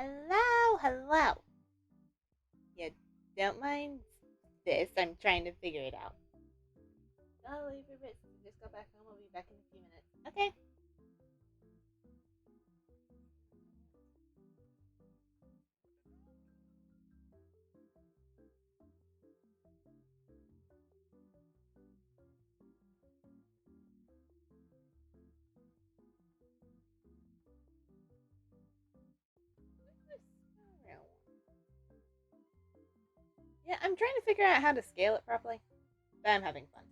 Hello, hello. Yeah, don't mind this. I'm trying to figure it out. I'll leave your bits. Just go back home. I'll be back in a few minutes. Okay. Yeah, I'm trying to figure out how to scale it properly, but I'm having fun.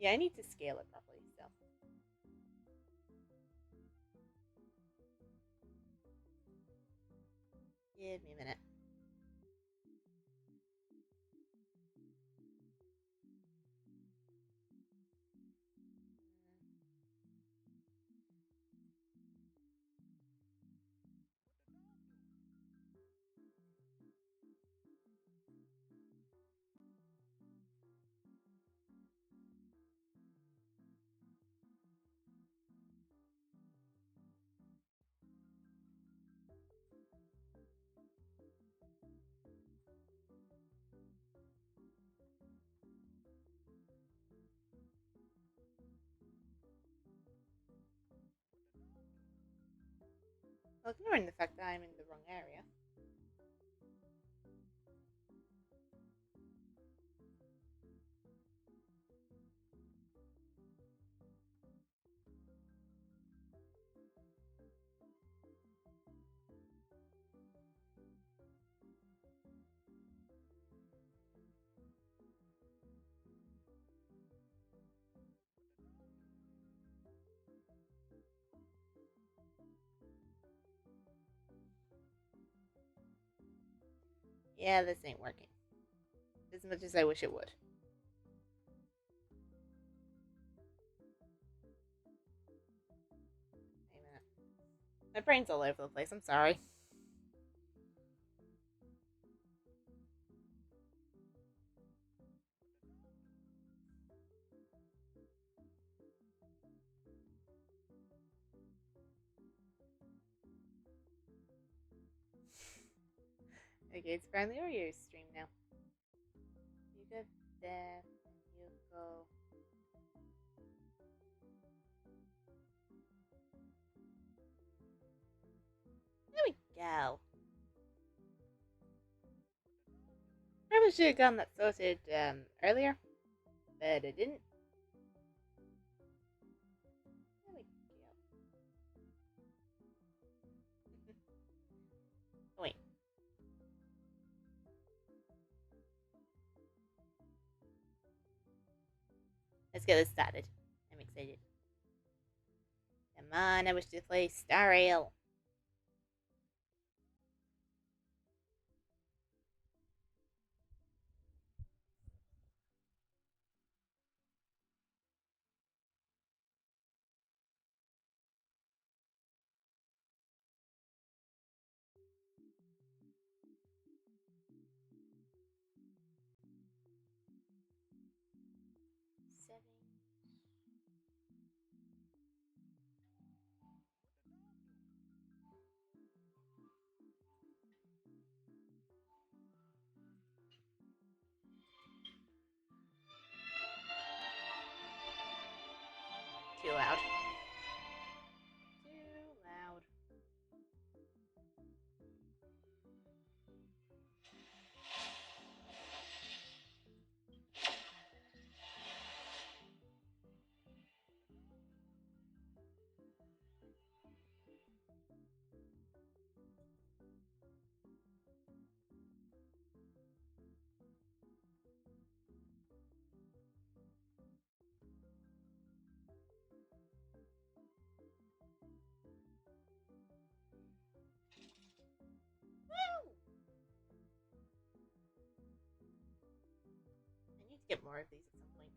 Yeah, I need to scale it properly, so. Give me a minute. Well, ignoring the fact that I'm in the wrong area. Yeah, this ain't working. As much as I wish it would. Wait a minute. My brain's all over the place. I'm sorry. Okay, it's finally Oreo stream now. You go there, and you go. There we go. Probably should have gotten that sorted earlier, but I didn't. There we go. Oh, wait. Let's get this started. I'm excited. Come on, I wish to play Star Rail. Seven. too loud. Too loud. I need to get more of these at some point.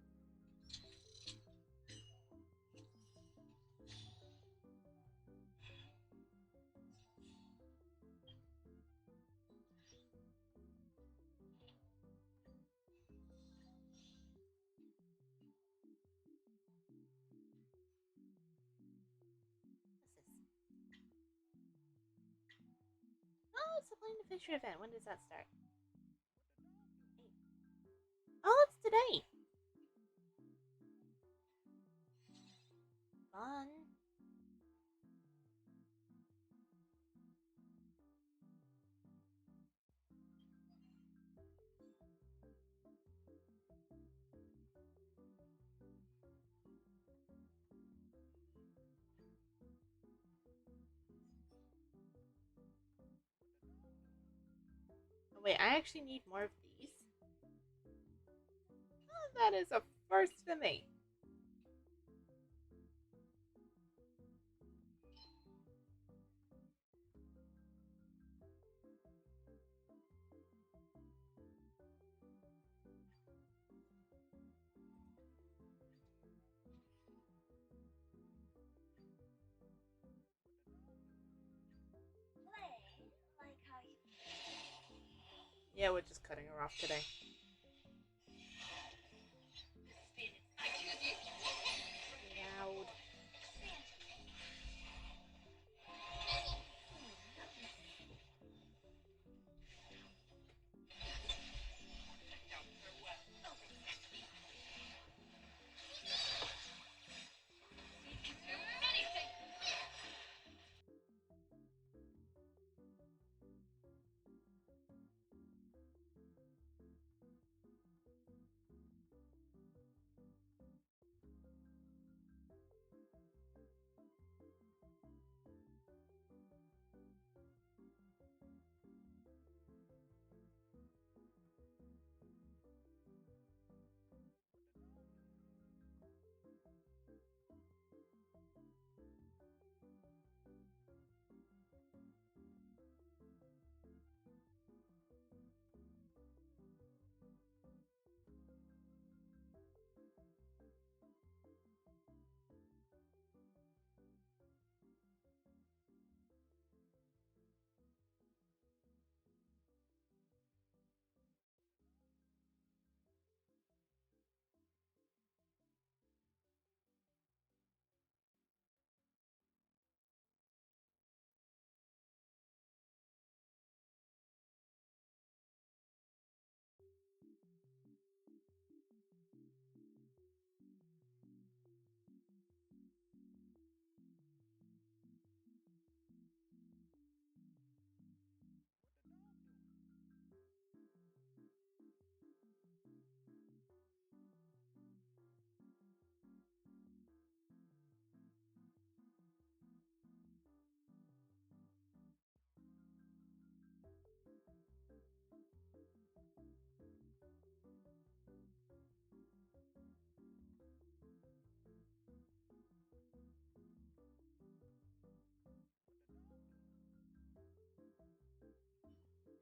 Oh, it's a Blind Adventure event. When does that start? Oh, it's today. Fun. Oh, wait, I actually need more of these. Oh, that is a first for me. Yeah, we're just cutting her off today. Loud.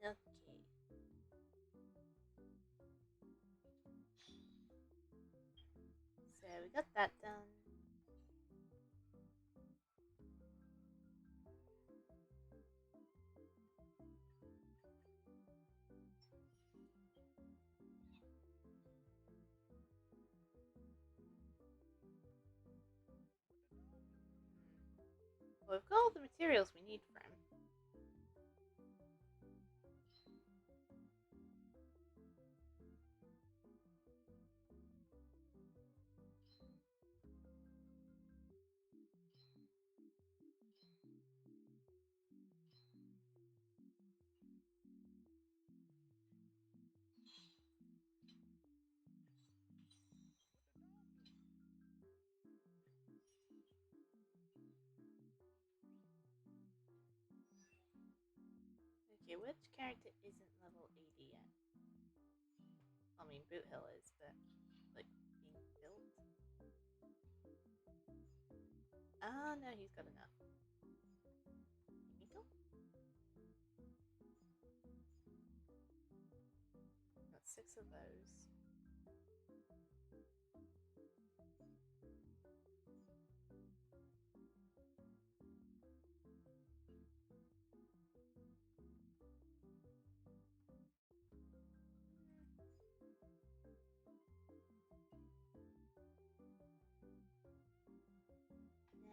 Okay. So we got that done. Well, we've got all the materials we need for him. Okay, which character isn't level 80 yet? I mean, Boot Hill is, but like being built. Oh no, he's got enough. Kimiko? Got 6 of those.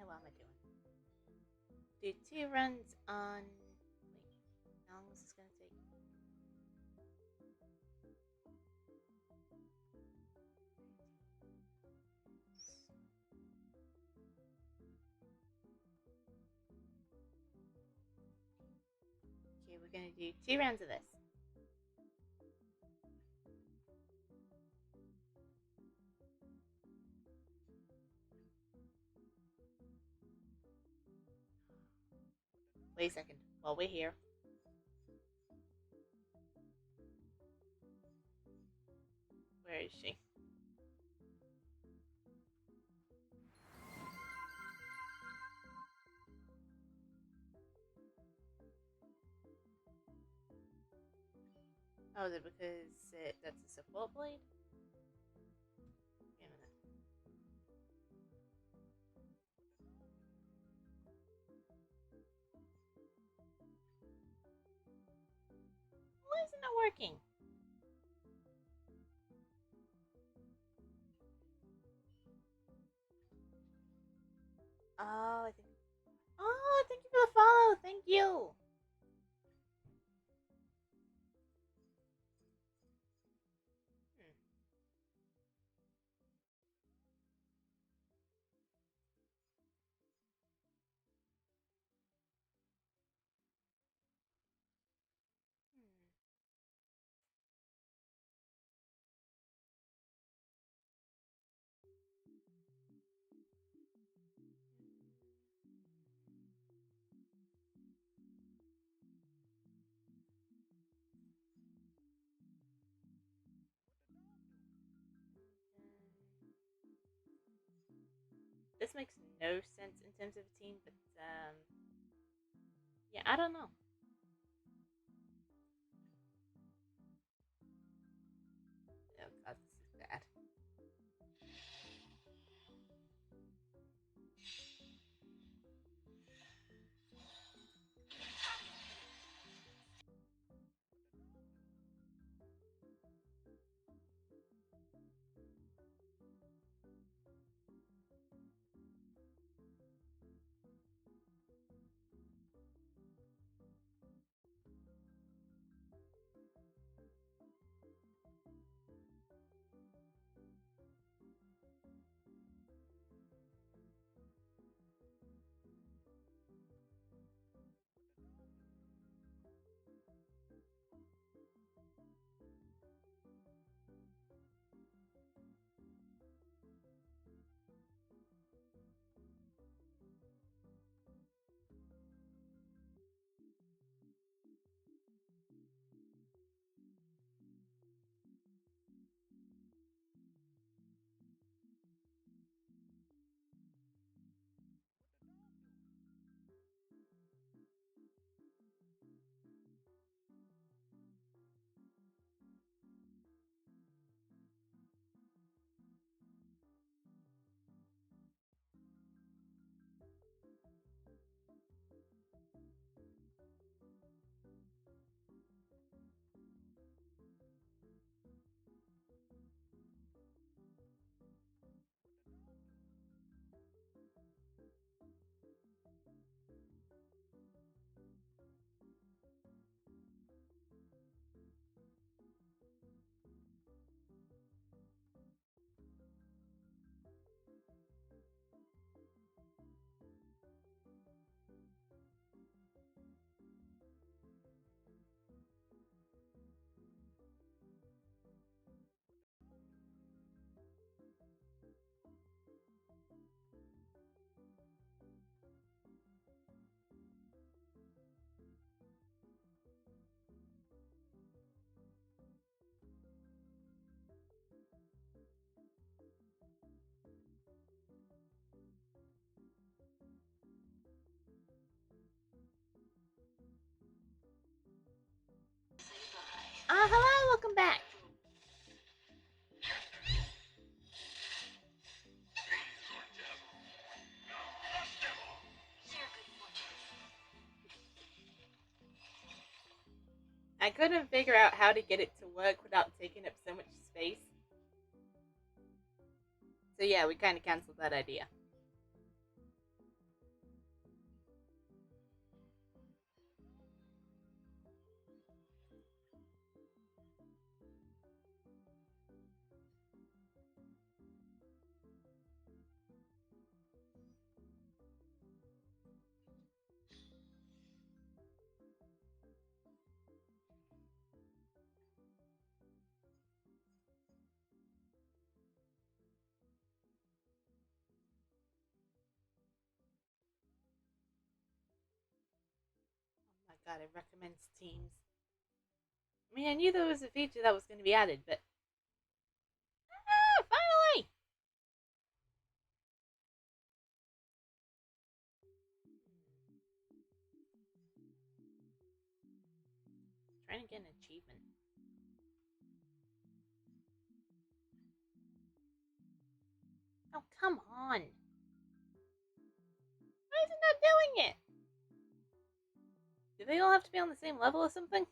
Now what am I doing? Do 2 runs on. Wait, how long is this gonna take? Okay, we're gonna do 2 rounds of this. Wait a second. While we're here. Where is she? Oh, is it because that's a support blade? Wait a minute. Why isn't it working? Oh, I think. Oh, thank you for the follow. Thank you. Hmm. Hmm. This makes no sense in terms of a team, but yeah, I don't know. Oh god, this is bad. I couldn't figure out how to get it to work without taking up so much space. So yeah, we kind of canceled that idea. Oh my god, it recommends Teams. I mean, I knew there was a feature that was going to be added, but finally! Trying to get an achievement. Oh, come on! Why is it not doing it? Do they all have to be on the same level or something?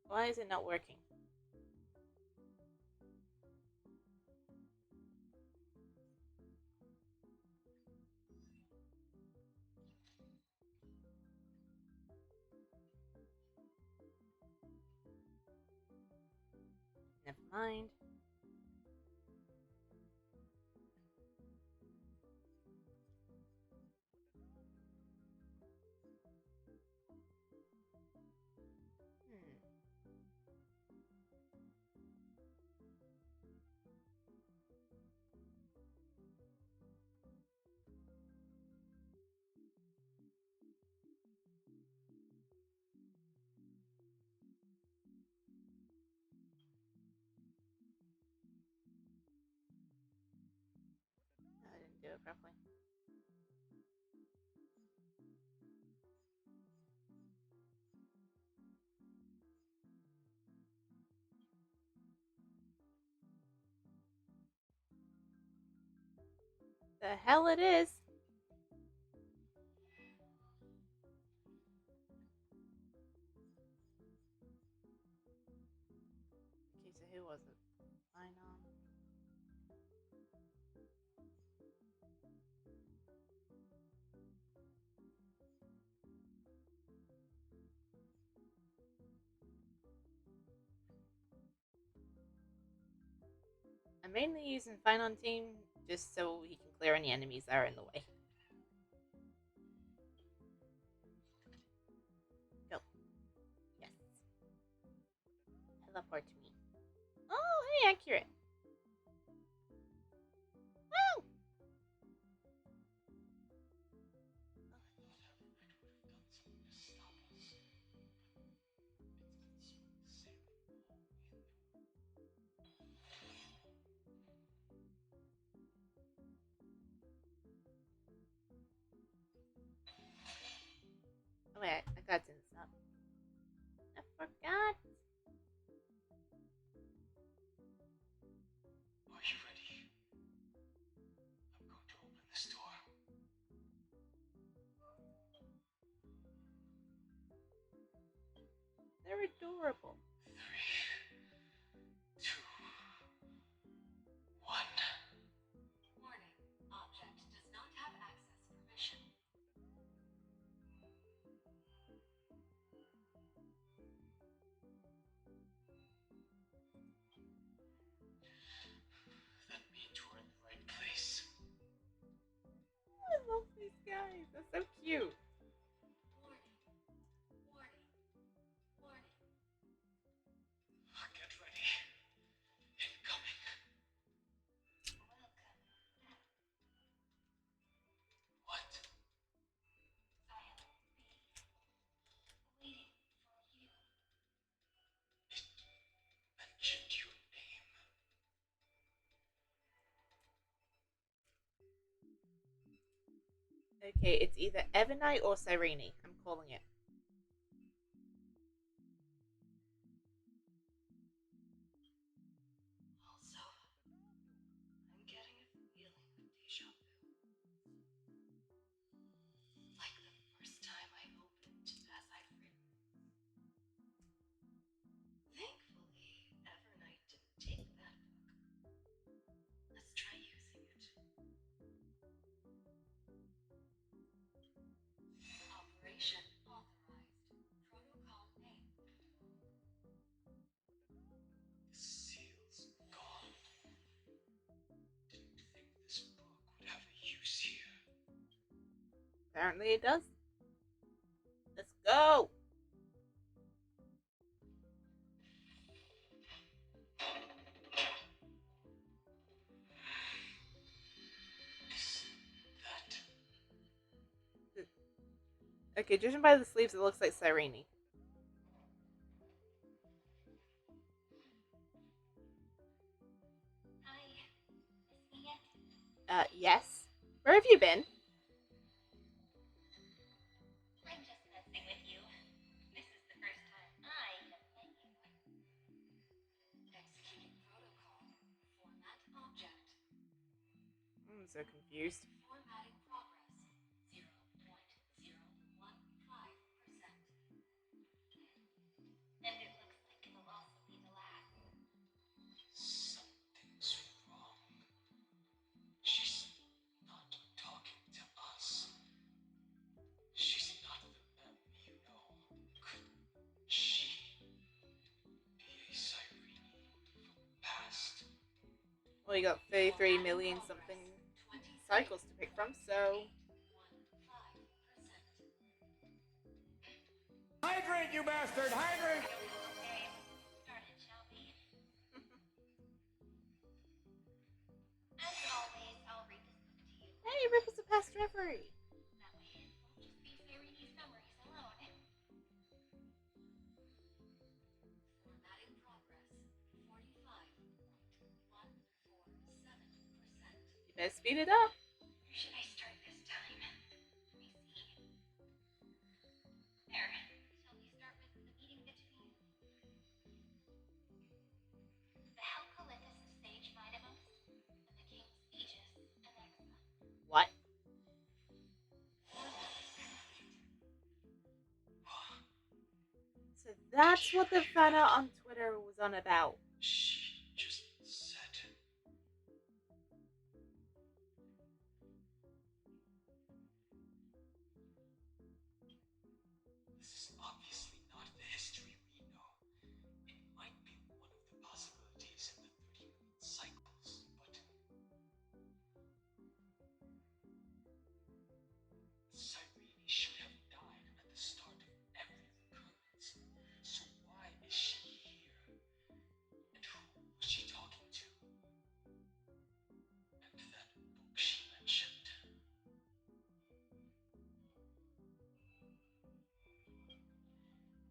Why is it not working? Never mind. Hmm. No, I didn't do it properly. The hell it is! Okay, so who was it? I know. I'm mainly using Fine on Team just so he can clear any enemies that are in the way. Go. Yes. Teleport to me. Oh, hey, accurate. Woo! Oh, wait, I got to stop. I forgot. Are you ready? I'm going to open this door. They're adorable. 3, 2, 1. Warning. Object does not have access permission. That means we're in the right place. I love these guys. They're so cute. Warning. Warning. Warning. Get ready. Incoming. Welcome. What? Silent B. Waiting for you. It mentioned your name. Okay, it's either Evernite or Cyrene. I'm calling it. Also, I'm getting a feeling of deja vu. Like the first time I opened as I've written. Thankfully, Evernight didn't take that book. Let's try using it. Operation authorized. Protocol name. The seal's gone. Didn't think this book would have a use here. Apparently it does. Let's go! Is that... Okay, judging by the sleeves, it looks like Cyrene. Hi. Miss me yet? Yes. Where have you been? I'm just messing with you. This is the first time I have met you. Executing protocol. Format object. I'm so confused. Formatting progress. 0.015%. And it looks like it'll also be the last. Something's wrong. She's not talking to us. She's not the mem you know. Could she be a Cyrene from the past? Well, you got 33 million something cycles to pick from, so. Hydrate, you bastard! Hydrate! Okay, started, shall we? As always, I'll read this book to you. Hey, Ripples of Past Reverie! That way it won't just be Cyrene's memories alone. Formatting progress. 45.147%. You better speed it up. Where should I start this time? Let me see. There. Shall we start with the meeting between the Helcolythus' sage Minimos and the King's Aegis and Exa? What? So that's what the fan art on Twitter was on about. She just said. This is obviously not the history we know. It might be one of the possibilities in the 30 million cycles, but Cyrene should have died at the start of every recurrence. So why is she here? And who was she talking to? And that book she mentioned.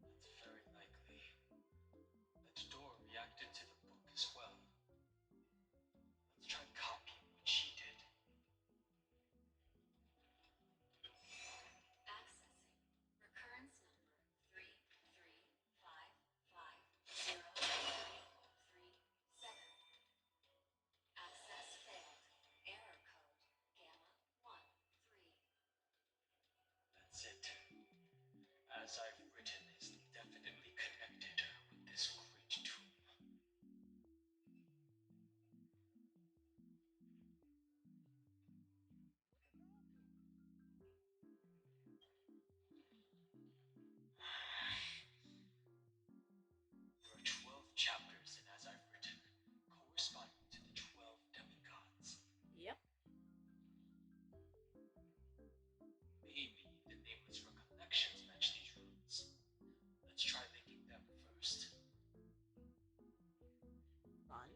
That's very likely. That door reacted to the book as well. Let's try copying what she did. Accessing. Recurrence number 3355037. Access failed. Error code Gamma 13. That's it. As I've written is definitely connected with this great tomb. There are 12 chapters in As I've Written, corresponding to the 12 demigods. Yep. Maybe the nameless recollections match these runes. Let's try linking them first. Fun.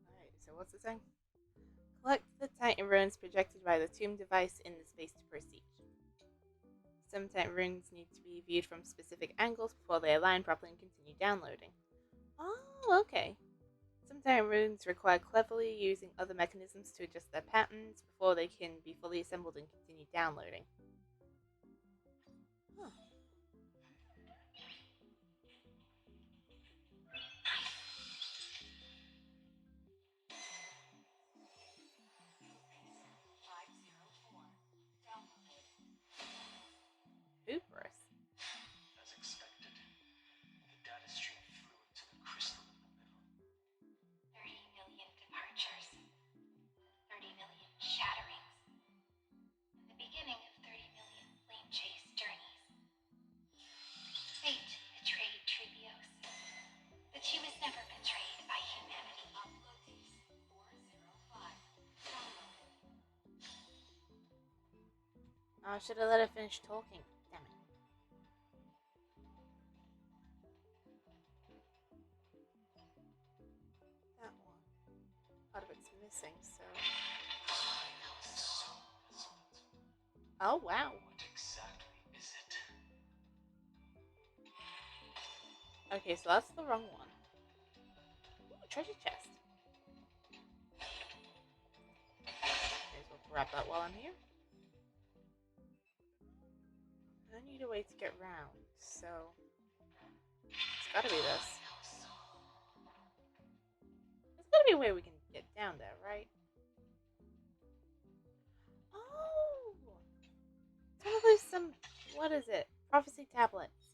Alright, so what's it saying? Collect the Titan runes projected by the tomb device in the space to proceed. Sometimes runes need to be viewed from specific angles before they align properly and continue downloading. Oh, okay. Sometimes runes require cleverly using other mechanisms to adjust their patterns before they can be fully assembled and continue downloading. Huh. 504. Downloaded. Hooperus. As expected, the data stream flew into the crystal in the middle. 30 million departures. 30 million shatterings. And the beginning of 30 million flame chase journeys. Fate betrayed Trivios, but she was never betrayed by humanity. Uploads 405. Downloaded. Oh, I should have let her finish talking. Damn it. That one. Part of it's missing, so. Oh, wow. What exactly is it? Okay, so that's the wrong one. Ooh, treasure chest. May as well grab that while I'm here. I need a way to get round, so it's gotta be this. There's gotta be a way we can get down there, right? Oh! It's one of those what is it? Prophecy tablets.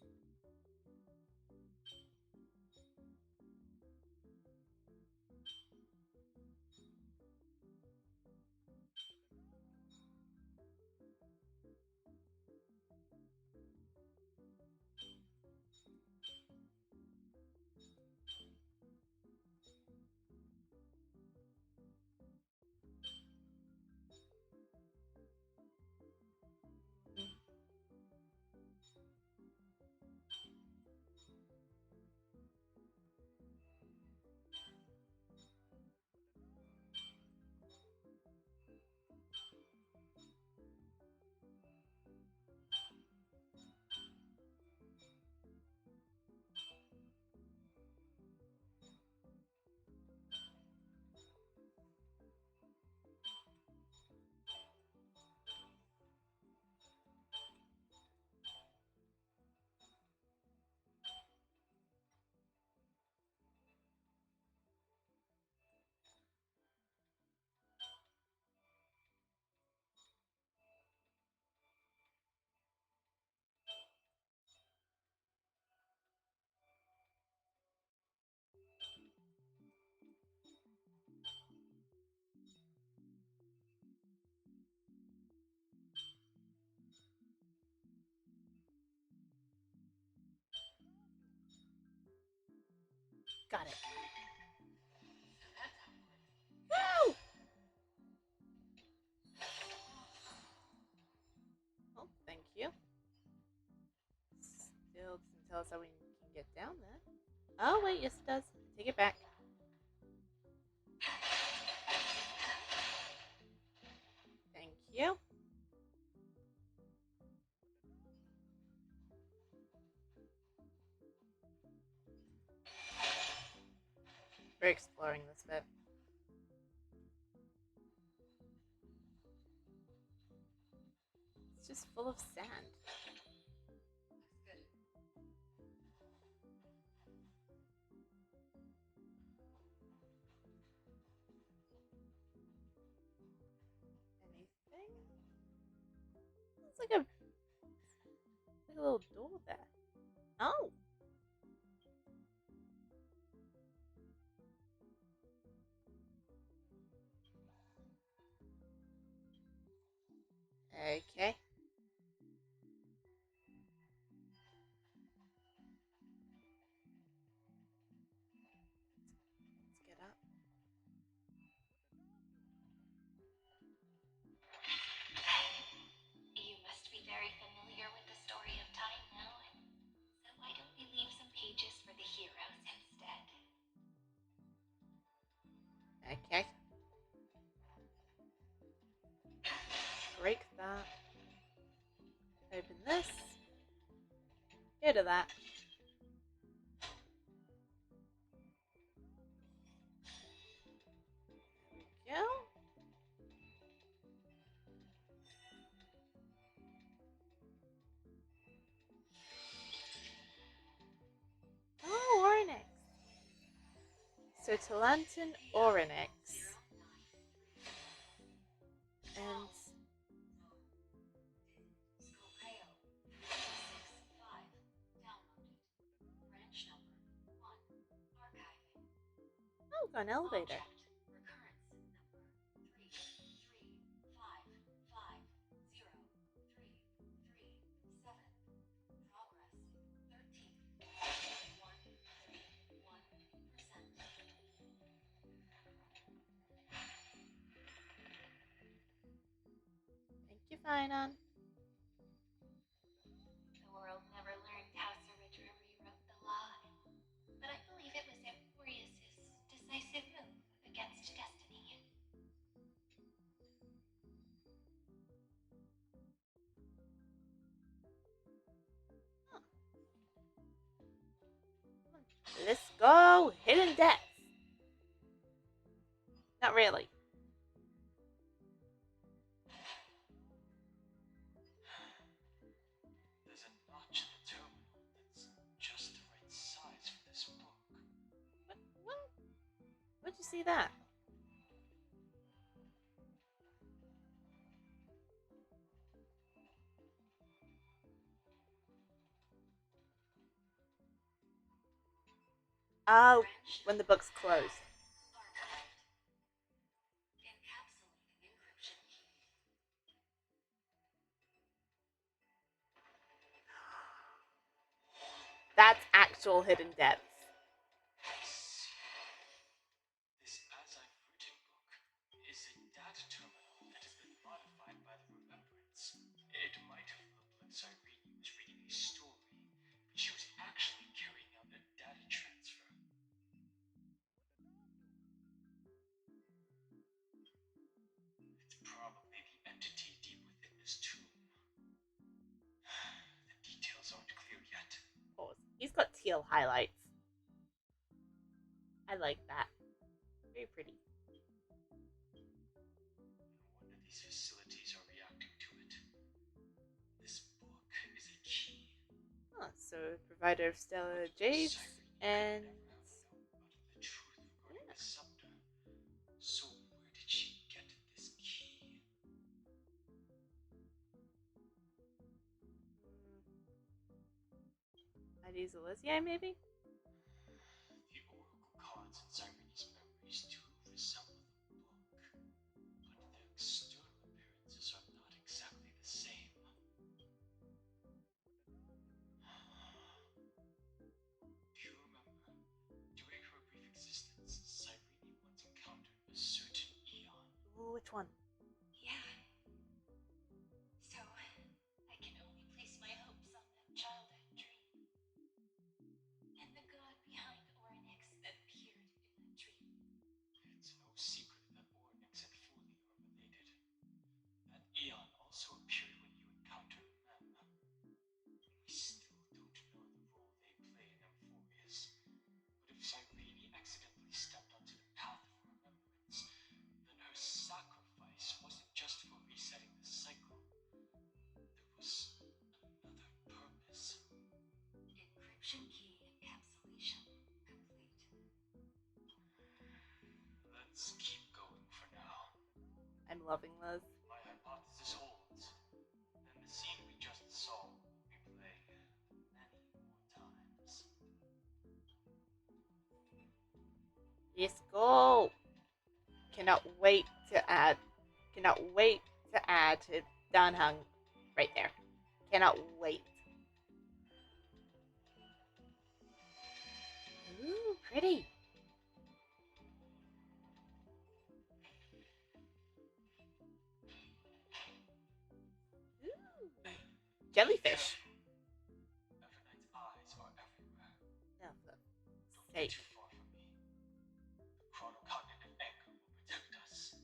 Got it. Woo! Oh, thank you. Still doesn't tell us how we can get down there. Oh, wait, yes it does. Take it back. Thank you. We're exploring this bit. It's just full of sand. Looks good. Anything? It's like a little door there. Oh! Okay. Let's get up. You must be very familiar with the story of time now, so why don't we leave some pages for the heroes instead? Okay. Break that. Open this. bit of that. There we go. Oh, Oryx. So Talantin Oryx. And oh, got an elevator. Thank you, Finon. The world never learned how Surrender rewrote the law, but I believe it was Emporius's decisive move against destiny. Huh. Let's go! Hidden depths! Not really. There's a notch in the terminal that's just the right size for this book. What? Where'd you see that? Oh, when the book's closed. That's actual hidden depths. This As I've Written book is a data terminal that has been modified by the remembrance. It might have looked like Cyrene was reading a story, but she was actually carrying out a data transfer. It's probably the entity deep within this tomb. The details aren't clear yet. Pause. He's got teal highlights. I like that. Very pretty. No wonder these facilities are reacting to it. This book is a key. Huh, so provider of stellar jades and The truth regarding the scepter. So where did she get this key? IDs Elysiae, maybe? The oracle cards in Cyrene's memories do resemble the book, but their external appearances are not exactly the same. Do you remember, during her brief existence, Cyrene once encountered a certain Eon? Ooh, which one? Yeah. So, I can only place my hopes on that childhood dream. And the god behind Oryx that appeared in that dream. It's no secret that Oryx and Foley are related. That Eon also appeared when you encountered them. We still don't know the role they play in Emphorius, but if Cyrene accidentally stepped onto the path of remembrance, then her sacrifice wasn't just for resetting the cycle. There was another purpose. Encryption key encapsulation complete. Let's keep going for now. I'm loving this. My hypothesis holds, and the scene we just saw will replay many more times. Let's go! Cannot wait to add. Cannot wait to add to Danhang right there. Cannot wait. Ooh, pretty. Ooh. Jellyfish. Evernight's eyes are everywhere. No, for Don't get sake. too far from me. The chronocognitive anchor will protect us.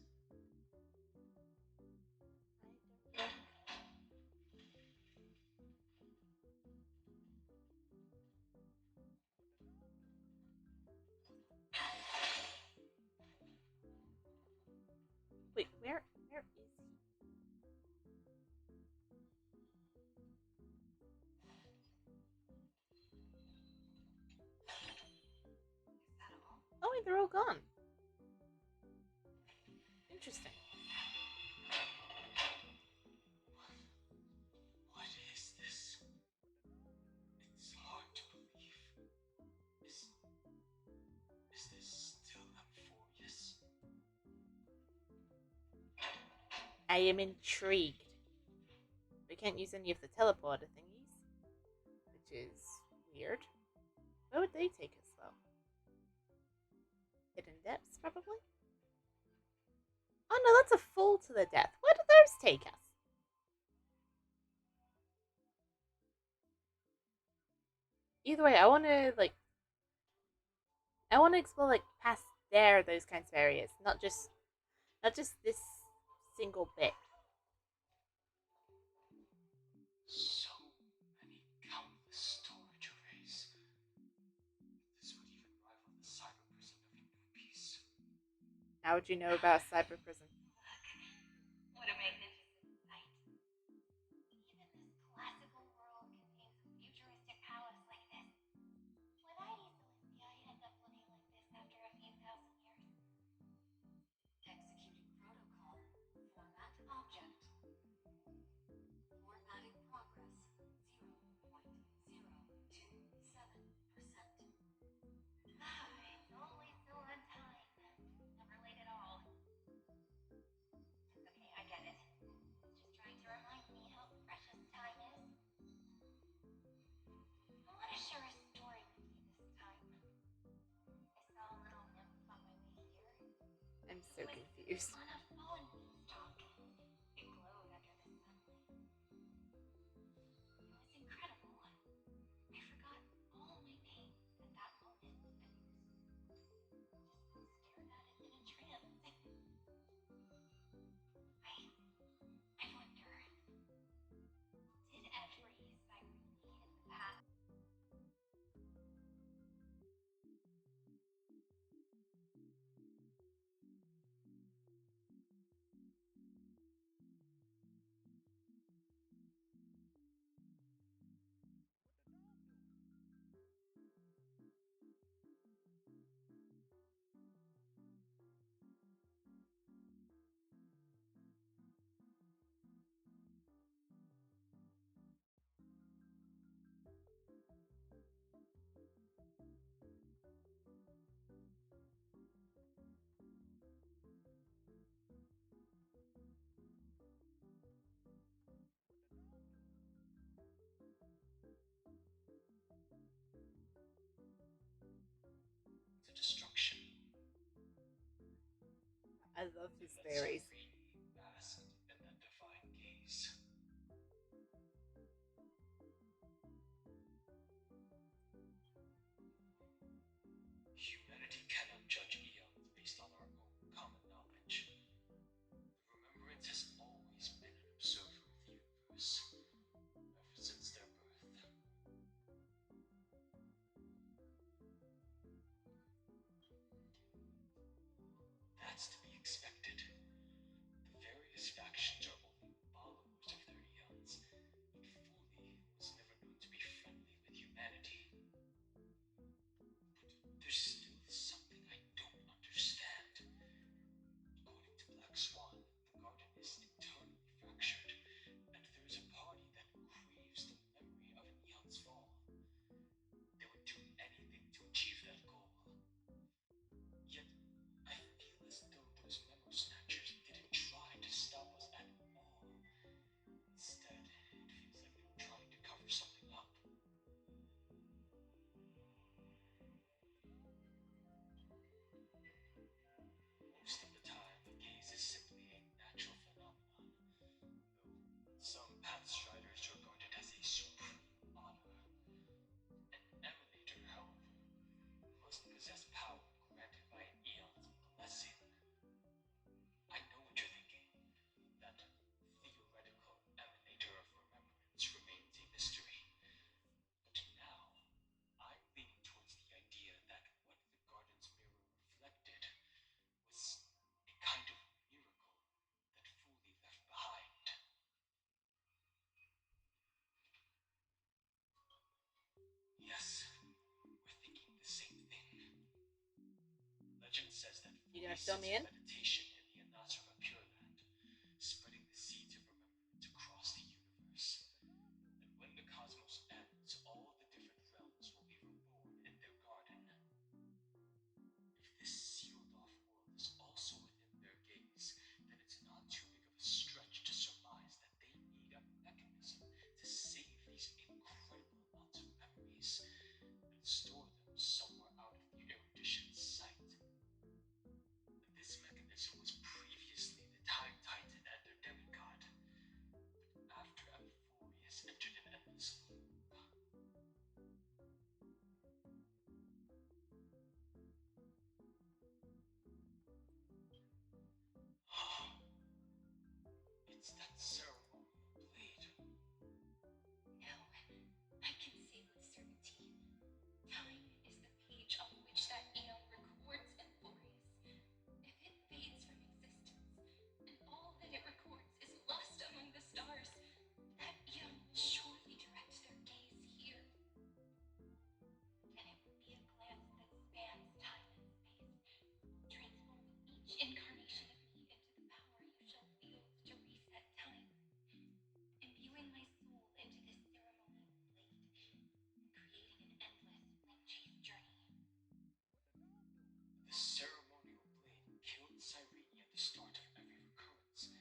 they're all gone. Interesting. What is this? It's hard to believe. Is this still Amphibious? I am intrigued. We can't use any of the teleporter thingies, which is weird. Where would they take us, though? Hidden depths, probably? Oh no, that's a fall to the death. Where do those take us? Either way, I want to explore past there, those kinds of areas, not just this single bit. So many countless storage arrays. This would even rival the cyber prison of New Peace. How would you know about cyber prison? Look, what a magnificent sight. Even this classical world contains a futuristic palace like this. When I easily see I end up looking like this after a few thousand years. Executing protocol. Format object. Formatting progress. 0.027%. It's always so on time. Never late at all. It's okay, I get it. It's just trying to remind me how precious time is. I want to share a story with you this time. I saw a little nymph on my way here. I'm so It was confused. on a fallen beanstalk. It glowed under the sunlight. It was incredible. I forgot all my pains at that moment and just stared at it in a trance. I wonder, did every Cyrene in the past The destruction. I love his That's theories. serene, vast, and that divine gaze. Humanity cannot judge eons based on our own common knowledge. The Remembrance has always been an observer of the universe, ever since their birth. That's to be expected. The various factions are only followers of their eons, and Fully was never known to be friendly with humanity. But there's still something I don't understand. According to Black Swan, the garden is internally fractured, and there's a party that craves the memory of an eon's fall. They would do anything to achieve that goal. Yet, I feel as though those memo snatchers didn't try to stop us at all. Instead, it feels like they were trying to cover something up. Most of the time, the gaze is simply a natural phenomenon, though some pathstriders regard it as a supreme honor. An emanator, however, must possess power granted by an eon's blessing. I know what you're thinking. That theoretical emanator of remembrance remains a mystery. But now, I'm leaning towards the idea that what the garden's mirror reflected was a kind of miracle that Fully left behind. Legend says that You fully gonna fill sits me in in? meditation in the Anasra Pure Land, spreading the seeds of remembrance across the universe. And when the cosmos ends, all the different realms will be reborn in their garden. If this sealed off world is also within their gaze, then it's not too big of a stretch to surmise that they need a mechanism to save these incredible amounts of memories and store them somewhere out of the erudition's sight. This mechanism was previously the Time Titan and their demigod, but after Amphorius entered an endless loop. It's that ceremonial blade. Now, I can say with certainty, time is the page on which that eon records Amphorius. If it fades from existence, and all that it records is lost among the stars, that eon will surely direct their gaze here. And it will be a glance that spans time and space, transforming each incarnation of me into the power you shall wield to reset time, imbuing my soul into this ceremonial blade, and creating an endless link chase journey. The ceremonial blade killed Cyrene at the start of every recurrence,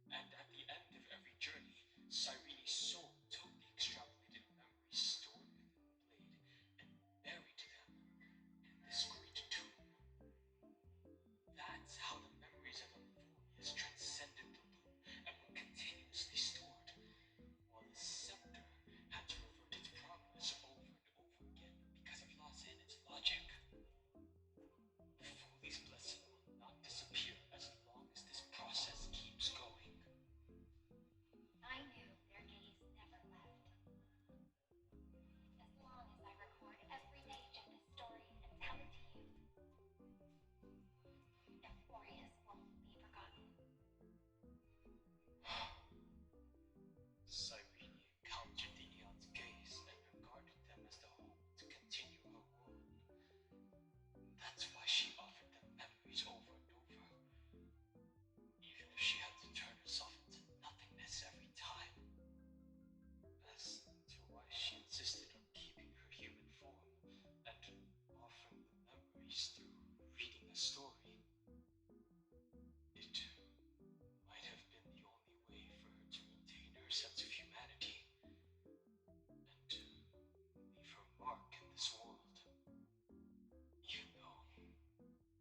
and at the end of every journey, Cyrene's soul took the extrapolated memories stored within the blade and buried them in this great tomb. That's how the memories of Amphorius transcended the loop and were continuously stored, while the scepter had to revert its progress over and over again because of loss in its logic. Foley's blessing will not disappear as long as this process keeps going. I knew their gaze never left. As long as I record every page of this story and tell it to you, Amphorius won't be forgotten. Cyrene encountered the Eon's gaze and regarded them as the home to continue her world. That's why she offered them memories over and over, even if she had to turn herself into nothingness every time. As to why she insisted on keeping her human form and offering the memories through reading a story. It might have been the only way for her to maintain her sense of humanity and leave her mark in this world, even though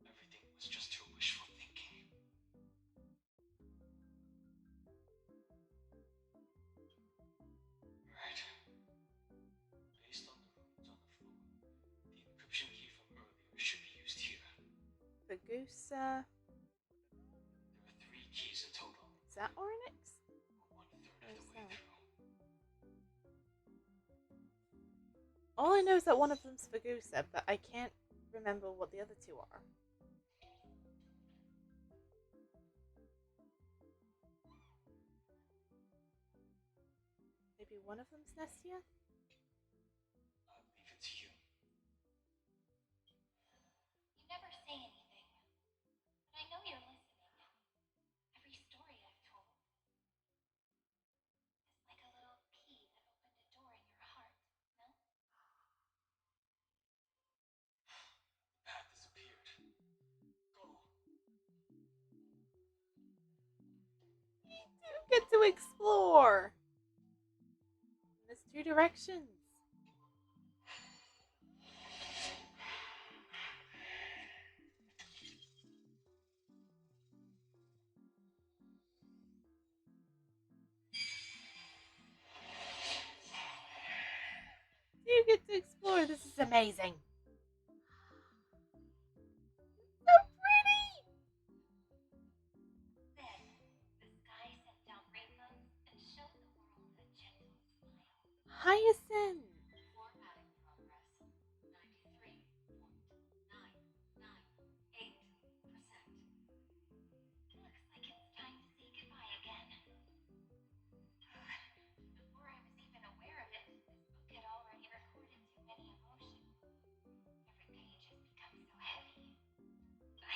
everything was just her wishful thinking. Right. Based on the runes on the floor, the encryption key from earlier should be used here. Fagusa. There are 3 keys in total. Is that Oryx? We're 1/3 of Where's the way that? through. All I know is that one of them's Fagusa, but I can't remember what the other two are. Maybe one of them's Nestia? I'll leave it to you. You never say anything, but I know you're listening. Every story I've told is like a little key that opened a door in your heart, no? The path has appeared. Go. You get to explore! There's 2 directions. You get to explore. This is amazing. So pretty! Then, the sky sent down rainbows and showed the world a gentle smile. Hyacinth! Formatting progress 93.998%. Looks like it's time to say goodbye again. Before I was even aware of it, this book had already recorded too many emotions. Every page has become so heavy. I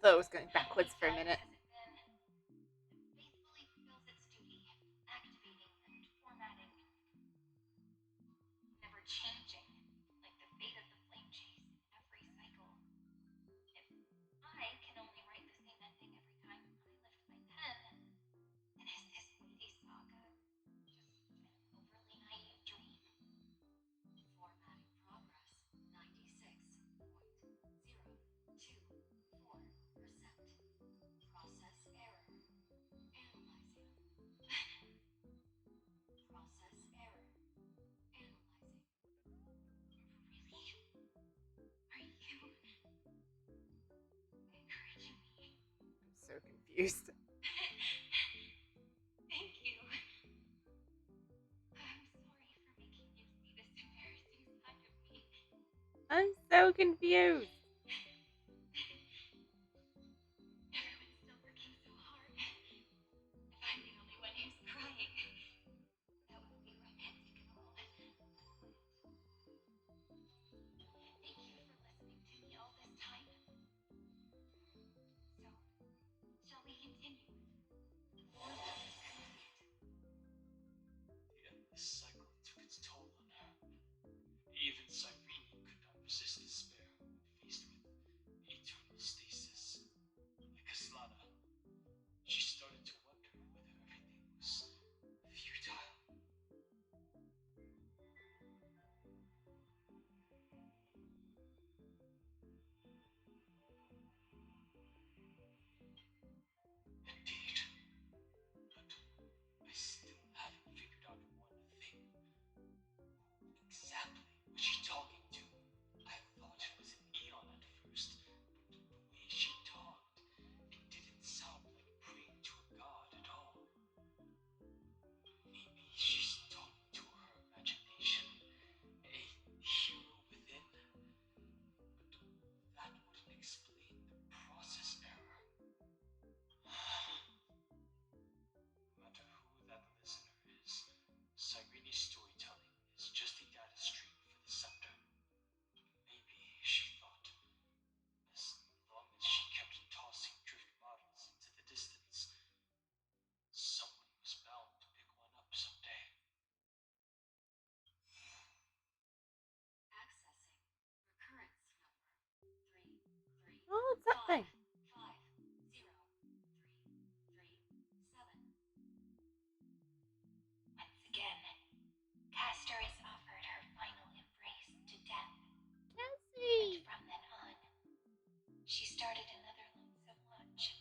thought it was going backwards for a minute. It faithfully fulfills its duty, activating and formatting, never changing, like the fate of the flame chase in every cycle. If I can only write the same ending every time I lift my pen, then is this weighty saga just an overly naive dream? Formatting progress 96.024%. Process error. Analyzing. Process error. Analyzing. Really? Are you encouraging me? I'm so confused. Thank you. I'm sorry for making you see this embarrassing side of me. I'm so confused. Everyone's still working so hard. If I'm the only one who's crying, that would be romantic and all, but not planned. Thank you for listening to me all this time. So, shall we continue? Or will this complete? The endless cycle took its toll on her. Even Cyrene could not resist despair when faced with eternal stasis. Like Aslana, she started to wonder whether everything was futile. Indeed, but I still haven't figured out one thing. Who exactly was she talking to? I thought it was an Eon at first, but the way she talked, it didn't sound like praying to a god at all. Maybe she's talking to her imagination, a hero within, but that wouldn't explain the process error. No matter who that listener is, Cyrene's storytelling is just a data stream for the scepter. Maybe, she thought, as long as she kept tossing drift models into the distance, someone was bound to pick one up someday. Accessing recurrence number 335503337. Oh, it's that thing. Once again, Castor is offered her final embrace to death. And Cassie! from then on, she started another lonesome watch.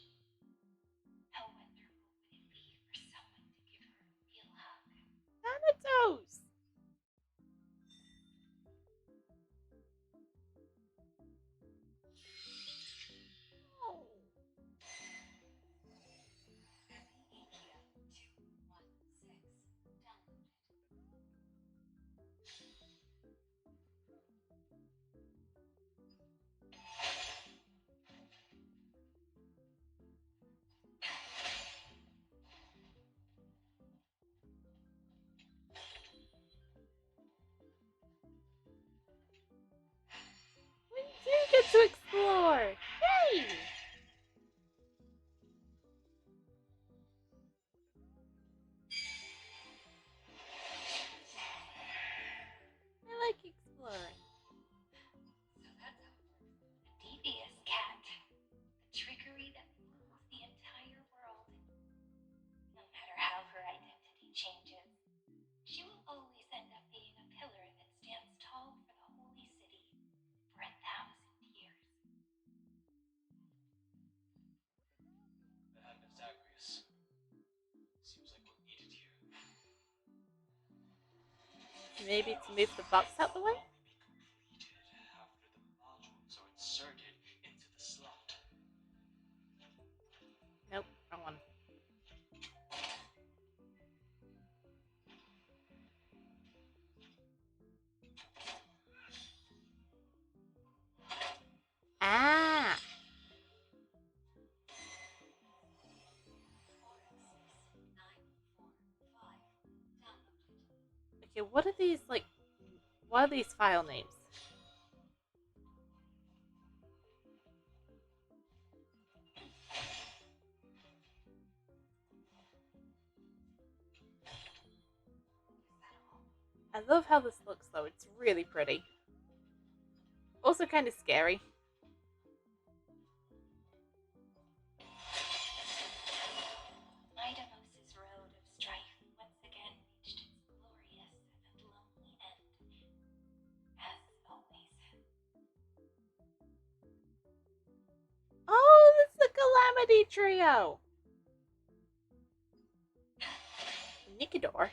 How wonderful would it be for someone to give her a real hug? Thanatos! Oh. Ekia 216 downloaded. We do get to explore! Yay! I like exploring. So that's how it works. A devious cat. A trickery that fools the entire world. No matter how her identity changes, she will always end up being a pillar that stands tall for the holy city for 1,000 years. And Zagreus. Seems like we're needed here. Maybe to move the box out the way? Only be completed after the modules are inserted into the slot. Nope, wrong one. Ah! Okay, what are these, like, what are these file names? I love how this looks though, it's really pretty. Also kind of scary. Idamos's road of strife once again reached its glorious and lonely end, as always. Oh, that's the Calamity Trio! Nikador?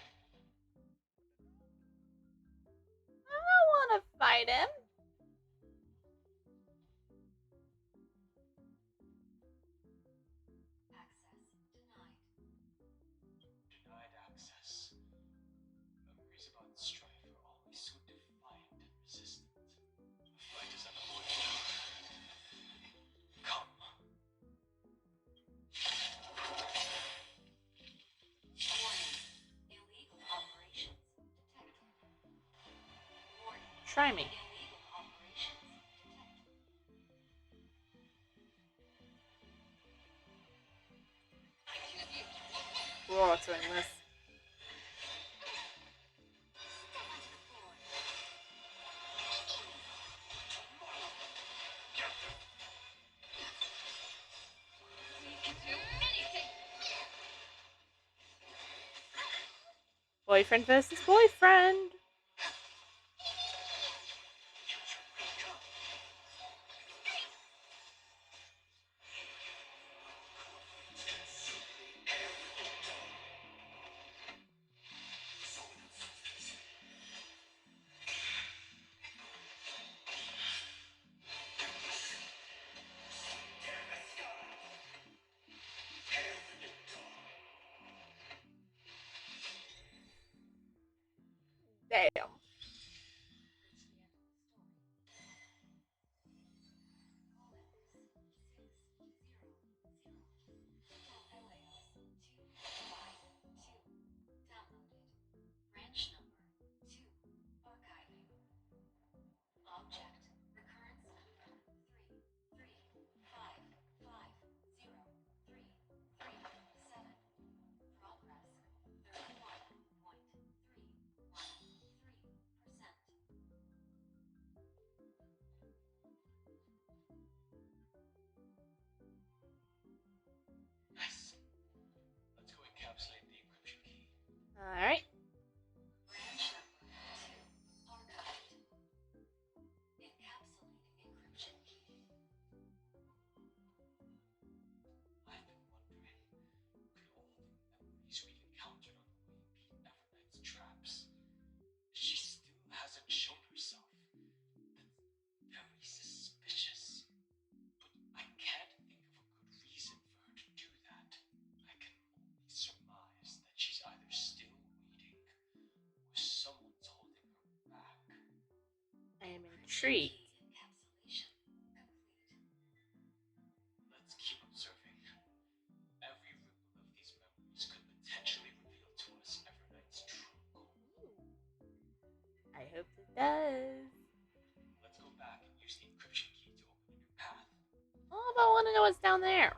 I don't want to fight him. Access denied. Denied access. Memories about strife are always so defiant and resistant. The fight is unavoidable. Come. Warning. Illegal operations detected. Warning. Try me. Illegal operations detected. We're altering this. Step onto the floor. We can do anything. Boyfriend versus boyfriend. Damn. Reach the end of the story. Call 600. 252. Downloaded. Branch number 2. Archiving. Object. Recurrence number 335503337. Progress 31.313%. Nice. Let's go encapsulate the encryption key. Alright. Branch number 2 archived. Encapsulating encryption key. I've been wondering, could all the memories we've encountered on the way be Everight's traps? She still hasn't shown herself. That's very suspicious. But I can't think of a good reason for her to do that. I can only surmise that she's either still waiting or someone's holding her back. I am intrigued. Encapsulation complete. Let's keep observing. Every ripple of these memories could potentially reveal to us Everight's true goal. I hope it does. Let's go back and use the encryption key to open a new path. Oh, but I want to know what's down there.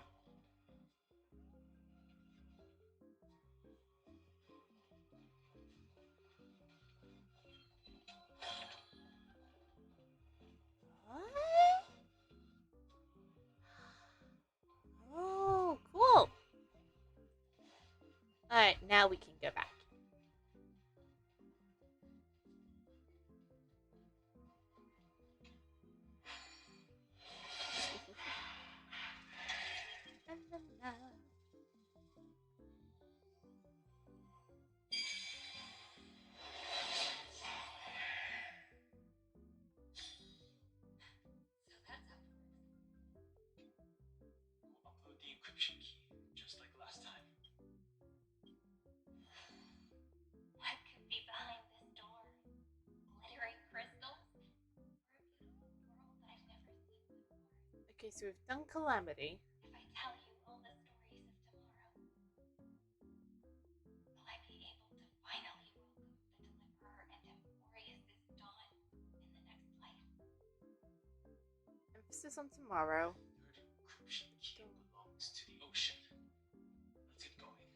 What? Oh, cool. Alright, now we can go back. So that's how it works. We'll upload the encryption key, just like last time. What could be behind this door? Glittering crystals? Or a beautiful world I've never seen before? Okay, so we've done Calamity. If I tell you all the stories of tomorrow, will I be able to finally welcome the Deliverer and Emporious's dawn in the next life? Emphasis on tomorrow. The third encryption key belongs to the ocean. Let's get going.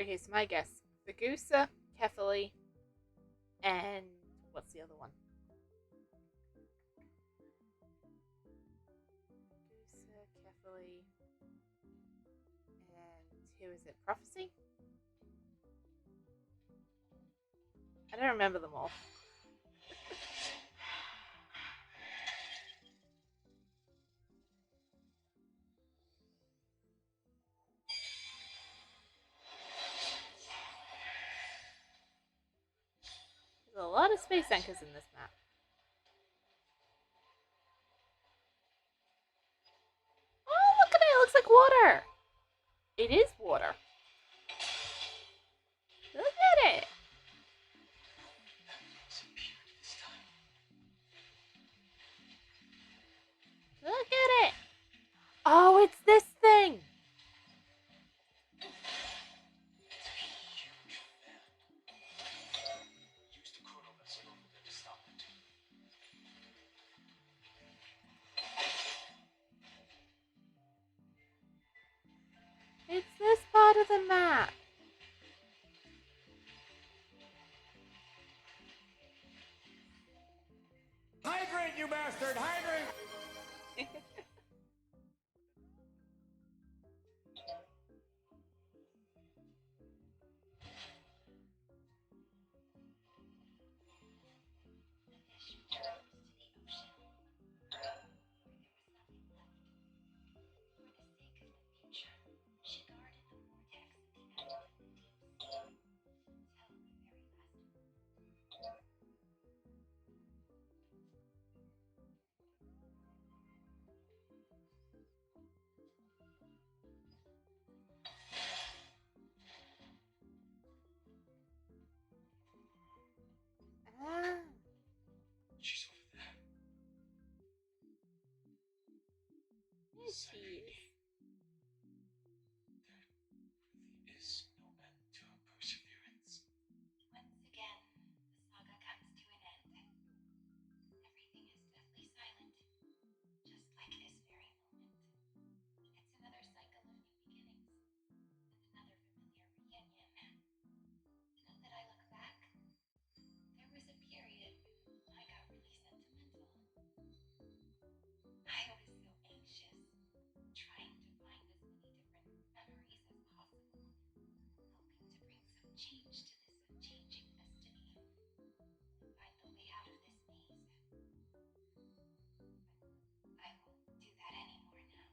Okay, so my guess. Zagusa, Kefali, And what's the other one? Goosa, carefully. And who is it? Prophecy? I don't remember them all. There's a lot of space anchors in this map. Oh, look at it! It looks like water! It is water. Look at it! Disappeared this time. Look at it! Oh, it's this thing! It's a huge fan. Use the chrono vessel over there to stop it. It's this part of the map. Hydrant, you bastard! Hydrant! The fish dropped to the ocean, where there was nothing left. For the sake of the future, she guarded the vortex at the end of the deep sea, till the very last moment. Ah, She's over there. there she is. There really is no end to her perseverance. Once again, the saga comes to an end. Everything is deathly silent, just like this very moment. It's another cycle of new beginnings, and another familiar reunion. Now that I look back, there was a period when I got really sentimental. I was so anxious, trying to find as many different memories as possible, hoping to bring some change to this unchanging destiny and find the way out of this maze. But I won't do that anymore now.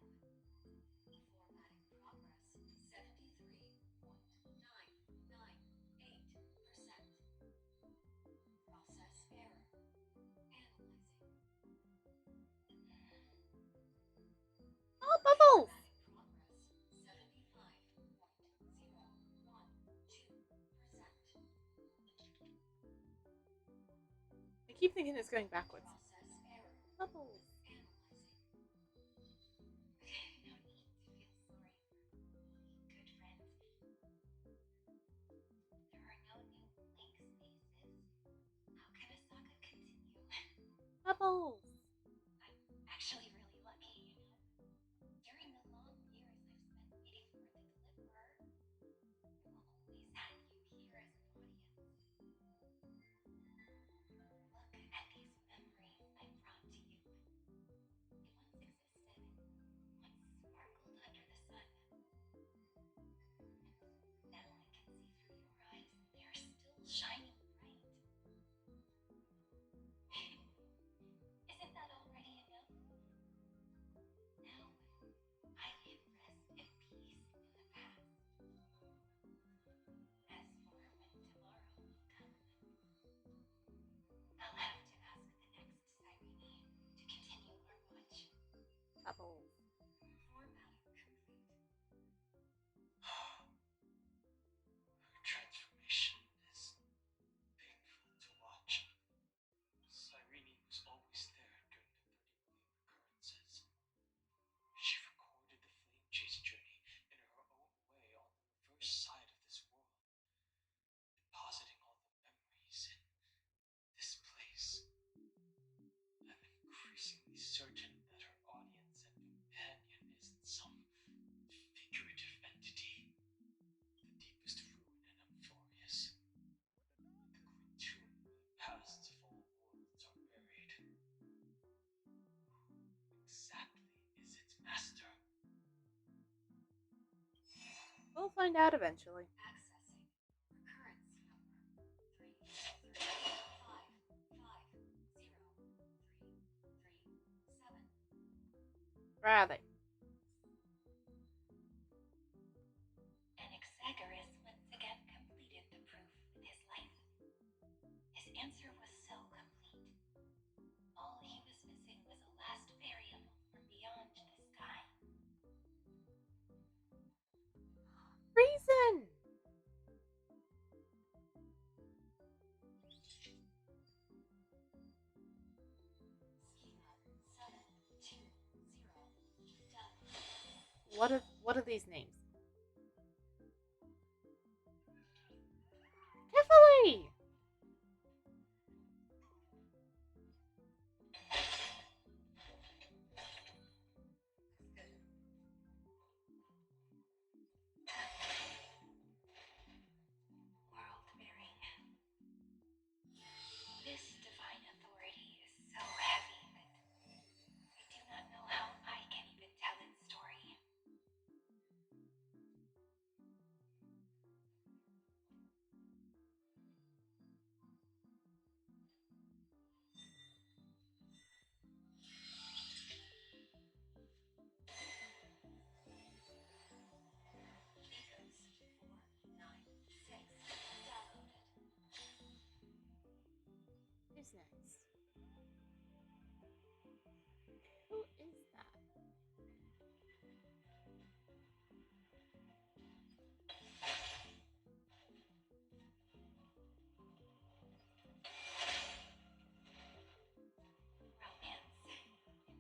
Formatting progress 73.998%. Process error. Analyzing. Oh, Bubbles! Formatting progress 75.012%. I keep thinking it's going backwards. Process error. Bubbles. Analyzing. No need to feel sorry for good friends. There are no new blank spaces. How can a saga continue? Bubbles. I'm actually really lucky, you know. During the long years I've spent waiting for the deliverer, I will always have you here as an audience. Look at these memories I brought to you. find out eventually. Accessing recurrence number 335503337. Where are they? Anaxagoras once again completed the proof with his life. His answer was so complete. All he was missing was a last variable from beyond the sky. Reason! Schema 720. Done. What are these names? Carefully! World bearing. This divine authority is so heavy that I do not know how I can even tell its story. Ecos 496 downloaded. Who's next? Who is that? Romance.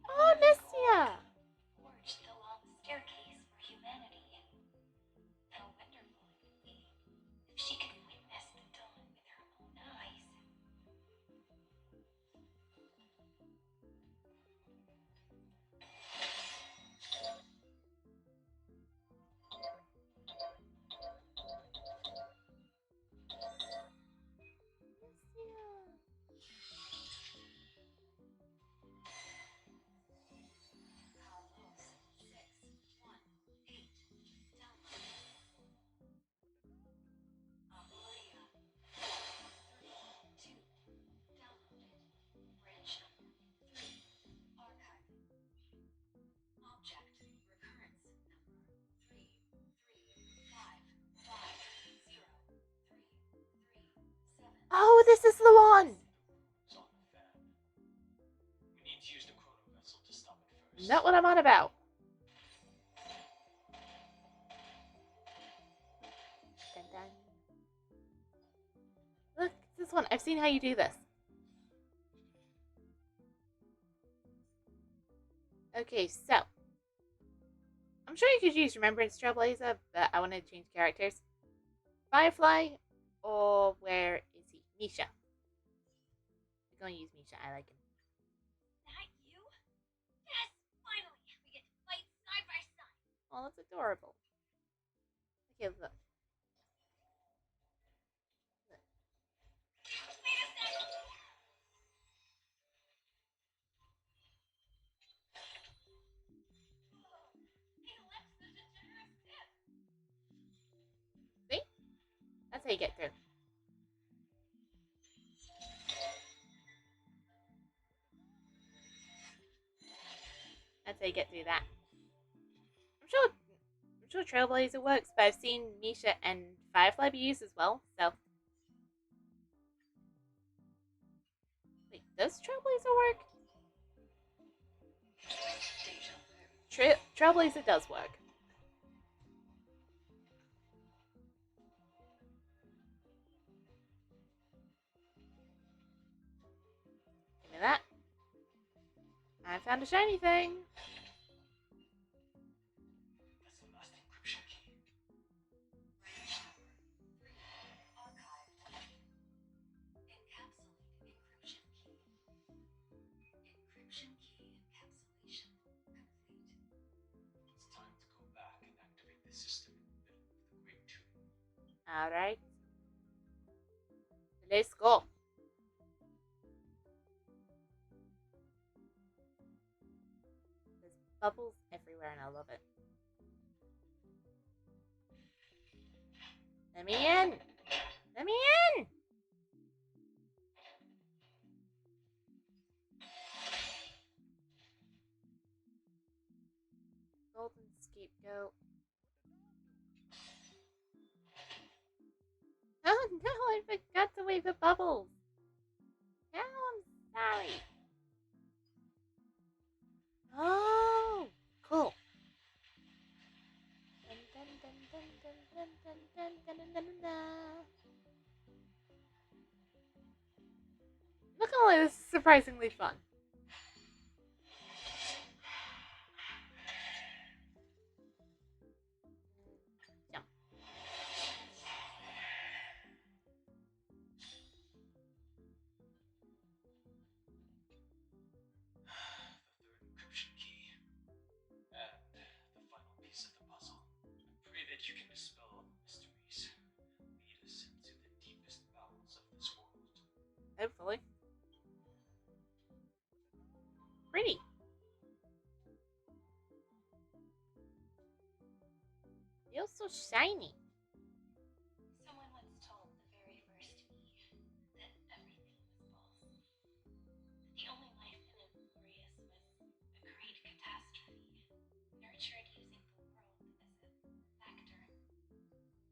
Oh, Nestia! Forged the long staircase for humanity. How wonderful it would be if she could witness the dawn with her own eyes. Nestia! Cosmos 618 downloaded. Amoria 32 downloaded. Branch number 3 archive. Object recurrence number 335503337. Oh, this is the one! It's on the fan. We need to use the chrono vessel to stop it first. Not what I'm on about. Dun, dun. Look, it's this one. I've seen how you do this. Okay, so. I'm sure you could use Remembrance Trailblazer, but I want to change characters. Firefly, or where is he? Misha. We're going to use Misha. I like him. That you? Yes, finally! We get to fight side by side. Oh, that's adorable. Okay, look. Wait a second! He left such a generous tip. See? That's how you get through. That's how you get through that. I'm sure Trailblazer works, but I've seen Misha and Firefly be used as well, so. Wait, does Trailblazer work? Trailblazer does work. Give me that. I found a shiny thing. That's the last encryption key. Branch number 3 archived. Encapsulate encryption key. Encryption key encapsulation complete. It's time to go back and activate the system in the middle of the Great Tomb. Alright. Let's go. There's bubbles everywhere and I love it. Let me in! Let me in! Golden scapegoat. Oh no, I forgot to wave the bubbles. No, I'm sorry. Oh, cool. Dun, dun, dun, dun, dun, dun, dun, dun, dun, dun, dun, dun. Look at all this is surprisingly fun. Jump. The third encryption key. And the final piece of the puzzle. I pray that you can dispel all the mysteries. Lead us into the deepest bowels of this world. Hopefully. Pretty. Feels so shiny. Someone once told the very first me that everything was false. That the only life in Emporius was a great catastrophe, nurtured using the world as a factor.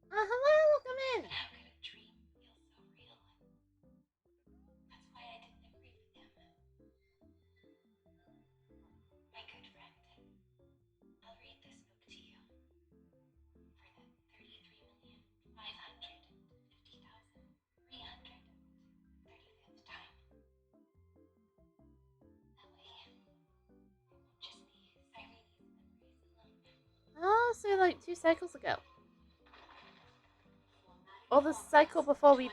Hello, come in. But how could a dream feel so real? That's why I didn't agree with him. My good friend, I'll read this book to you for the 33,550,335th time. That way, it won't just be Cyrene's memories alone. Oh, so like 2 cycles ago. Or the cycle before we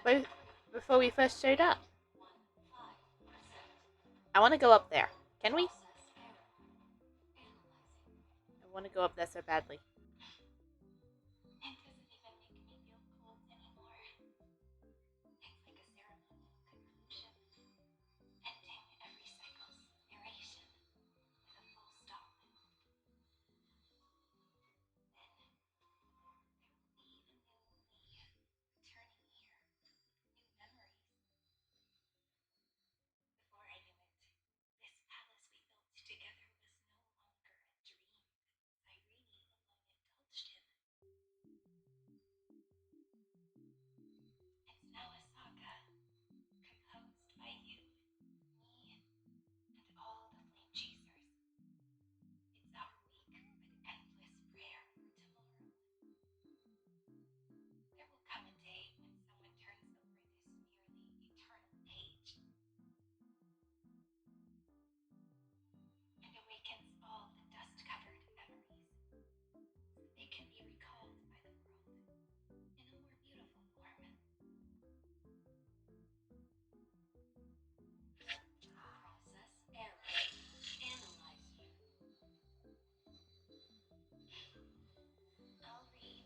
first showed up. I want to go up there. Can we? I want to go up there so badly. It doesn't even make me feel cold anymore. It's like a ceremonial conclusion, ending every cycle's narration with a full stop. Then there will be a new me returning here with new memories. Before I knew it, this palace we built together was no longer a dream that Irene alone indulged in. It's now a saga, composed by you, me, and all the flame chasers. It's our weak but endless prayer for tomorrow. There will come a day when someone turns over this nearly eternal page and awakens all the dust-covered memories, so they can be recalled by the world in a more beautiful form. Process error. Analyze you. I'll read,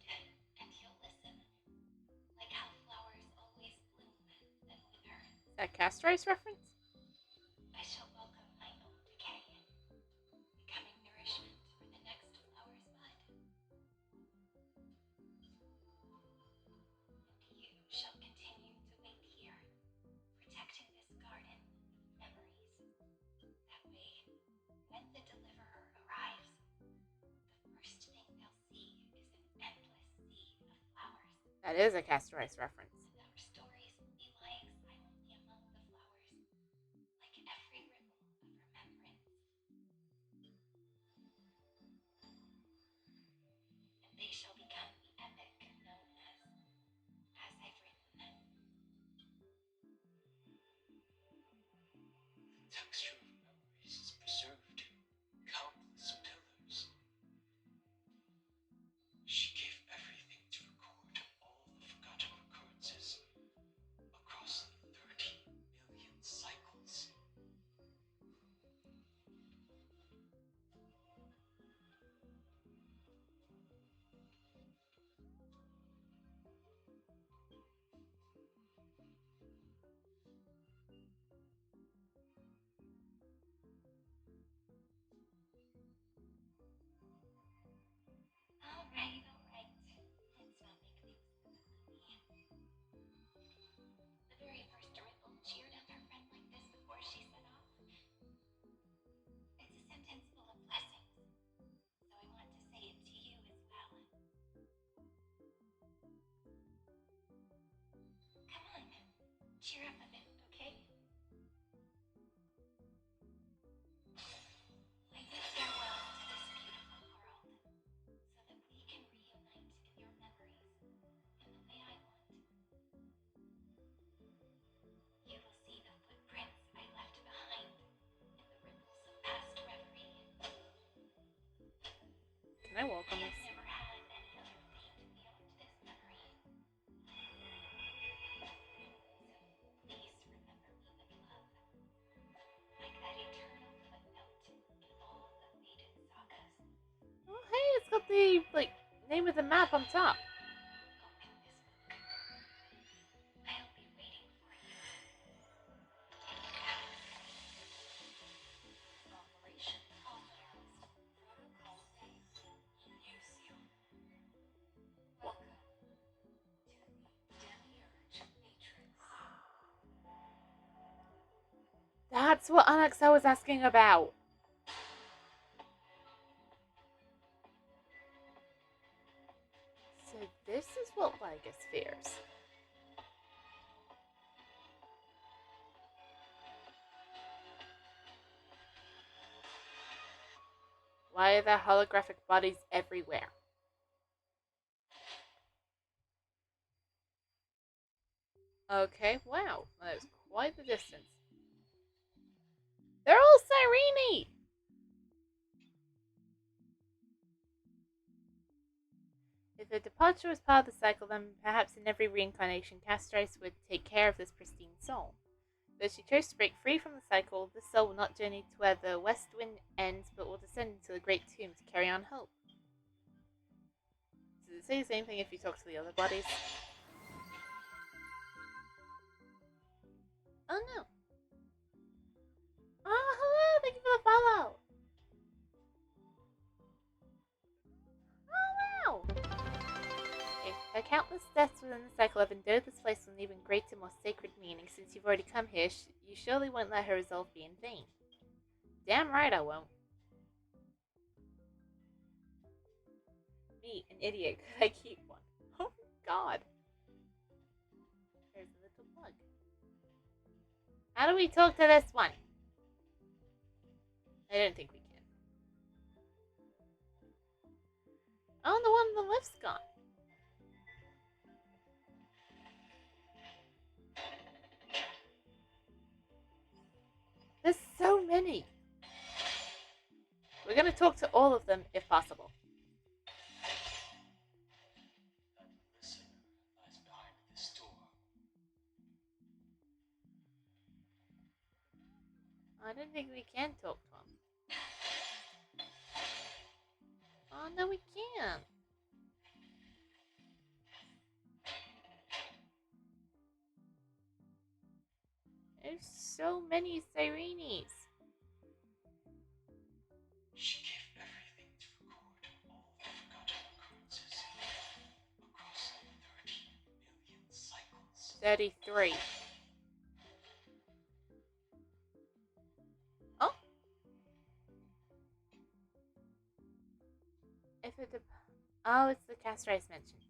and you'll listen, like how flowers always bloom, then wither. Is that Cast Rice reference? I shall welcome my own decay, becoming nourishment for the next flower's bud. And you shall continue to wait here, protecting this garden of memories. That way, when the deliverer arrives, the first thing they'll see is an endless sea of flowers. That is a Cast Rice reference. And our stories will be lying silently among the flowers, like every ripple of remembrance. And they shall become the epic known as I've written. The texture of memories is preserved in countless pillars. She gave everything to record all the forgotten recurrences across the 30 million cycles. with the map on top. Open this book. I'll be waiting for you. Operation authorized. Protocol phase. Initial. Welcome to the Demiurge Matrix. That's what Alexa was asking about. So this is what Ligus fears. Why are there holographic bodies everywhere? Okay, wow, that is quite the distance. They're all Cyrene! If the departure was part of the cycle, then perhaps in every reincarnation, Castris would take care of this pristine soul. Though she chose to break free from the cycle, this soul will not journey to where the west wind ends, but will descend into the great tomb to carry on hope. Does it say the same thing if you talk to the other bodies? Oh no. Oh, hello! Thank you for the follow! Oh wow! Okay, her countless deaths within the cycle have endowed this place with an even greater, more sacred meaning. Since you've already come here, you surely won't let her resolve be in vain. Damn right I won't. Me, an idiot, could I keep one? Oh god. There's a little bug. How do we talk to this one? I don't think we can. Oh, the one on the left's gone. There's so many. We're gonna talk to all of them if possible. That listener lies behind this door. I don't think we can talk to him. Oh no, we can't. There's so many Cyrenes. She gave everything to record all the forgotten occurrences across 30 million cycles. 33. Oh? If it oh, it's the Castris mentioned.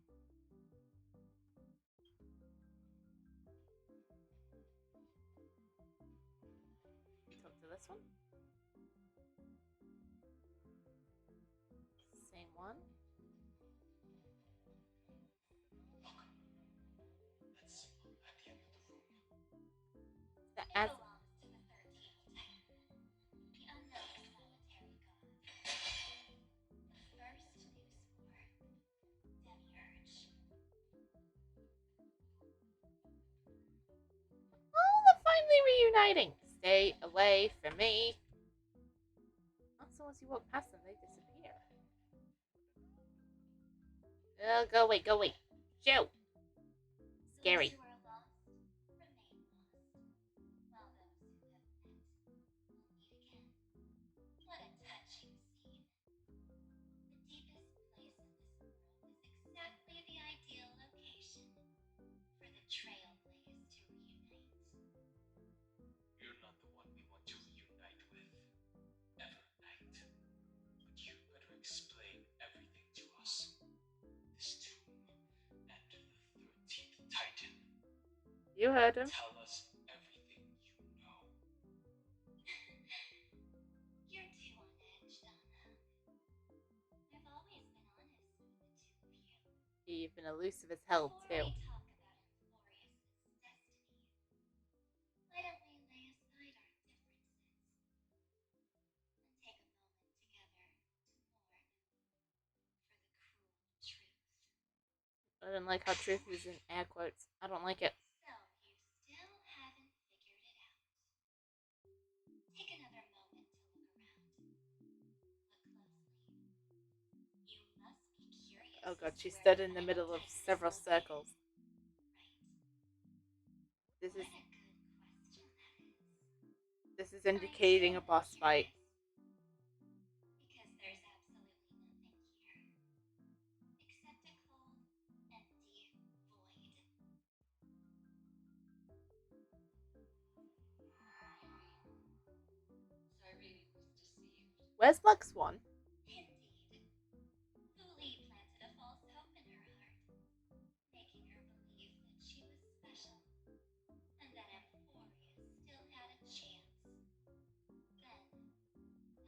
Talk to this one. Same one. That symbol at the end of the room. The It as belongs to the 13th Titan, the unknown planetary god. The first news for Demiurge. oh, they're finally reuniting. Stay away from me. Also, once you walk past them, they disappear. Oh, go away, go away. Joe. Scary. Those who are lost remain lost, while those who have met will meet again. What a touching scene. The deepest place in this world is exactly the ideal location for the trailblazers to reunite. You're not the one we want to reunite with. Evernight. But you better explain everything to us. This tomb and the 13th Titan. You heard him. Tell us everything you know. You're too on edge, Donna. I've always been honest with the two of you. You've been elusive as hell, Before too. we talk about Emphorius's destiny, why don't we lay aside our differences and take a moment together to mourn for the cruel truth? I don't like how truth is in air quotes. I don't like it. So you still haven't figured it out. Take another moment to look around. Look closely. You must be curious Oh This god, is she where stood the in the final middle of test is several located. circles. Right. This What is a good question that is. this is I'm indicating a genuinely boss fight. curious. Because there's absolutely nothing here except a cold, empty void. Cyrene was deceived. Where's Lux One? Indeed. Thule planted a false hope in her heart, making her believe that she was special and that Amphorius still had a chance. Then,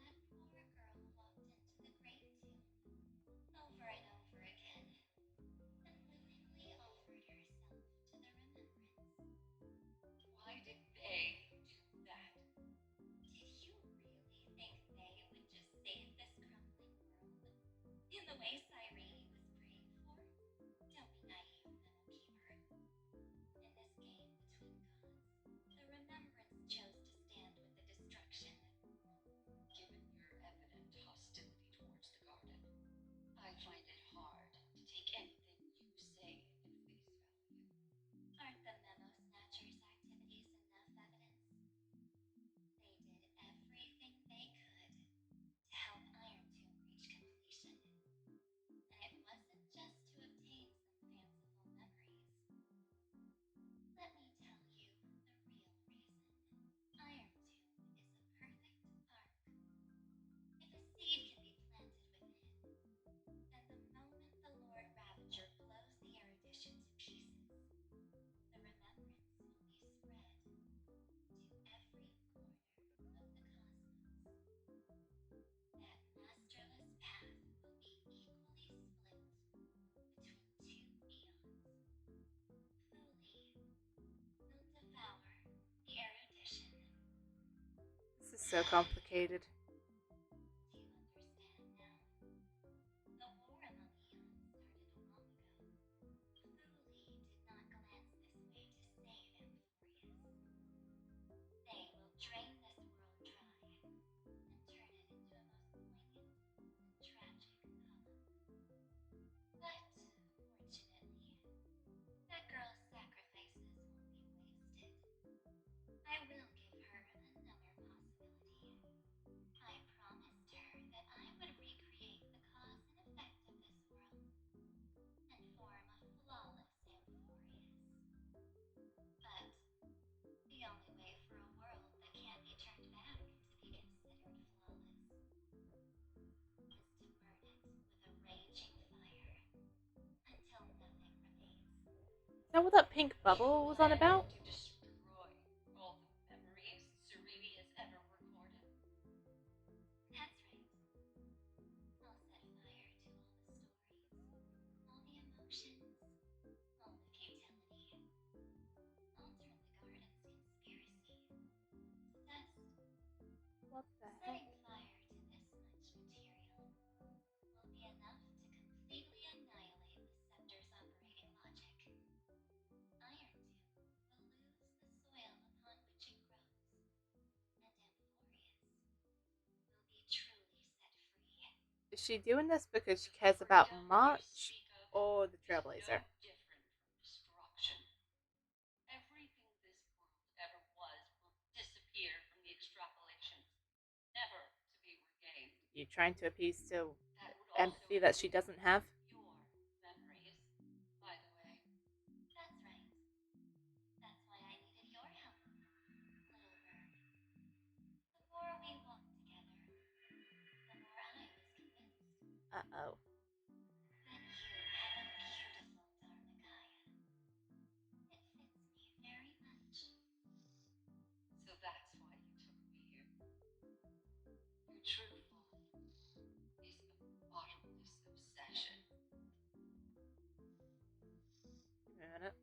that poor girl walked into the great tomb over and over again and willingly offered herself to the remembrance. Why did they do that? Did you really think they would just save this crumbling world in the way Cyrene was praying for? Don't be naive, Memo-keeper. In this game between gods, the remembrance chose to stand with the destruction. Given your evident hostility towards the garden, I find it hard to take anything you say at face value. Aren't the Memo Snatchers' activities enough evidence? They did everything they could to help Iron Tomb reach completion. And it wasn't just to obtain some fanciful memories. Let me tell you the real reason. Iron Tomb is a perfect arc. If a seed can be planted within, then the moment the Lord Ravager blows the erudition to pieces, the remembrance will be spread to every corner of the cosmos. That masterless path will be equally split between two eons. Thule will devour the erudition. This is so complicated. Do you understand now? The war among eons started long ago. Thule did not glance this way to save Amphorius. They will drain this world dry and turn it into a most poignant and tragic poem. But, fortunately, that girl's sacrifices won't be wasted. I will give her another possibility. I promised her that I would recreate the cause and effect of this world and form a flawless Amphorius. But the only way for a world that can't be turned back to be considered flawless is to burn it with a raging fire until nothing remains. Is that what that pink bubble was on Plan about? to destroy all the memories Serene has ever recorded. That's right. I'll set fire to all the stories, all the emotions, all the futility. I'll turn the garden's conspiracy to dust. What the heck? Setting fire to this much material will be enough to completely annihilate the scepter's operating logic. Iron Tomb will lose the soil upon which it grows, and Amphorius will be truly set free. Is she doing this because she The cares about freedom you March speak of or the is Trailblazer? no different from destruction. Everything this world ever was will disappear from the extrapolations, never to be regained. You trying to appease to That would also empathy that she doesn't have? your memories, by the way. That's right. That's why I needed your help, little bird. The more we walked together, the more I was convinced Uh-oh. that you have a beautiful Dharmakaya. It fits me very much. So that's why you took me here. Your true flaw is a bottomless obsession. Give me a minute. Just give me a minute.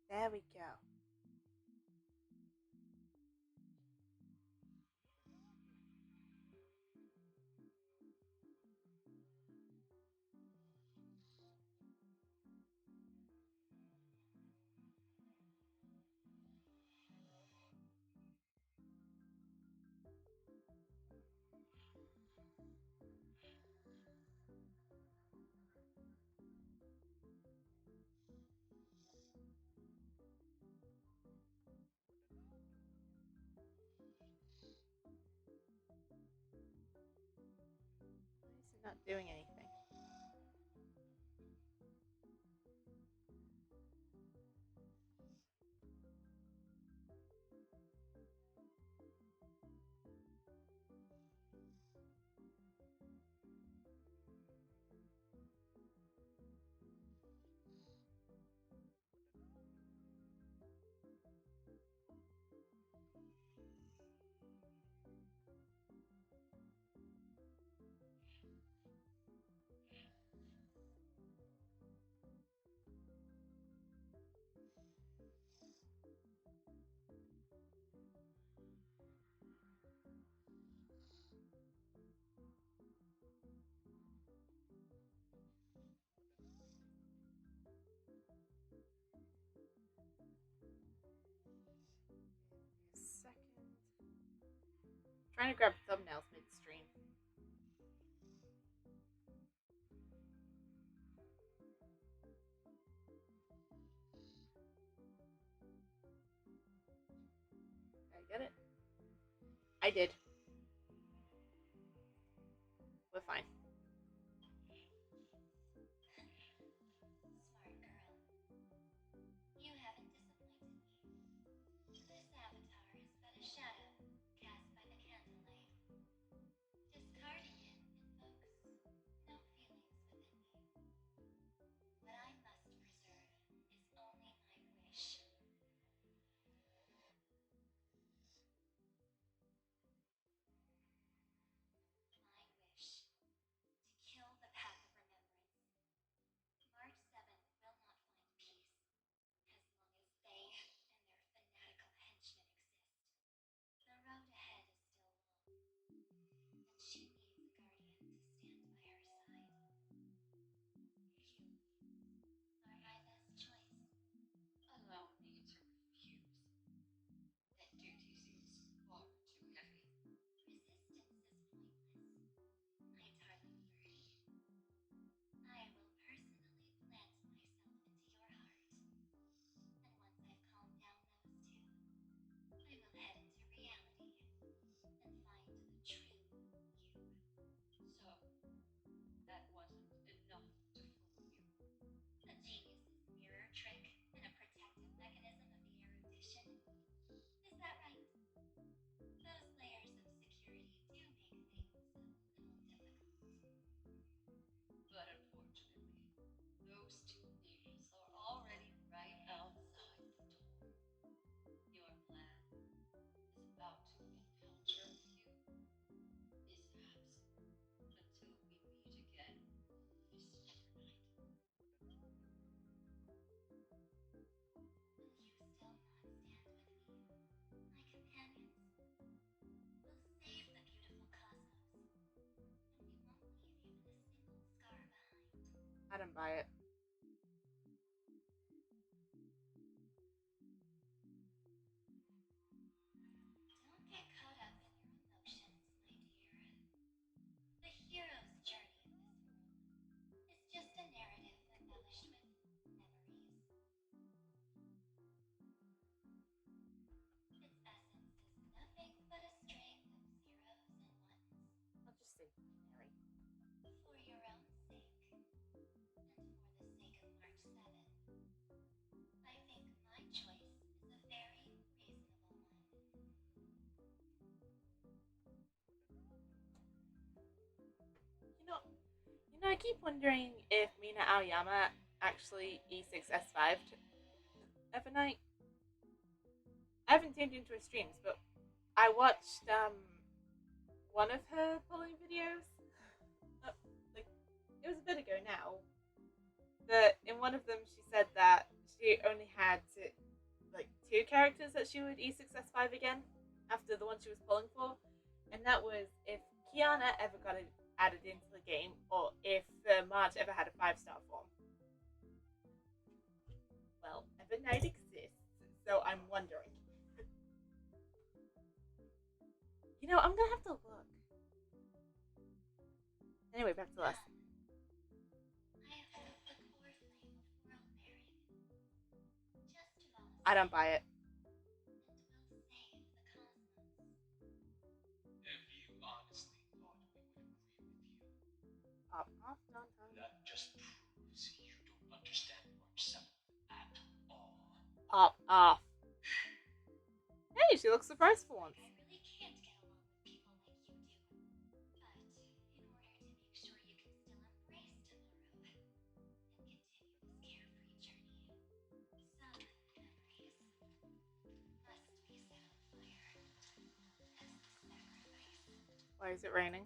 There we go. Why is it not doing anything? A second. Trying to grab thumbnails midstream. Did I get it? I did. We're fine. Smart girl. You haven't disappointed me. This avatar is but a shadow cast by the candlelight. Discarding it invokes no feelings within me. What I must preserve is only my wish. My wish. To kill the path of remembrance. March 7th will not find peace as long as they and their fanatical henchmen exist. The road ahead is still long, and she needs a guardian to stand by her side. You are my best choice. Allow me to refuse. That duty seems far too heavy. Resistance is pointless, my darling birdie. I will personally plant myself into your heart. And once I've calmed down those two, I will head into reality and find the true you. So, that wasn't enough to fool you. A genius's mirror trick and a protective mechanism of the erudition. Is that right? Those layers of security do make things a little difficult. But unfortunately, those two things are already right outside the door. Your plan is about to encounter few mishaps until we meet again, Miss Reunite. Will you still not stand with me, my companions? We'll save the beautiful cosmos, and we won't leave you with a single scar behind. I didn't buy it. Don't get caught up in your emotions, my dear. The hero's journey of this world is just a narrative embellished with memories. Its essence is nothing but a string of zeros and ones. I'll just say binary. For your own sake, and for the sake of March 7th, I think my choice is a very reasonable one. I keep wondering if Mina Aoyama actually E6S5'd overnight. I haven't tuned into her streams, but I watched one of her pulling videos. Like, it was a bit ago now. But in one of them, she said that she she only had like 2 characters that she would E success 5 again after the one she was pulling for, and that was if Kiana ever got added into the game or if Marge ever had a 5-star form. Well, Evernight exists, so I'm wondering. I'm gonna have to look. Anyway, back to us. I don't buy it. If you honestly thought we would agree with you, Pop off, non that just proves you don't understand March 7th at all. Pop off. Hey, she looks surprised for once. I really can't get along with people like you do. But in order to make sure you can still embrace tomorrow and continue this carefree journey, some memories must be set on fire as the sacrifice. Why is it raining?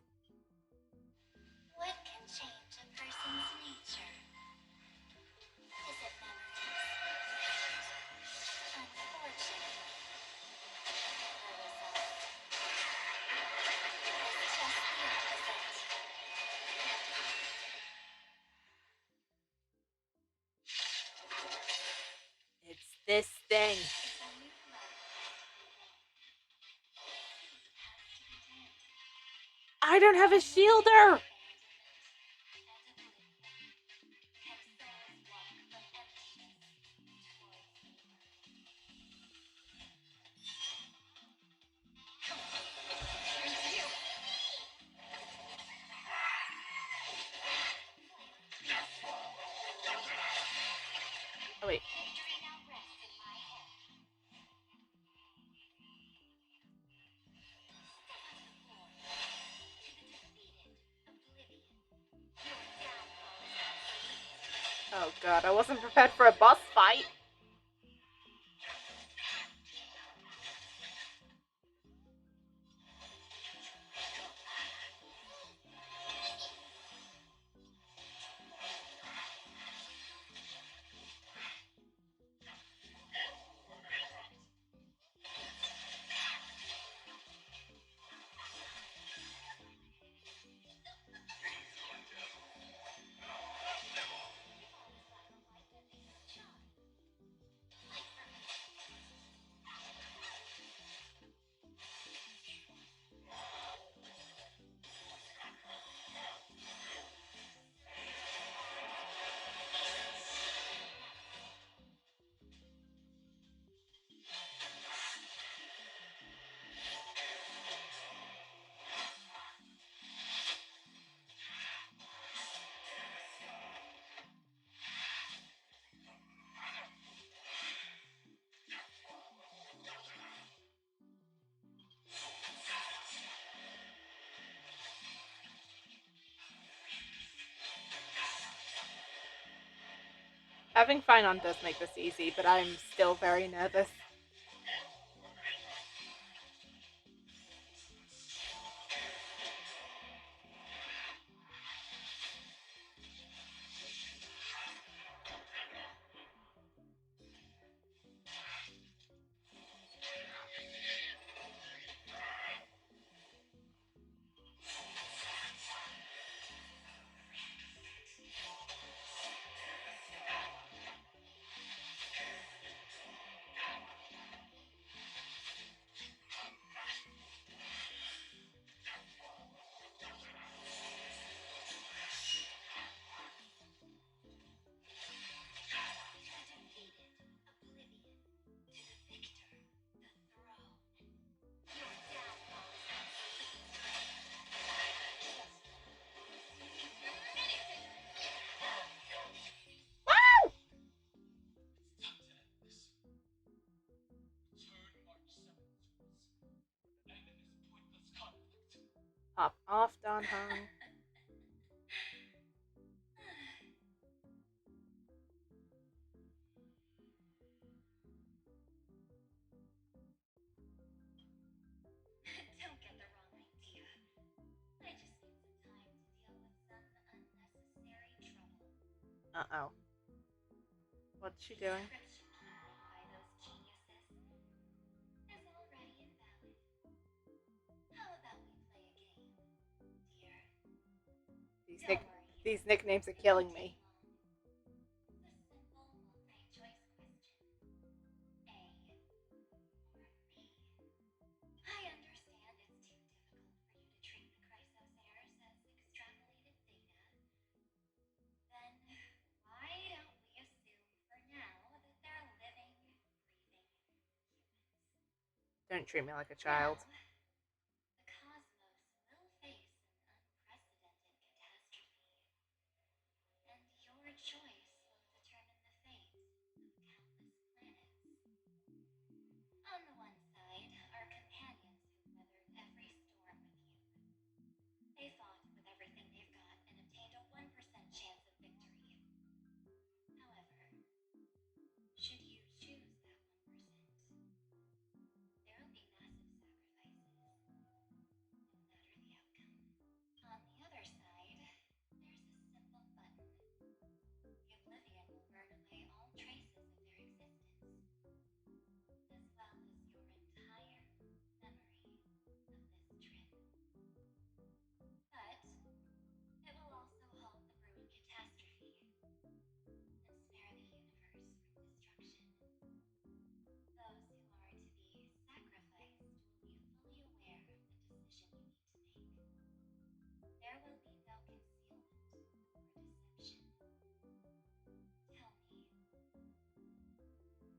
What can change a person's nature? Is it memories? Unfortunately, the result is just the opposite. It's this thing. It's a new life. I don't have a shielder. Oh wait. Victory now rests in my hand. Step on the floor to the defeated Oblivion. Your downfall is complete. Oh god, I wasn't prepared for a boss fight. Having fine on does make this easy, but I'm still very nervous. Pop off, Don Hung. Don't get the wrong idea. I just need some time to deal with some unnecessary trouble. Uh-oh. What's she doing? Secrets These Don't worry. these nicknames are killing me. The simple multi-choice question. A or B? I understand it's too difficult for you to treat the Chrysoseirs as extrapolated data. Then why don't we assume for now that they're living, breathing humans? Don't treat me like a child. Now, the cosmos will face an unprecedented catastrophe, and your choice will determine the fate of countless planets. On the one side are companions who weathered every storm with you. They fought with everything they've got and obtained a 1% chance of victory. However, should you choose that 1%, there will be massive sacrifices, no matter the outcome. On the other side, there's a simple button. The Oblivion will burn away all traces of their existence, as well as your entire memory of this trip. But it will also halt the brewing catastrophe and spare the universe from destruction. Those who are to be sacrificed will be fully aware of the decision you need to make. There will be no concealment or deception. Tell me,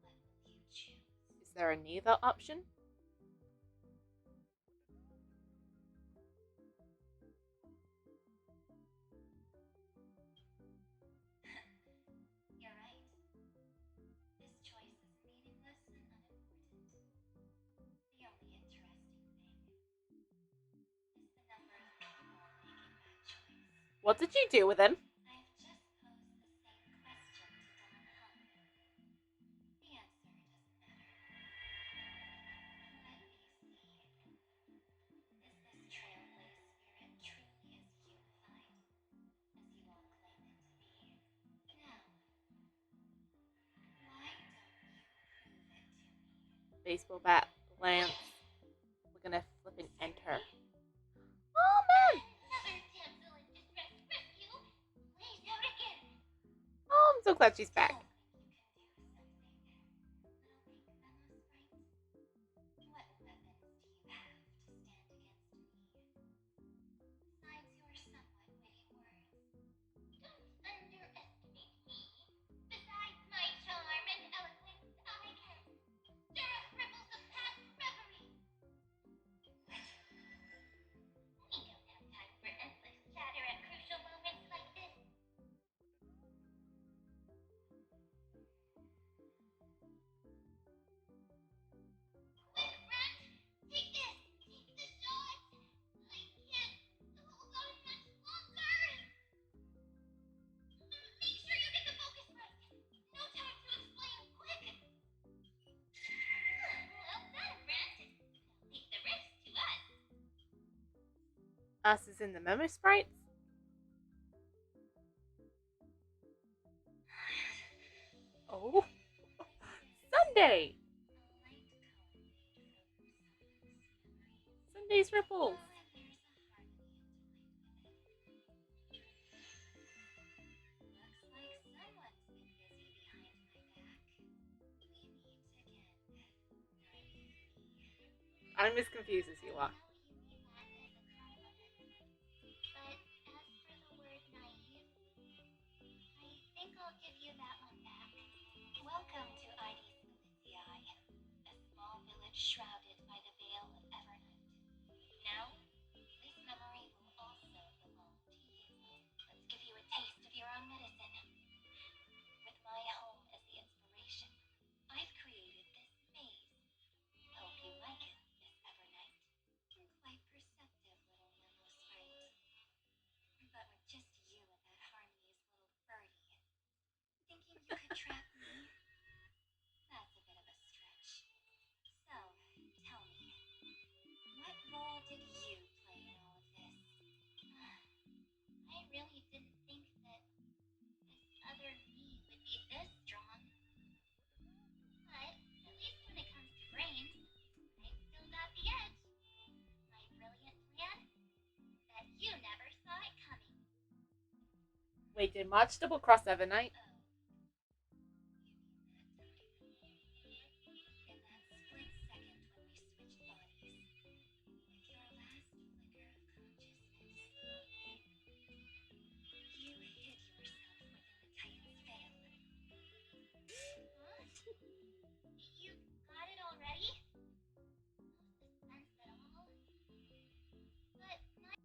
what will you choose? Is there a neither option? You're right. This choice is meaningless and unimportant. The only interesting thing is the number of people making that choice. What did you do with him? I've just posed the same question to Don Hung. The answer doesn't matter. Let me see. Is this trailblaze spirit truly as unified as you all claim it to be? Now, why don't you prove it to me? Baseball bat, lance. We're gonna flip and enter. Oh man! Another damsel in distress rescue! Lays out again! Oh, I'm so glad she's back. Don't think you can do something, little pink Memos, right? What weapons do you have to stand against me? Besides your somewhat witty words. Don't underestimate me. Besides my charm and eloquence, I can stir up ripples of past reverie. What? We don't have time for endless chatter at crucial moments like this. Quick, Brent! Take this! Take the shot! I can't hold on much longer! Make sure you get the focus right! No time to explain! Quick! Well done, Brent! Now leave the rest to us. Us is in the memo sprites. Oh, Sunday. A light cone made from someone's memory. Sunday's ripples. Oh, and there's a harmony intertwined with it. Looks like someone's been busy behind my back. We meet again. Naive. I'm as confused as you are. I know you mean that as a compliment. But as for the word naive, I think I'll give you that one back. Welcome to Ides Elysiae, a small village shrouded by the veil of Evernight. Now, this memory will also belong to you. Let's give you a taste of your own medicine. With my home as the inspiration, I've created this maze. Hope you like it, Miss Evernight. Wait, did March double cross Evernight? Oh, you mean that time? In that split second when we switched bodies, with your last flicker of consciousness, you hid yourself within the Titan's veil. Huh? You got it already? No suspense at all? But my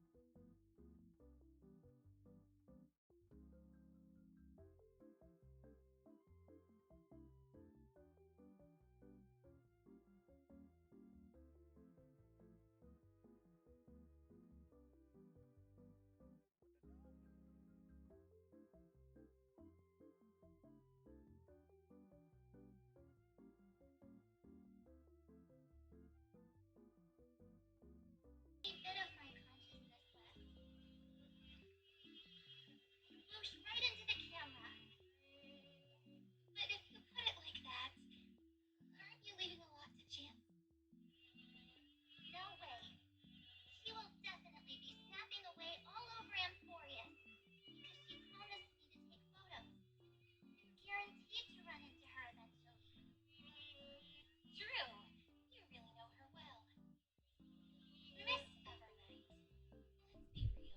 bit of my consciousness left. You whoosh right into the camera. But if you put it like that, aren't you leaving a lot to chance? No way. She will definitely be snapping away all over Amphorius because she promised me to take photos. I'm guaranteed to run into her eventually. True. You really know her well. Miss Evernight. Let's be real.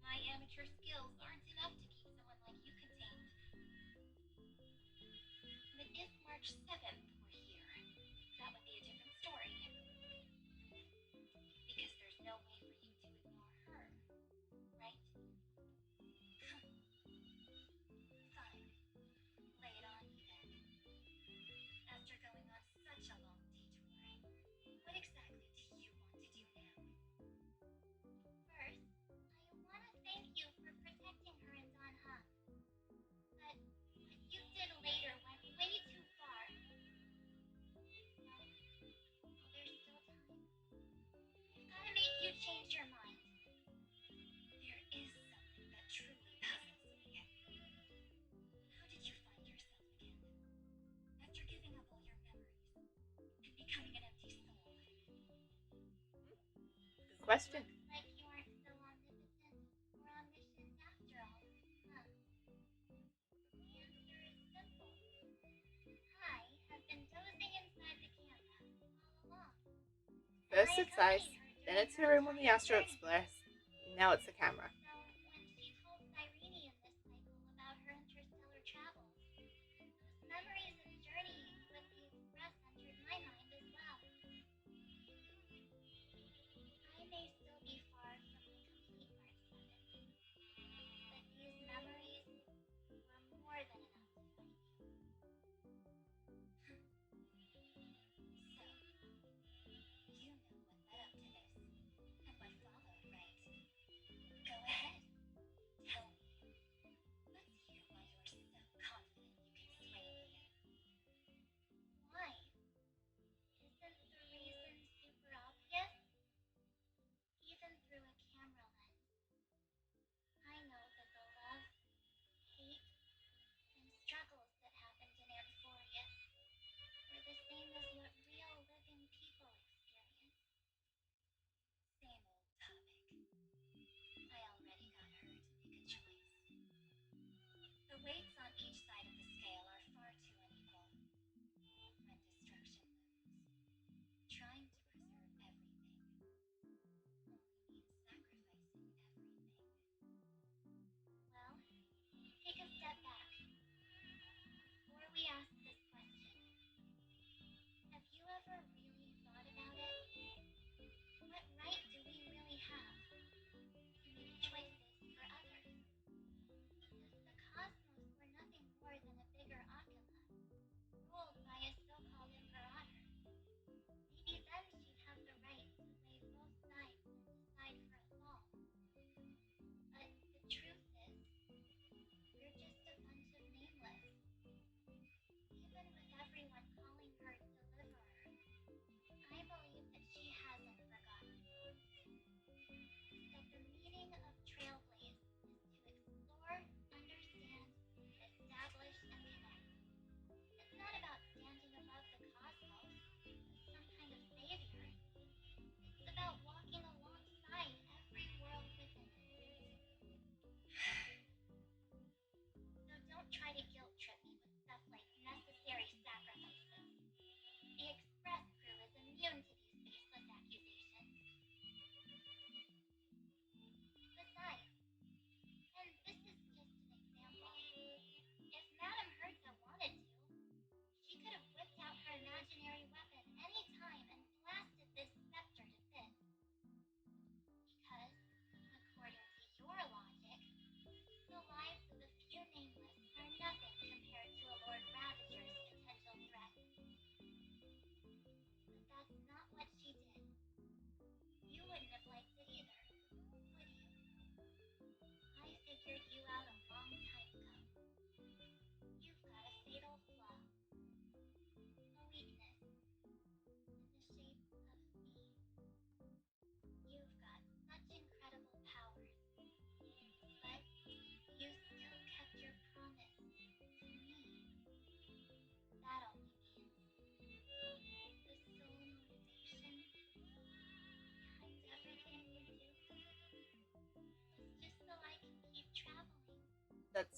My amateur skills aren't enough to keep someone like you contained. But if March 7th were here, that would be a different story. Because there's no way for you to ignore her, right? Fine. Lay it on me then. After going on such a long detour, what exactly do you want to do now? First, I want to thank you for protecting her and Don Hung. But what you did later went way too far. Well, there's still time. I've got to make you change your mind. There is something that truly puzzles me. How did you find yourself again? After giving up all your memories and becoming an empty soul. Good question. Looks like you aren't so omnipotent or omniscient after all, huh? The answer is simple. I have been dozing inside the camera all along. First it's ice, then it's her room on the Astro Express, and now it's the camera. So when she told Cyrene in this cycle about her interstellar travels, those memories of journeying with the Express entered my mind as well. I may still be far from my complete March 7th, but these memories were more than enough to find you. So, you know what led up to this, and what followed, right? Go ahead.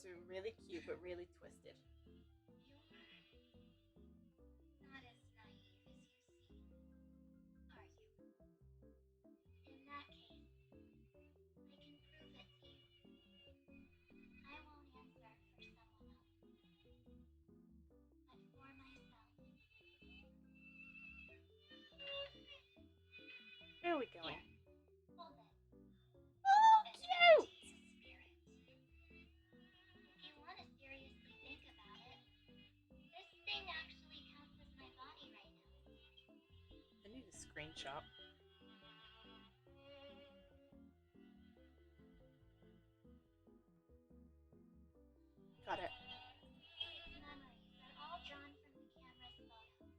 It's really cute, but really twisted. You're not as naive as you seem, are you? In that case, I can prove it to you. I won't answer for someone else, but for myself. Where are we going? Here, hold it. Oh, It's cute! a spirit. If you want to seriously think about it, this thing actually counts as my body right now. I need a screenshot. Got it. Its memories are all drawn from the camera's photo.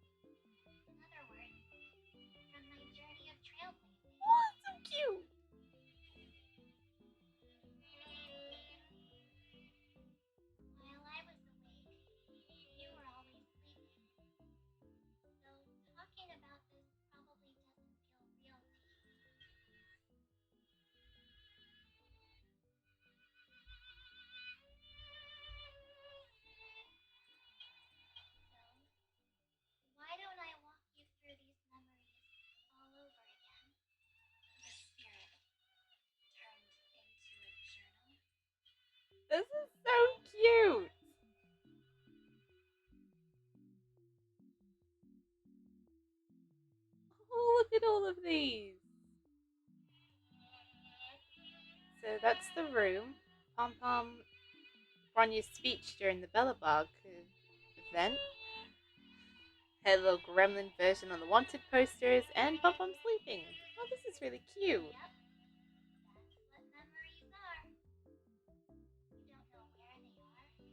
In other words, from my journey of trailblazing. Oh, it's so cute! While I was awake, you were always sleeping. So talking about this probably doesn't feel real to you. So, why don't I walk you through these memories all over again? The spirit turned into a journal. This is so cute! Oh, look at all of these! So that's the room. Pom Pom, Ronya's speech during the Bellabog event. Her little gremlin version on the wanted posters, and Pom Pom sleeping. Oh, this is really cute. Yep, that's what memories are. You don't know where they are, and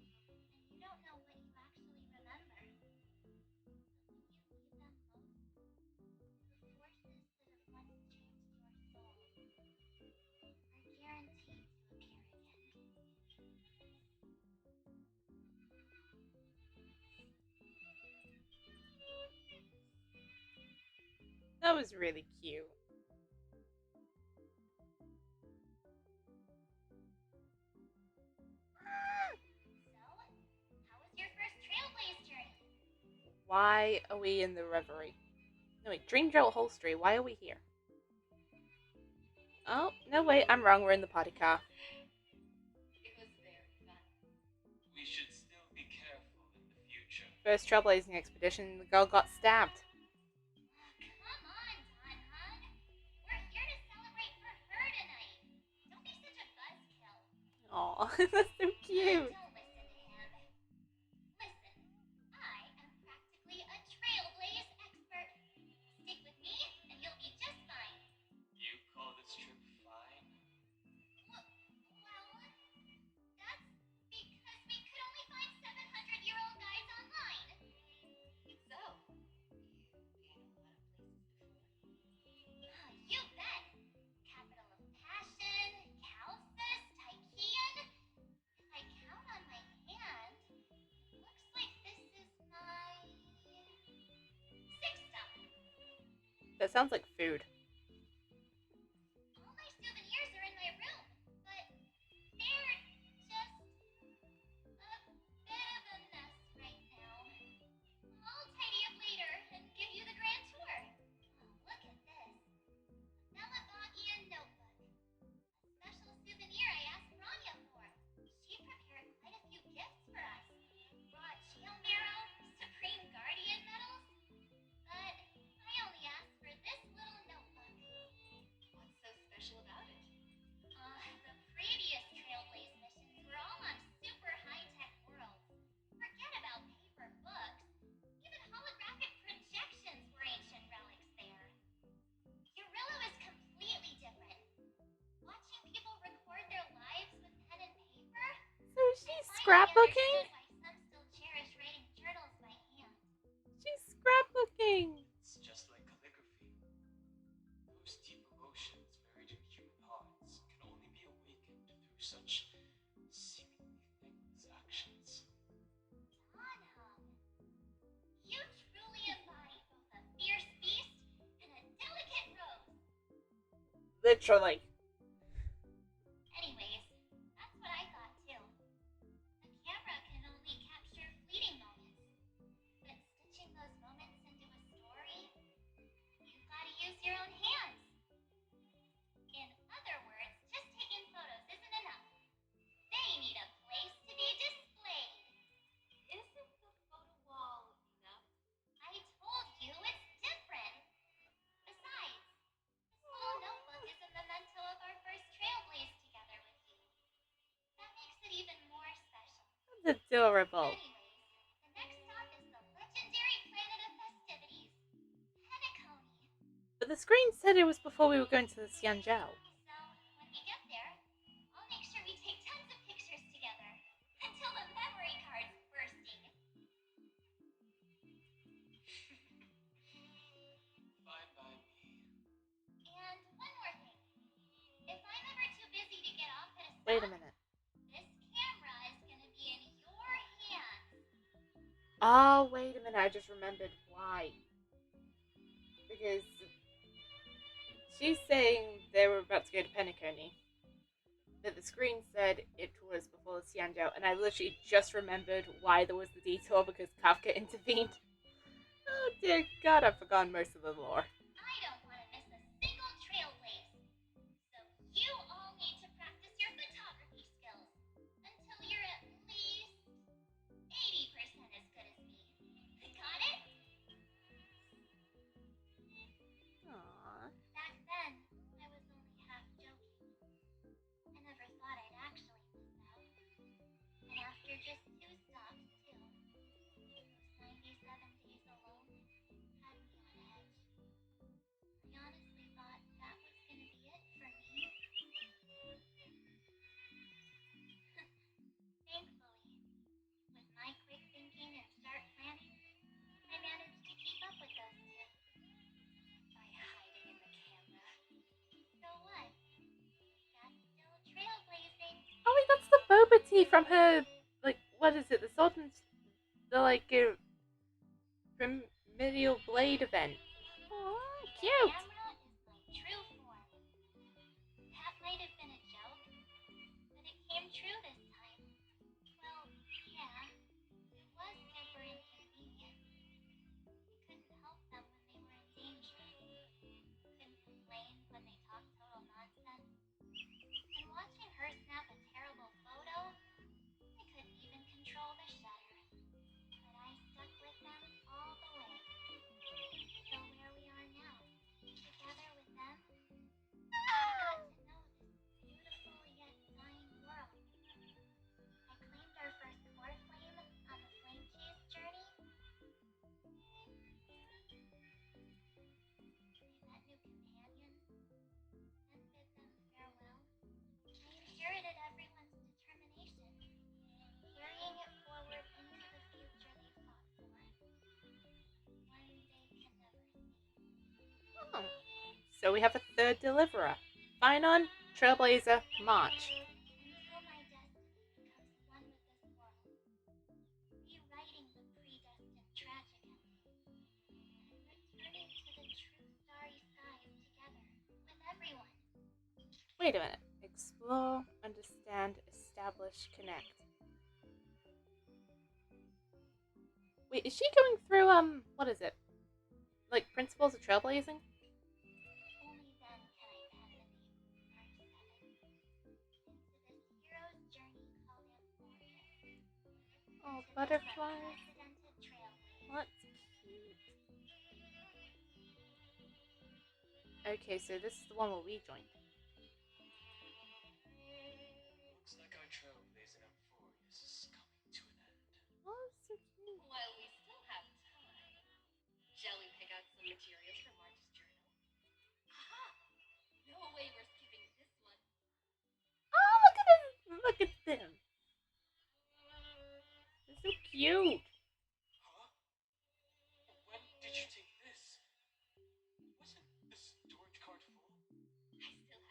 you don't know what you actually remember. But when you need them most, the forces that have once changed your soul are guaranteed to appear again. That was really cute. So, how was your first trailblaze journey? Why are we in the reverie? No, wait, Dream Drill Holstery, why are we here? Oh, no, wait, I'm wrong, we're in the potty car. It was very fun. We should still be careful in the future. First trailblazing expedition, the girl got stabbed. Come on, Don Hug. We're here to celebrate for her tonight. Don't be such a buzzkill. Aw, that's so cute. Don't listen to him. Listen, I am practically a trailblaze expert. Stick with me, and you'll be just fine. You call this trip fine? Well, that's because we could only find 700-year-old guides online. So, you've been a lot of places before? You bet. Capital of Passion, Calcis, Tychean. If I count on my hand, it looks like this is my sixth stop. That sounds like food. All my souvenirs are in my room, but they're just a bit of a mess right now. I'll tidy up later and give you the grand tour. Oh, look at this. A Belabogian notebook. A special souvenir I asked Rania for. She prepared quite a few gifts for us. Brought jail marrow, Supreme Guardian medals. But I only asked for this little notebook. What's so special about it? The previous Trailblaze missions were all on super high-tech worlds. Forget about paper books. Even holographic projections were ancient relics there. Eurillo is completely different. Watching people record their lives with pen and paper, So she's I finally scrapbooking? understood why some still cherish writing journals by hand. She's scrapbooking. It's just like calligraphy. Those deep emotions buried in human hearts can only be awakened through such seemingly thankless actions. Donhum, you truly embody both a fierce beast and a delicate rose. Literally. Anyways, that's what I thought too. Adorable. Anyways, the next stop is the legendary planet of festivities, Penacony. But the screen said it was before we were going to the Xianzhou. So, when we get there, I'll make sure we take tons of pictures together until the memory card's bursting. Fine by me. And one more thing. If I'm ever too busy to get off at a stop, Wait a minute. this camera is gonna be in your hands. Oh, wait a minute. I just remembered why. Because she's saying they were about to go to Penacony. But the screen said it was before the Xianzhou, and I literally just remembered why there was the detour because Kafka intervened. Oh dear God, I've forgotten most of the lore. I don't want to miss a single trailblaze. So you all need to practice your photography skills until you're at least 80% as good as me. Got it? Aww. Back then, I was only half joking. I never thought I'd actually miss out. And after just 2 stops, too, those 97 days alone had me on edge. I honestly thought that was gonna be it for me. Thankfully, with my quick thinking and start planning, I managed to keep up with those 2. By hiding in the camera. So what? That's still trailblazing. Oh wait, that's the boba tea from her. Like, what is it? The Sword and Remedial Blade event. Aw, The cute. camera is my true form. That might have been a joke, but it came true this time. Well, yeah, it was super inconvenient. I couldn't help them when they were in danger. Couldn't complain when they talked total nonsense. And watching her snap a terrible photo, I couldn't even control the shutter. But I stuck with them all the way. So where we are now, together with them, I got to know this beautiful yet dying world. I claimed our first core flame on the flame chase journey. I met new companions and bid them farewell. I inherited everyone's determination, carrying it forward into the future they fought for. One they can never see. Oh. So we have a third deliverer. Finon, Trailblazer, March. Until my destiny becomes one with this world, rewriting the predestined tragic ending, and returning to the true starry skies together with everyone. Wait a minute. Explore, understand, establish, connect. Wait, is she going through what is it? Like principles of trailblazing? Only then can I pen the name March 7th into this hero's journey called Amphoria. Oh, To this butterflies. unprecedented trailblaze. Well, that's cute. Okay, so this is the one where we joined. Looks like our trailblazing Amphorius is coming to an end. Oh, that's so cute. While we still have time, shall we pick out some materials for March's journal? Aha! No way we're skipping this one. Oh, look at this! Look at them! They're so cute. Huh? When did you take this? Wasn't the storage card full? I still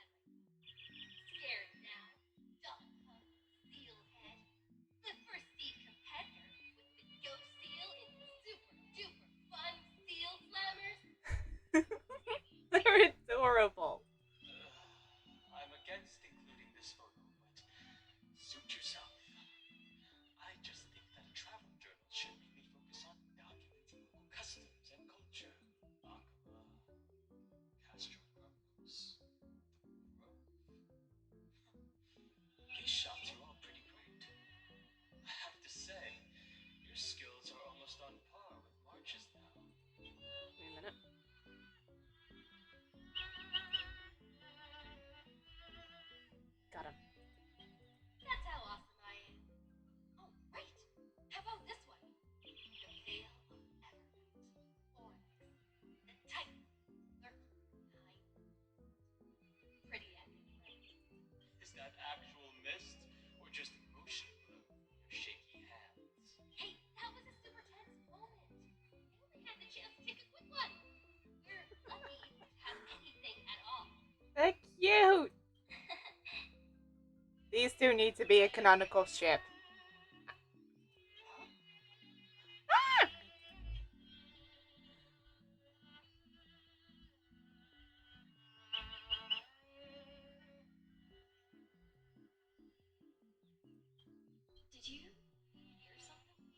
cute. These two need to be a canonical ship. Did you hear something?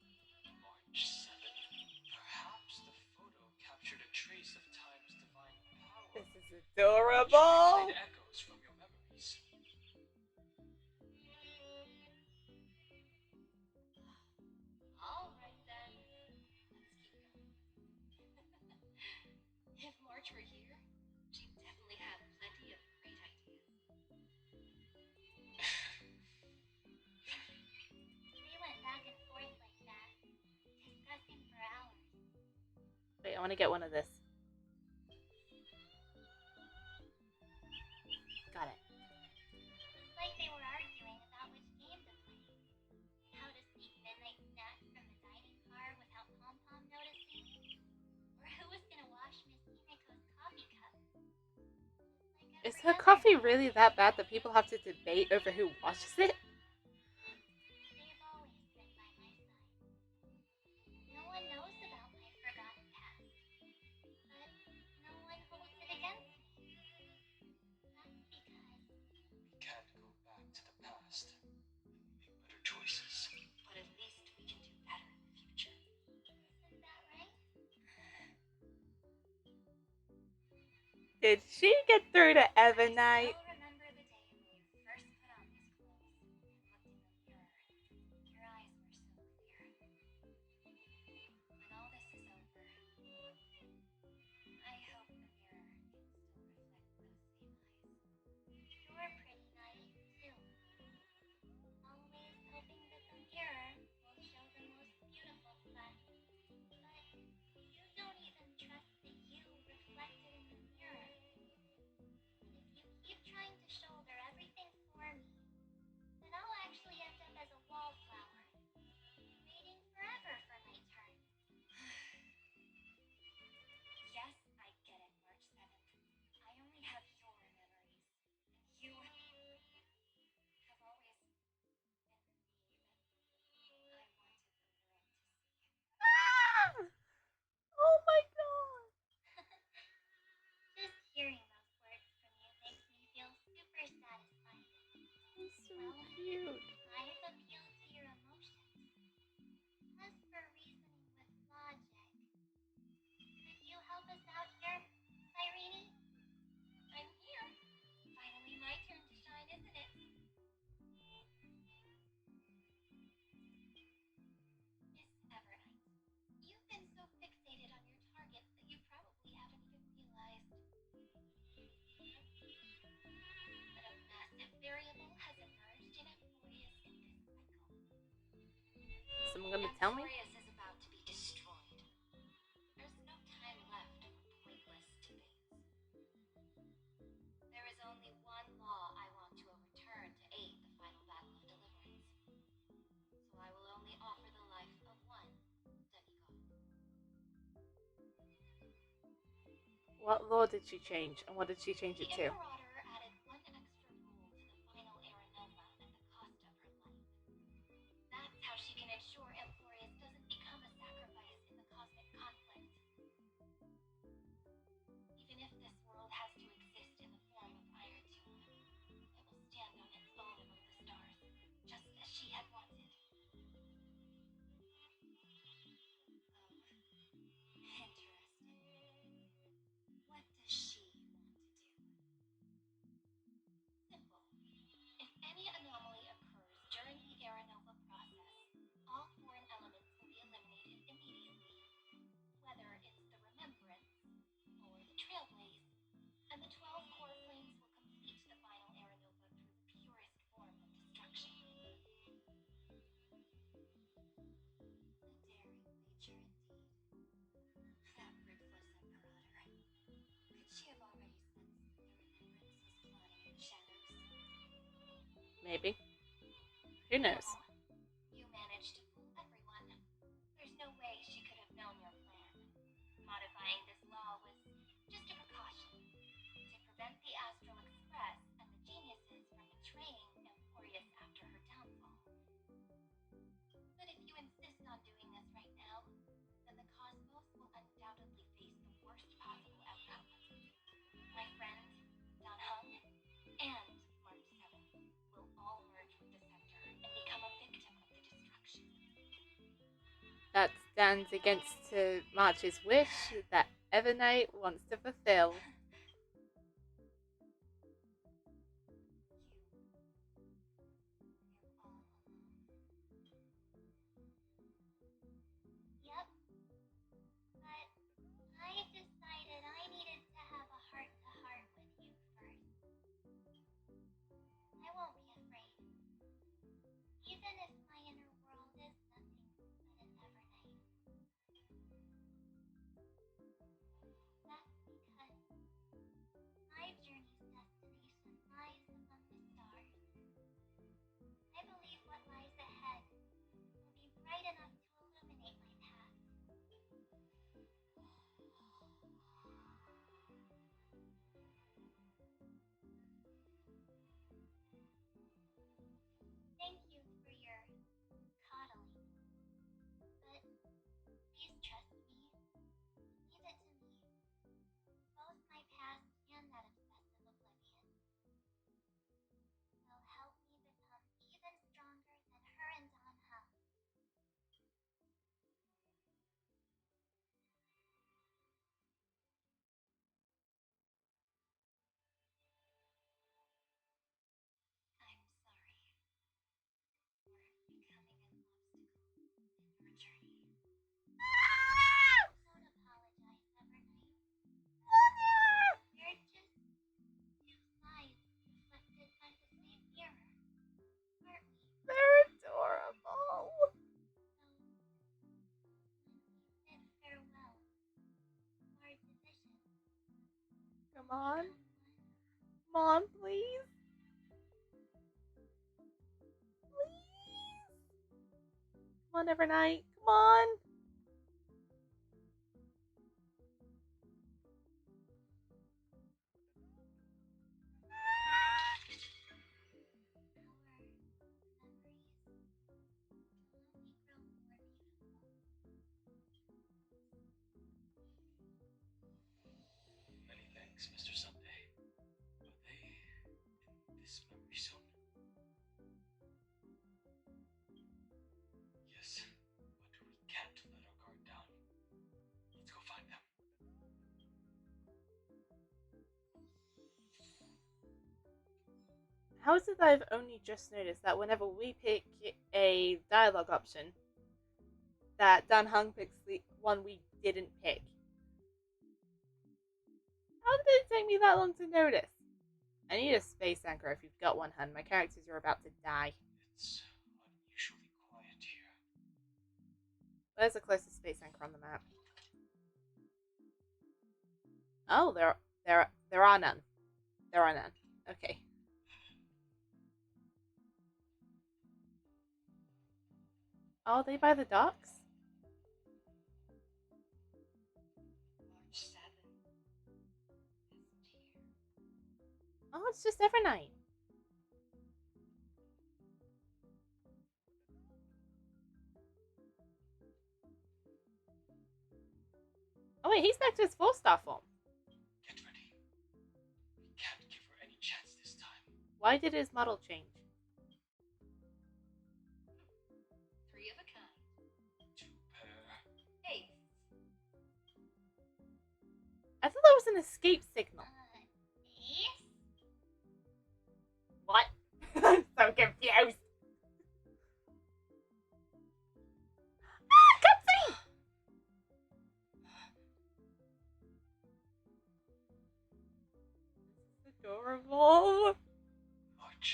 March 7th. Perhaps the photo captured a trace of time's divine power. This is adorable. Played echoes from your memories. All right then. Let's keep going. If March were here, she'd definitely have plenty of great ideas. We went back and forth like that, discussing for hours. Wait, I want to get one of this. Got it. It's like they were arguing about which game to play. How to sneak midnight snacks from the dining car without Pom Pom noticing. Or who was gonna wash Miss Himiko's coffee cup. Like Is every her other coffee night. really that bad that people have to debate over who washes it? They've always been by my side. No one knows about my forgotten past. But no one holds it against me. That's because We can't go back to the past and make better choices. But at least we can do better in the future. isn't that right? Did she get through to Reunite? I still remember the day when you first put on these clothes and looked in the mirror. Your eyes were so clear. When all this is over, I hope the mirror can still reflect those same eyes. You're pretty naive too. Always hoping that the mirror will show the most beautiful side. But you don't even trust that you reflected in the mirror. And if you keep trying to shoulder everything for me, then I'll actually end up as a wallflower, waiting forever for my turn. Yes, I get it, March 7th. I only have your memories. And you have always been the me that I wanted the world to see. Ah! Oh my god. Just hearing those words from you makes me feel super satisfied. He's so Well, cute. I've appealed to your emotions. As for reasoning with logic, could you help us out here, Irene? I'm here. Finally my turn to shine, isn't it? Miss Evernight, you've been so fixated on your targets that you probably haven't even realized that a massive variable has emerged in Emporius in this cycle. Someone gonna tell me? Emporius is about to be destroyed. There's no time left for pointless debates. There is only one law I want to overturn to aid the final battle of deliverance. So I will only offer the life of one demigod. What law did she change, and what did she change The it to? Imperator added one extra rule to the final Aranova at the cost of her life. That's how she can ensure Emporius doesn't become a sacrifice in the cosmic conflict. Even if this world has to exist in the form of Iron Tomb, it will stand on its own among the stars, just as she had wanted. Interesting. What does she want to do? Simple. If any anomaly occurs during the Aranova process, all foreign elements will be eliminated immediately. Whether it's the Remembrance or the Trailblaze, and the 12 core flames will complete the final Aranova through the purest form of destruction. A daring nature indeed. That ruthless Imperator. Could she have already sensed that the Remembrance was plotting in the shadows? Maybe. Who knows? No. You managed to fool everyone. There's no way she could have known your plan. Modifying this law was just a precaution to prevent the Astral Express stands against March's wish that Evernight wants to fulfill. Yep, but I decided I needed to have a heart-to-heart with you first. I won't be afraid, even if my inner world is nothing but an Evernight. That's because my journey's destination lies among the stars. I believe what lies ahead will be bright enough to illuminate my path. Thank you for your coddling, but please trust me. Leave it to me. Both my past and that obsessive oblivion will help me become even stronger than her and Don Hum. I'm sorry for becoming an obstacle in your journey. Don't apologize, Evernight. We're just two sides reflected by the same mirror, aren't we? They're adorable. So, when we bid farewell to our division, Come on. become one. Come on, please. Please. Come on, Evernight. Come on. Many thanks, Mr. Sunday. Are they in this memory zone? Yes, but we can't let our guard down. Let's go find them. How is it that I've only just noticed that whenever we pick a dialogue option, that Dan Hung picks the one we didn't pick? How did it take me that long to notice? I need a space anchor if you've got one, hun. My characters are about to die. It's unusually quiet here. Where's the closest space anchor on the map? Oh, there are none. There are none. Okay. Oh, are they by the docks? March 7th isn't here. Oh, it's just Evernight. Oh wait, he's back to his 4-star form. Get ready. We can't give her any chance this time. Why did his model change? 3 of a kind. 2 pair. Ace. I thought that was an escape signal. Ace? What? I'm so confused. Ah, cutscene! This is adorable. March.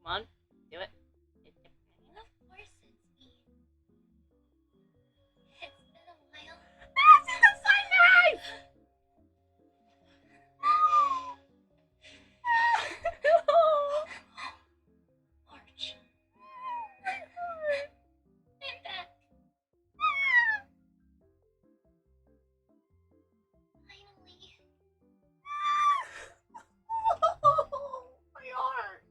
Come on, do it. Of course it's me. It's been a while. Ah, see the sunrise! March. I'm back. Finally. My heart.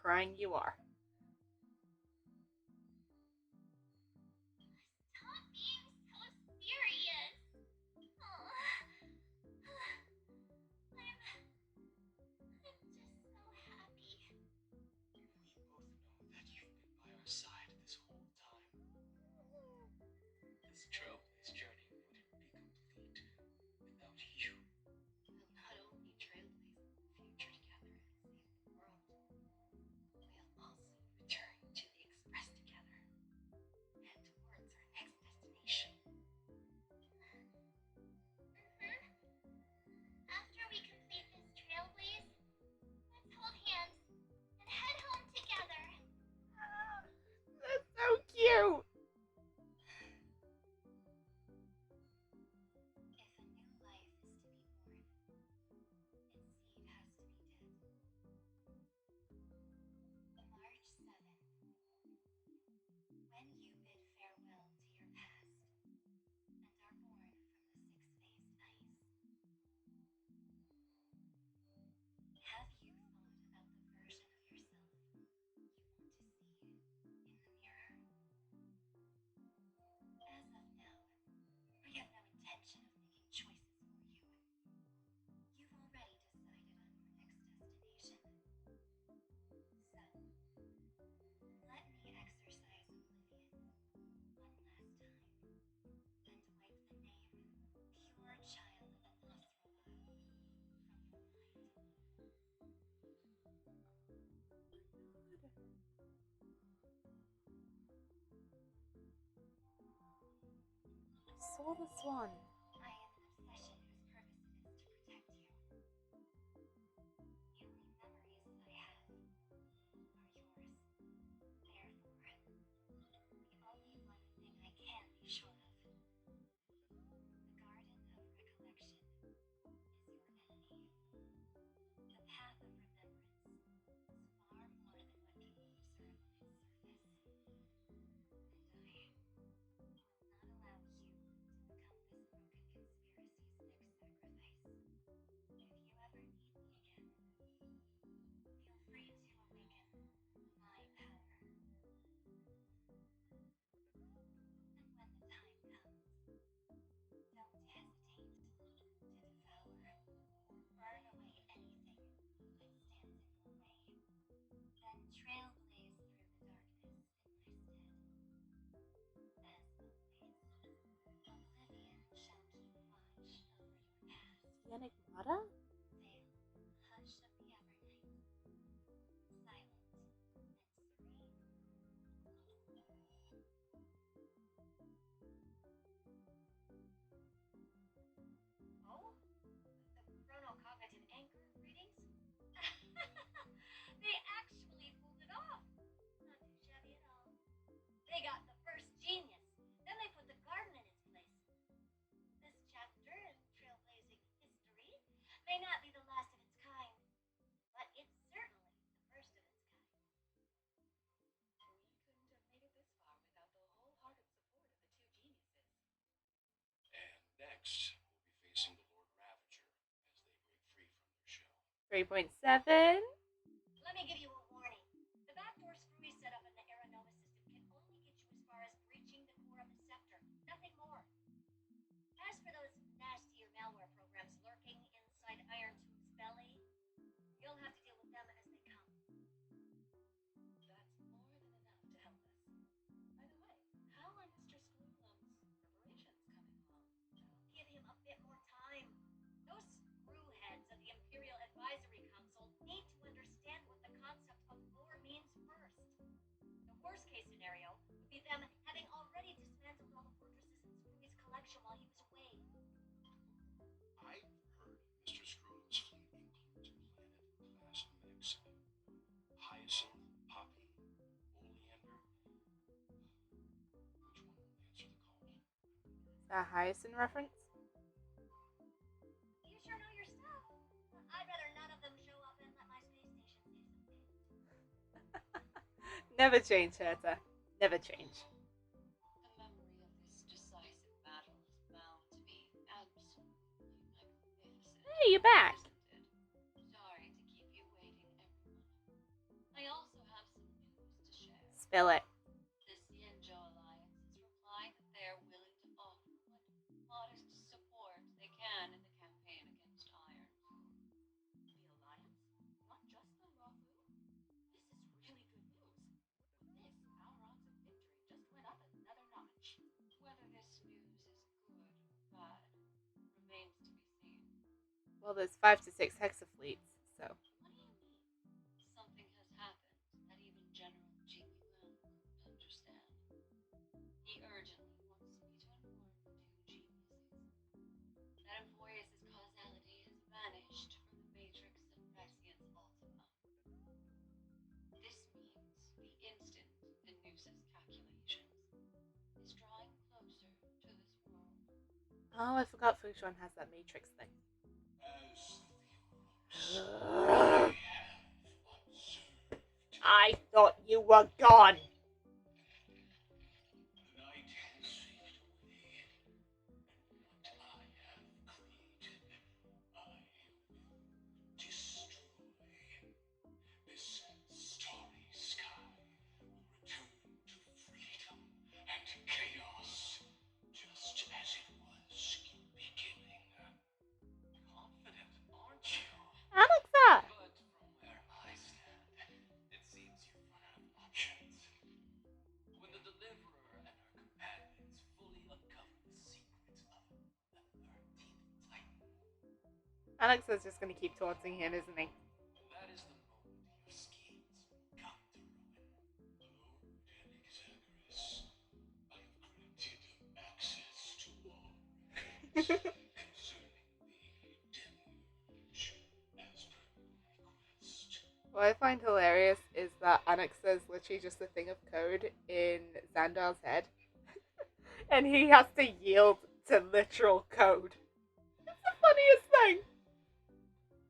crying you are. Stop being so serious. Oh. I'm just so happy. We both know that you've been by our side this whole time. This trailblaze journey wouldn't be complete without you. We'll not only trailblaze the future together and save the world, we'll also return to the Express together and towards our next destination. After we complete this trailblaze, let's hold hands and head home together. That's so cute. If a new life is to be born, its seed has to be dead. March 7th. When you bid farewell to your past and are born from the six-phased ice. Have you thought about the version of yourself you want to see in the mirror? As of now, I have no intention of making choices for you. You've already decided on your next destination. So, let me exercise oblivion one last time and wipe the name Pure Child Anosrala from your mind. I saw the swan. I am an obsession whose purpose it is to protect you. The only memories I have are yours. Therefore, the only one thing I can be sure of. The Garden of Recollection is your enemy. The path of remembrance is far more than what people observe on its surface. And I will not allow you to become this broken conspiracy's next sacrifice. If you ever need me again, feel free to awaken my power. And when the time comes, don't hesitate to devour or burn away anything that stands in your way. Then trailblaze through the darkness in my stead. As always, oblivion shall keep watch over your past. The Enigmata? Veil, hush of the evernight, silent and serene. Oh, the chronocognitive anchor readings? They actually pulled it off. Not too shabby at all. They got the first genius. Then they put the garden in its place. This chapter in trailblazing history may not be the last of its kind, but it's certainly the first of its kind. We couldn't have made it this far without the wholehearted support of the two geniuses. And next, we'll be facing the Lord Ravager as they break free from their shell. 3.7. Let me give you a warning. The backdoor screwy setup in the Aeronova system can only get you as far as breaching the core of the scepter, nothing more. As for those nastier malware programs lurking inside Iron Tomb's belly, you'll have to deal with them as they come. That's more than enough to help us. By the way, how are Mr. Screwlum's preparations coming along? Give him a bit more time. Those screwheads of the Imperial Advisory Council need to understand what the concept of lore means first. The worst case scenario would be them having already dismantled all the fortresses in Screwy's collection while he was away. I've heard Mr. Screwlum's fleet includes planet-class mechs. Hyacinth, Poppy, Oleander. Which one will answer the call? Is that a Hyacinth reference? You sure know your stuff. I'd rather none of them show up and let my space station say something. Never change, Herta. Never change. The memory of this decisive battle is bound to be absolutely magnificent. Hey, you're back. Isn't it? Sorry to keep you waiting, everyone. I also Spill it. The Cienjo Alliance is replying that they are willing to offer what modest support they can in the campaign against Iron. The Alliance? Not just the Rafu? This is really good news. With this, our odds of victory just went up another notch. Whether this news is good or bad remains to be seen. Well, there's 5 to 6 hexafleets, so. What do you mean? Something has happened that even General Jing Yuan couldn't understand. He urgently wants me to inform two geniuses that Emporius' causality has vanished from the matrix of Prescience Ultima. This means the instant in Noosa's calculations is drawing closer to this world. Oh, I forgot Fushuan has that matrix thing. As the Theoros, I have observed. I thought you were gone. The night has faded away, and what I have created, I will destroy. This starry sky will return to freedom and chaos, just as it was in the beginning. Confident, aren't you? Alexa! But from where I stand, it seems you've run out of options. When the Deliverer and her companions fully uncover the secrets of the 13th Titan, Alexa's just gonna keep taunting him, isn't he? that is the moment your schemes come to ruin. Lord Alexagoras, I have granted access to all records concerning the Deluge, as per your request. What I find hilarious is that Alexa is literally just a thing of code in Xandar's head. And he has to yield to literal code. It's the funniest thing.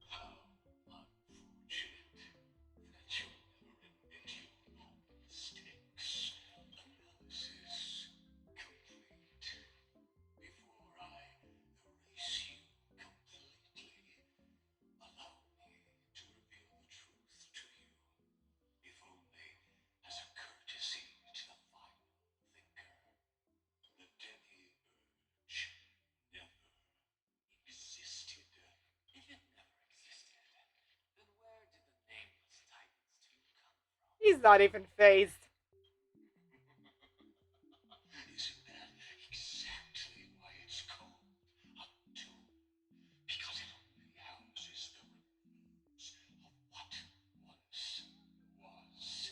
How unfortunate that you'll never admit your own mistakes. Analysis complete. Before I erase you completely, allow me to reveal the truth to you, if only as a courtesy to the final thinker. The Demi-Urge never existed. If it never existed, then where did the nameless Titans 2 come from? He's not even phased. Isn't that exactly why it's called a tomb? Because it only houses the remains of what once was.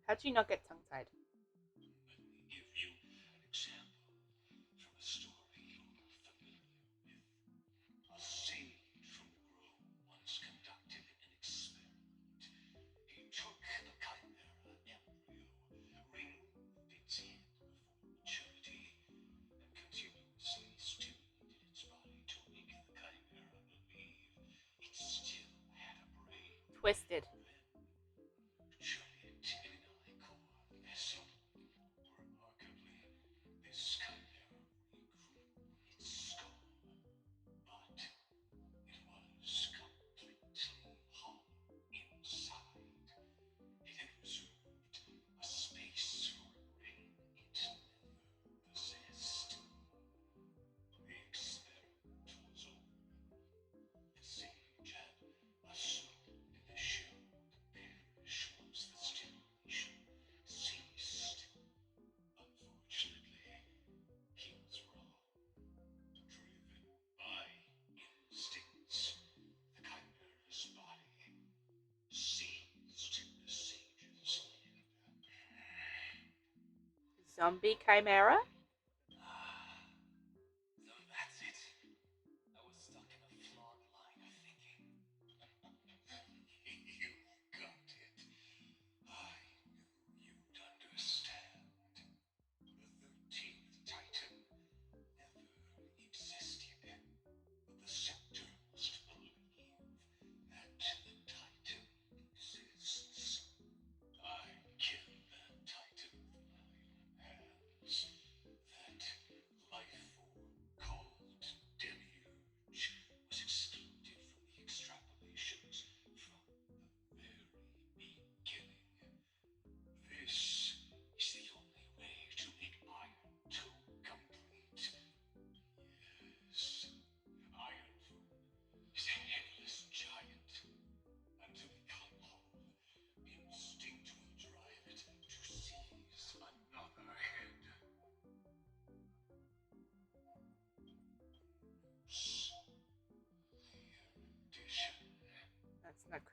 How'd you not get tongue tied? Let me give you an example from a story you're familiar with. A sage from the grove once conducted an experiment. He took the chimera embryo, removed its head before maturity, and continuously stimulated its body to make the chimera believe it still had a brain. Twisted. Then nurtured it in an ichor vessel. Remarkably, this chimera regrew its skull, but it was completely hollow inside. It had reserved a space for a brain it never possessed. The experiment was over. The sage had assumed the show to perish once the stimulation ceased. Unfortunately, he was wrong. Driven by instincts, the chimera's body seized the sage's head. Zombie chimera? So that's it. I was stuck in a flawed line of thinking. You got it. I knew you'd understand. The 13th Titan never existed. But the Scepter must believe that the Titan exists. I killed that Titan with my own hands.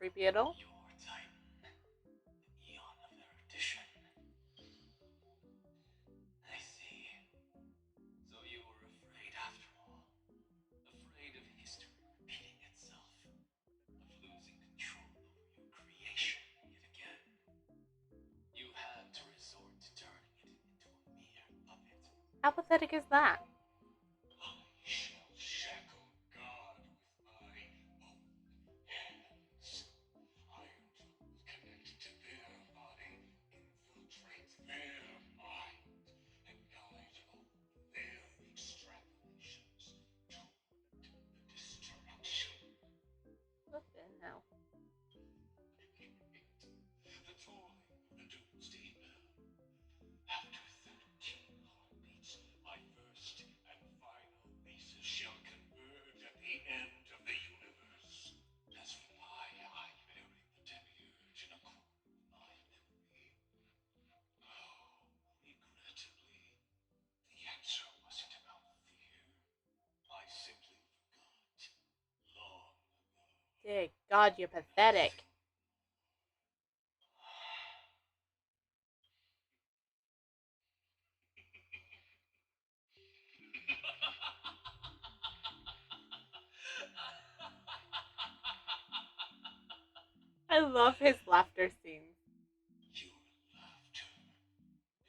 creepy at all. Your Titan, the Eon of erudition. I see. So you were afraid after all. Afraid of history repeating itself. Of losing control over your creation yet again. You had to resort to turning it into a mere puppet. How pathetic is that? I shall shackle God with my own hands. Iron will connect to their body, infiltrate their mind, and guide all their extrapolations toward the destruction. What the hell? The tolling of the doomsday bell. After 13 heartbeats, my first and final basis shall converge at the end of the universe. That's why I buried the demiurge in a corner of my memory. Oh, regrettably, the answer wasn't about fear. I simply forgot long ago. Dear God, you're pathetic. I love his laughter scenes. Your laughter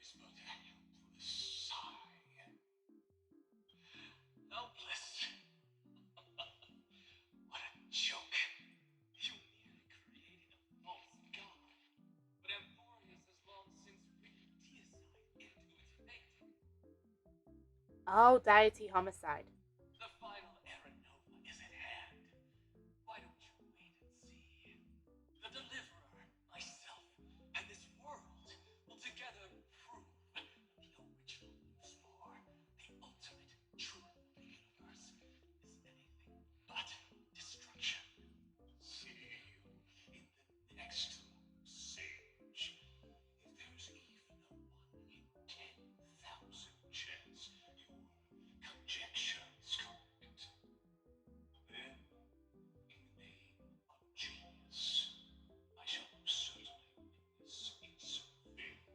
is but a helpless sigh. Helpless? What a joke. You merely created a false god. But Amphorius has long since written deicide into its fate. Oh, deity homicide. The final era nova is at hand. Why don't you wait and see? The Deliverer, myself, and this world will together prove that the original Lucifer, the ultimate truth of the universe, is anything but destruction. See you in the next Sage. If there's even a 1 in 10,000 chance your conjecture is correct, then, in the name of genius, I shall most certainly witness its failure.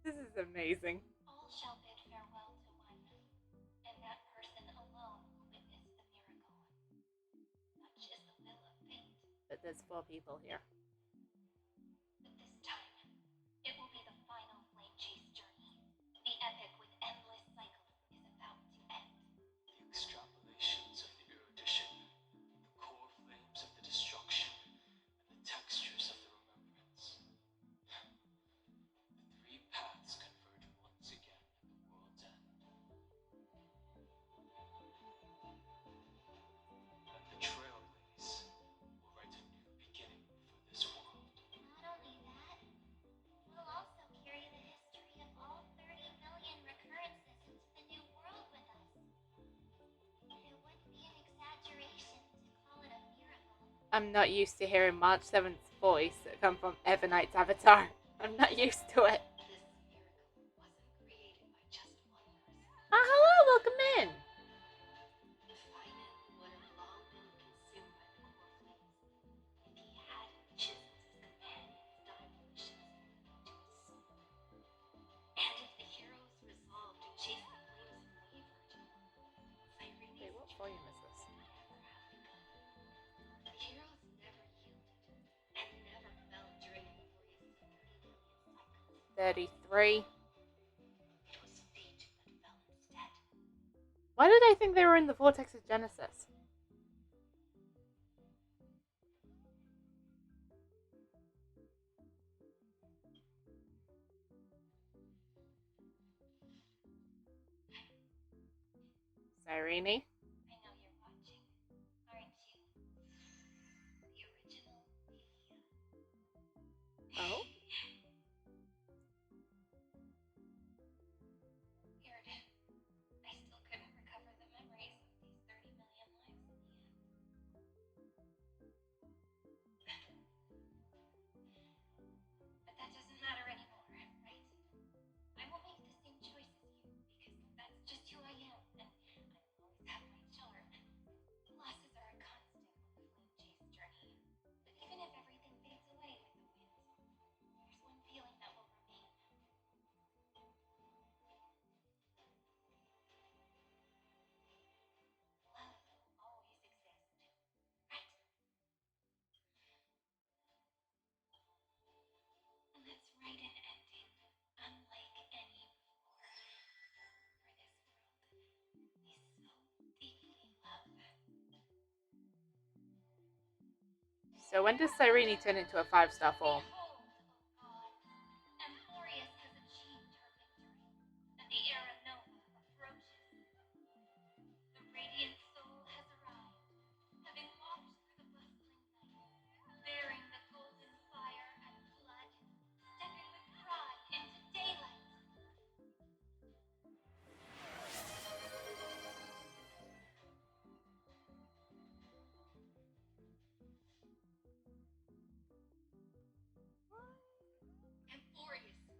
This is amazing. All shall bid farewell to one, and that person alone will witness the miracle. Such is the will of fate. But there's 4 people here. But this time, it will be the final flame chase journey. The epic with endless cycles is about to end. The extrapolations of the erudition, the core flames of the destruction, and the textures of the remembrance. The 3 paths converge once again at the world's end. And the Trailblaze will write a new beginning for this world. Not only that, we'll also carry the history of all 30 million recurrences into the new world with us. It wouldn't be an exaggeration to call it a miracle. I'm not used to hearing March 7th's voice come from Evernight's avatar. I'm not used to it. This miracle wasn't created by just one person. Ah, hello, welcome in. Finan would have long been consumed by the core flames if he hadn't chiseled his companion's diabolitions into his soul. And if the heroes resolved to chase the flames and wavered, Cyrene's Wait, what volume is this? would never have begun. The heroes never yielded and never fell during Amphorius' 30 million cycles. 33. It was fate that fell instead. Why did I think they were in the Vortex of Genesis? Cyrene? I know you're watching, aren't you? The original Oh? Weird. I still couldn't recover the memories of these 30 million lives in the end. But that doesn't matter anymore, right? I won't make the same choice as you, because that's just who I am, and I will always have my So when does Cyrene turn into a 5-star form? Behold, O gods, Amphorius has achieved her victory, and the era nova approaches. The radiant soul has arrived, having walked through the bustling night, bearing the golden fire and blood, stepping with pride into daylight. Amphorius! I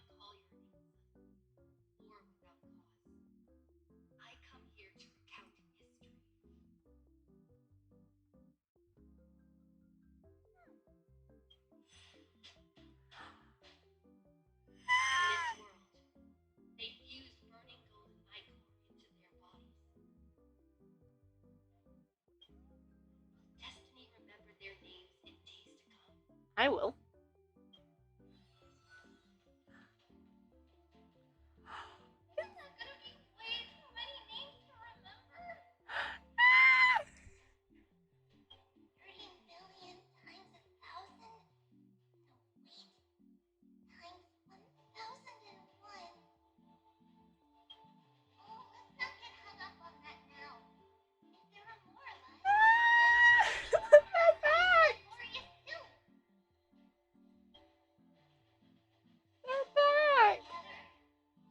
do not call your name suddenly, or without cause. I come here to recount history. In this world, they fused burning golden ichor into their bodies. Will destiny remember their names in days to come? I will. Isn't that gonna be way too many names to remember? 30 million times 1,000? No, wait. Times 1,001. Oh, let's not get hung up on that now. If there are more of us, then more glorious too. They're back! Together,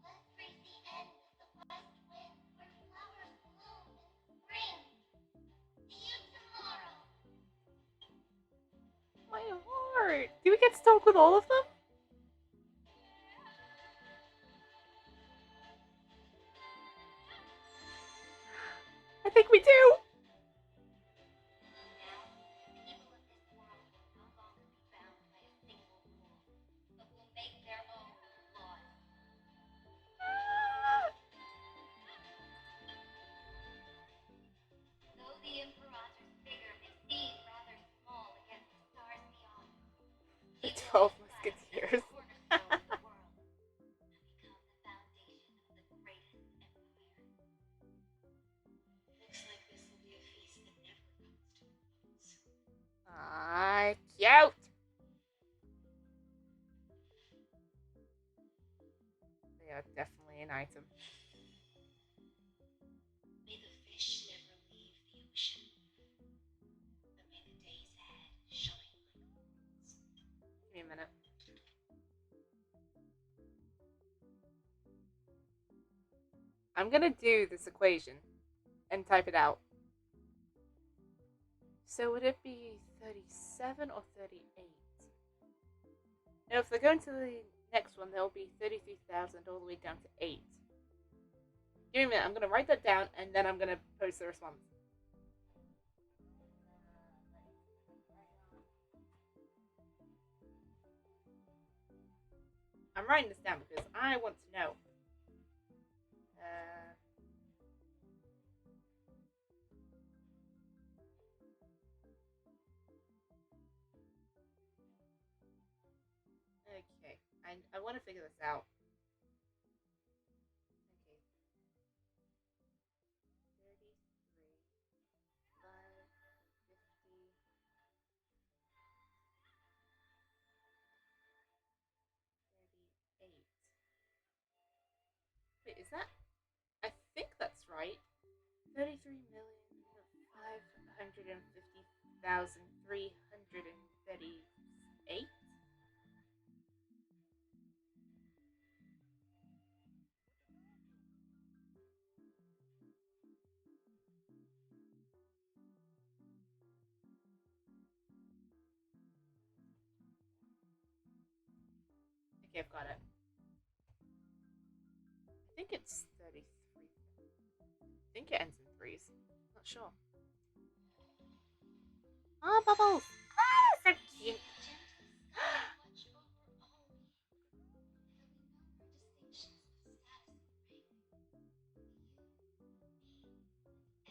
let's raise the end of the west wind where flowers bloom in spring. See you tomorrow. My heart! Do we get to talk with all of them? I think we do! Now, the people of this world will no longer be bound by a single rule, but will make their own laws. Though the Imperator's figure may seem rather small against the stars beyond, The he 12 will Musketeers. establish the cornerstone of the world and become the foundation of the greatest empire. Looks like this will be a feast that never comes to a close. Ah, cute! They are definitely an item. May the fish never leave the ocean, but may the days ahead shine like worlds. Give me a minute. I'm gonna do this equation and type it out. So would it be 37 or 38? No, if they're going to the next one, there'll be 33,000 all the way down to 8. Give me a minute, I'm gonna write that down and then I'm gonna post the response. I'm writing this down because I want to know. Okay, I want to figure this out. Okay. 33, 5, 50, 38. Wait, is that? I think that's right. 33,550,338. Okay, I've got it. I think it's 33. I think it ends in 3s. Not sure. Ah, Bubbles! Ah, so cute! Watch over all beings. There'll be no more distinctions of status or rank. You, me,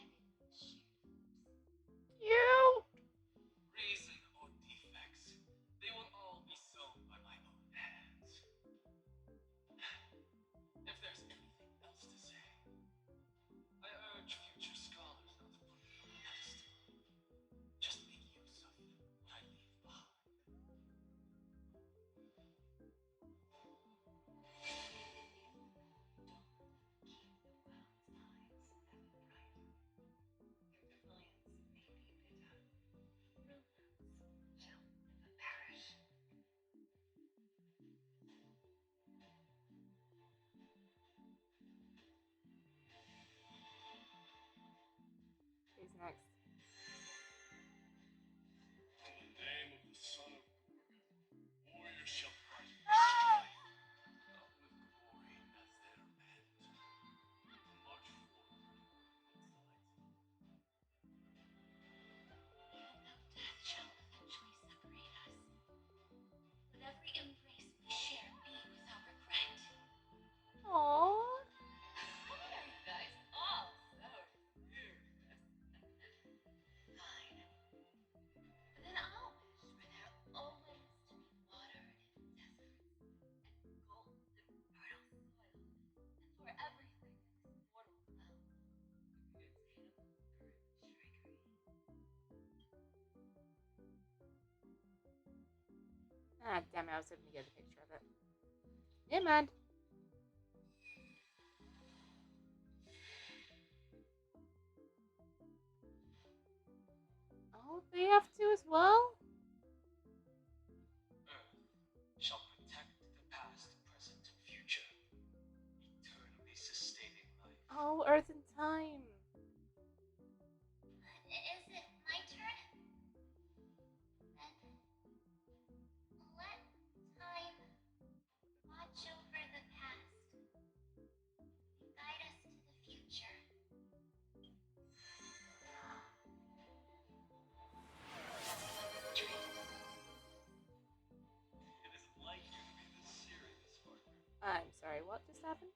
and everyone shared hopes. Cute! Reason or defects, they will all be sown by my own hands. If there's anything else to say, I urge future scholars not to put me on a pedestal. Ah, damn it, I was hoping to get a picture of it. Never mind. Oh, they have to as well? Earth shall protect the past, present, and future, eternally sustaining life. Oh, Earth and Time. Is it my turn? Then let time watch over the past, guide us to the future. It isn't like you to be this serious, partner. I'm sorry, what just happened?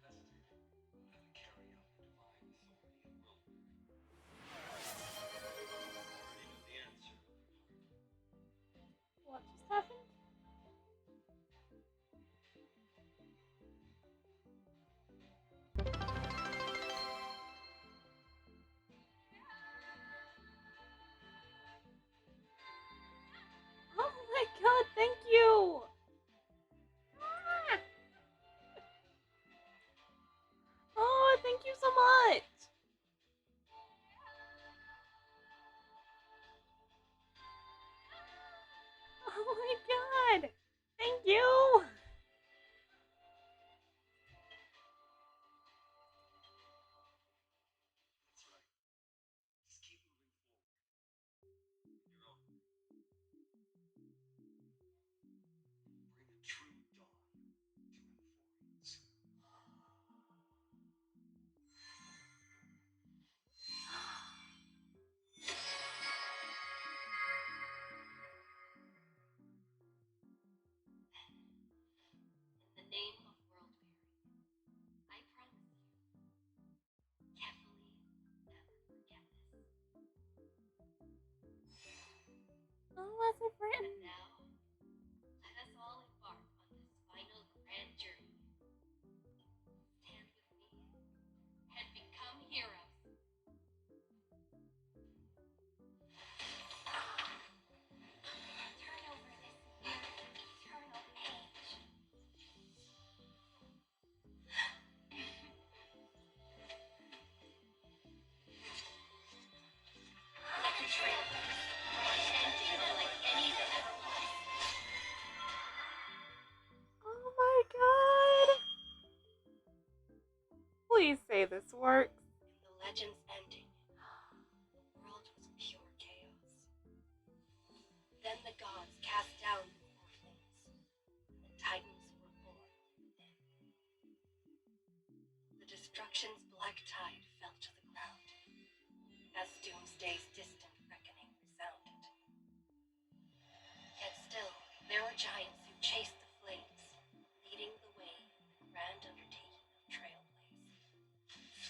Are you hesitating to carry out your divine authority in world building? You already know the answer. What just happened? Oh my god, thank you! Ah! Oh, thank you so much! Oh my god! Thank you! That's right. Just keep moving forward. Your own way. Bring a true dawn to Emporians. In the name of world bearing, I promise you, carefully never forget this. Oh, what's it And written? now, let us all embark on this final grand journey. Stand with me and become heroes. Turn over this weird, eternal page. Let the trailblazers run and do like any that ever was. Oh my god! Please say this works. In the legend's ending, the world was pure chaos. Then the gods cast down the core flames, and the titans were born within. The destruction's black tide fell to the ground, as doomsday's distant reckoning resounded. Yet still, there were giants who chased the flames, leading the way in the grand undertaking of Trailblaze.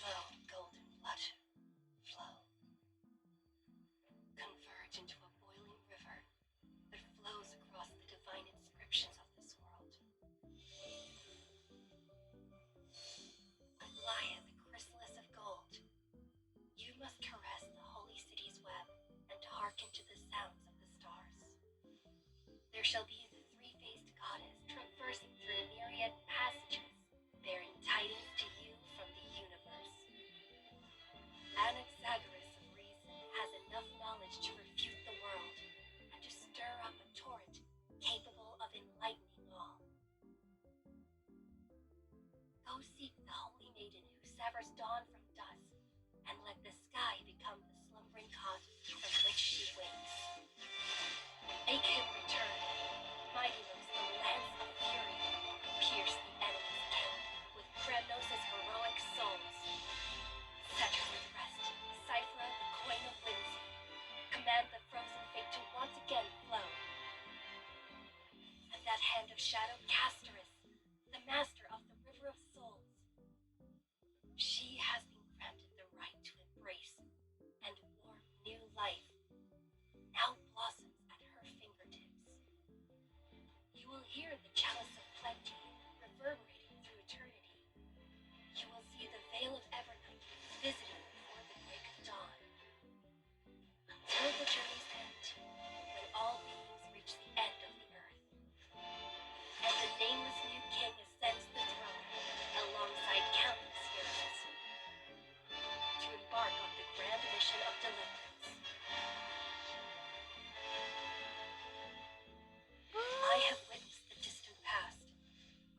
Flow, golden blood, flow. Converge into a boiling river that flows across the divine inscriptions of this world. Goliath, the chrysalis of gold, you must caress the holy city's web and hearken to the sounds of the stars. There shall be the three-faced goddess traversing through myriad passages, bearing tidings to you from the universe. Anaxagoras of reason has enough knowledge to refute the world and to stir up a torrent capable of enlightening all. Go seek the holy maiden who severs dawn from dusk, and let the sky become the slumbering cot from which she wakes. Make him return, mightiness the lance of fury, pierce the enemy's camp with Kremnos' heroic souls. Set her with rest, Cyphra the coin of whimsy, command the frozen fate to once again flow. And that hand of shadow Castorus, the master of the river of souls. She has been granted the right to embrace and warm new life, now blossoms at her fingertips. You will hear the chalice of plenty reverberating through eternity. You will see the veil of Evernight visiting before the break of dawn. Until the journey's end, when all beings reach the end of the earth, grand mission of deliverance. I have witnessed the distant past,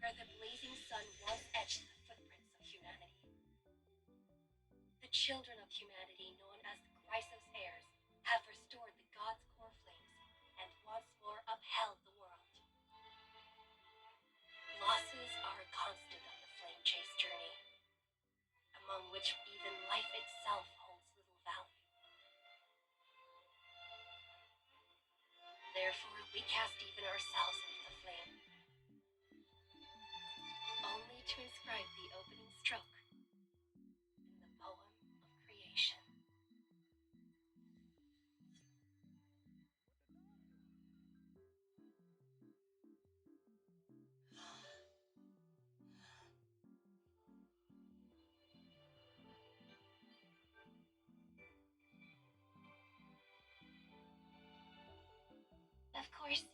where the blazing sun once etched the footprints of humanity. The children of humanity, known as the Chrysos heirs, have restored the gods' core flames and once more upheld the world. Losses are a constant on the flame chase journey, among which even life itself holds little value. Therefore, we cast even ourselves into the flame, only to inscribe the opening stroke in the poem of creation. Of course,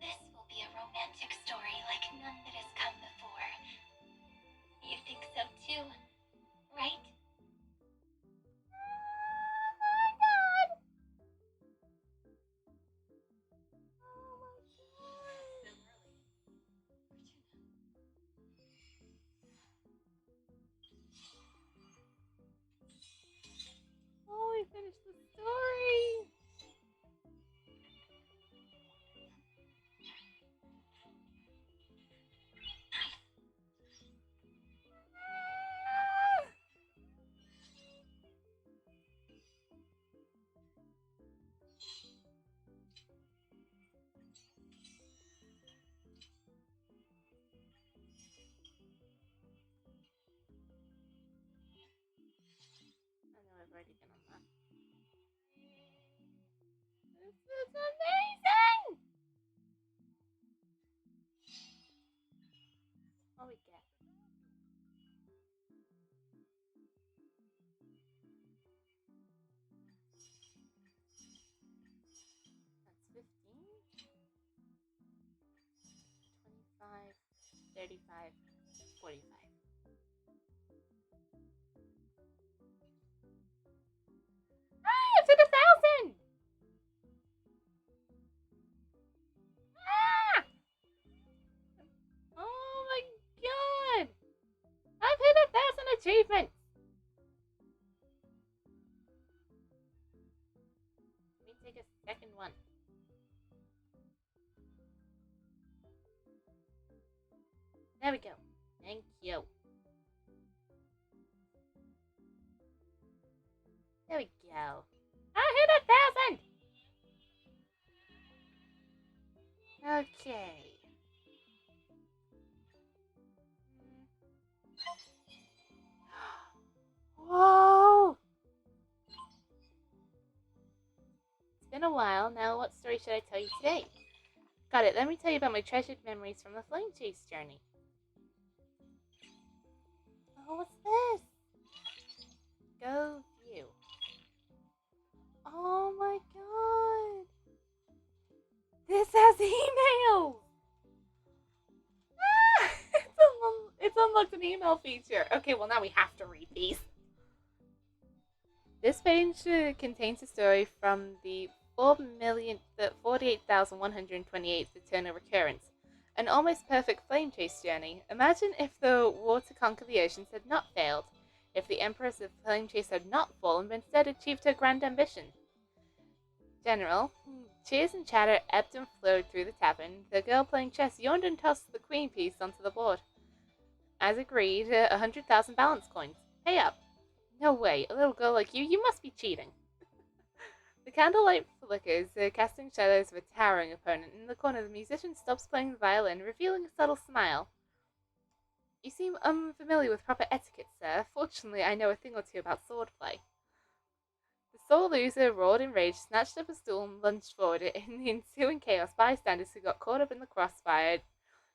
this will be a romantic story like none that has come before. You think so too, right? Oh, we finished the story. I know I've already been on that. This is amazing! What we get? That's 15, 25, 35, 45. I've hit 1,000! Ah! Oh my god! I've hit 1,000 achievements! Let me take a second one. There we go. Thank you. There we go. I hit 1,000! Okay. Whoa! It's been a while. Now, what story should I tell you today? Got it. Let me tell you about my treasured memories from the flame chase journey. Oh, what's this? Go view. Oh my god! This has emails! Ah! It's unlocked an email feature. Okay, well now we have to read these. This page contains a story from the 48,128th eternal recurrence, an almost perfect flame chase journey. Imagine if the war to conquer the oceans had not failed, if the Empress of Flame Chase had not fallen, but instead achieved her grand ambition. General, cheers and chatter ebbed and flowed through the tavern. The girl playing chess yawned and tossed the queen piece onto the board. As agreed, 100,000 balance coins. Pay up. No way, a little girl like you must be cheating. The candlelight flickers, casting shadows of a towering opponent. In the corner, the musician stops playing the violin, revealing a subtle smile. You seem unfamiliar with proper etiquette, sir. Fortunately, I know a thing or two about swordplay. The sore loser roared in rage, snatched up a stool, and lunged forward. In the ensuing chaos, bystanders who got caught up in the crossfire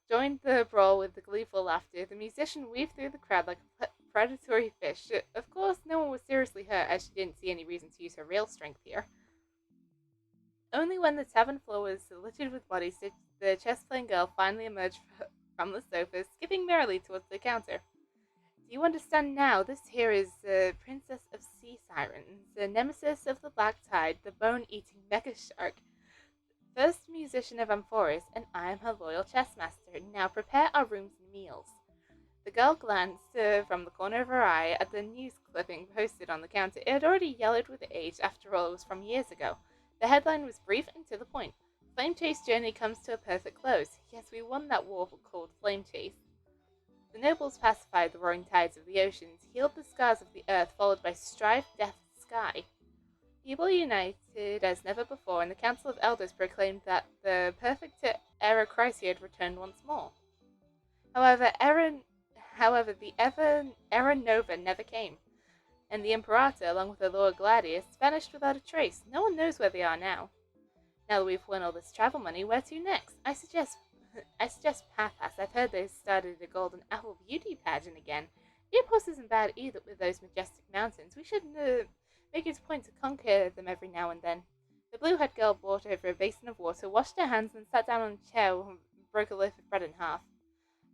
joined the brawl with the gleeful laughter. The musician weaved through the crowd like a predatory fish. Of course, no one was seriously hurt, as she didn't see any reason to use her real strength here. Only when the tavern floor was littered with bodies did the chess-playing girl finally emerge from the sofa, skipping merrily towards the counter. Do you understand now? This here is Princess of Sea Sirens. alongside the bone-eating mecha shark, first musician of Amphoris, and I am her loyal chess master. Now prepare our rooms and meals. The girl glanced from the corner of her eye at the news clipping posted on the counter. It had already yellowed with age, after all, it was from years ago. The headline was brief and to the point. Flame Chase journey comes to a perfect close. Yes, we won that war called Flame Chase. The nobles pacified the roaring tides of the oceans, healed the scars of the earth, followed by strife, death, sky. People united as never before, and the Council of Elders proclaimed that the perfect era crisis had returned once more. However, the Era Nova never came, and the Imperator, along with the Lord Gladius, vanished without a trace. No one knows where they are now. Now that we've won all this travel money, where to next? I suggest Pathas. I've heard they started a Golden Apple beauty pageant again. Eopos isn't bad either with those majestic mountains. We should make it a point to conquer them every now and then. The blue-haired girl brought over a basin of water, washed her hands, and sat down on a chair and broke a loaf of bread in half.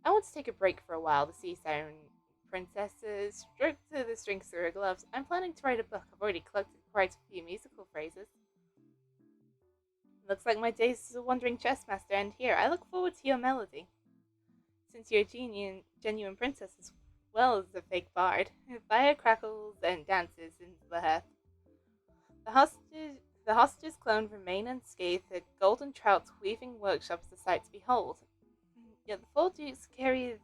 I want to take a break for a while, the sea siren princess stroked the strings through her gloves. I'm planning to write a book. I've already collected quite a few musical phrases. Looks like my days as a wandering chess master end here. I look forward to your melody. Since you're a genuine princess as well as a fake bard, fire crackles and dances into the hearth. The hostages clone remain unscathed, the golden trout's weaving workshop is a sight to behold. Yet the four dukes carry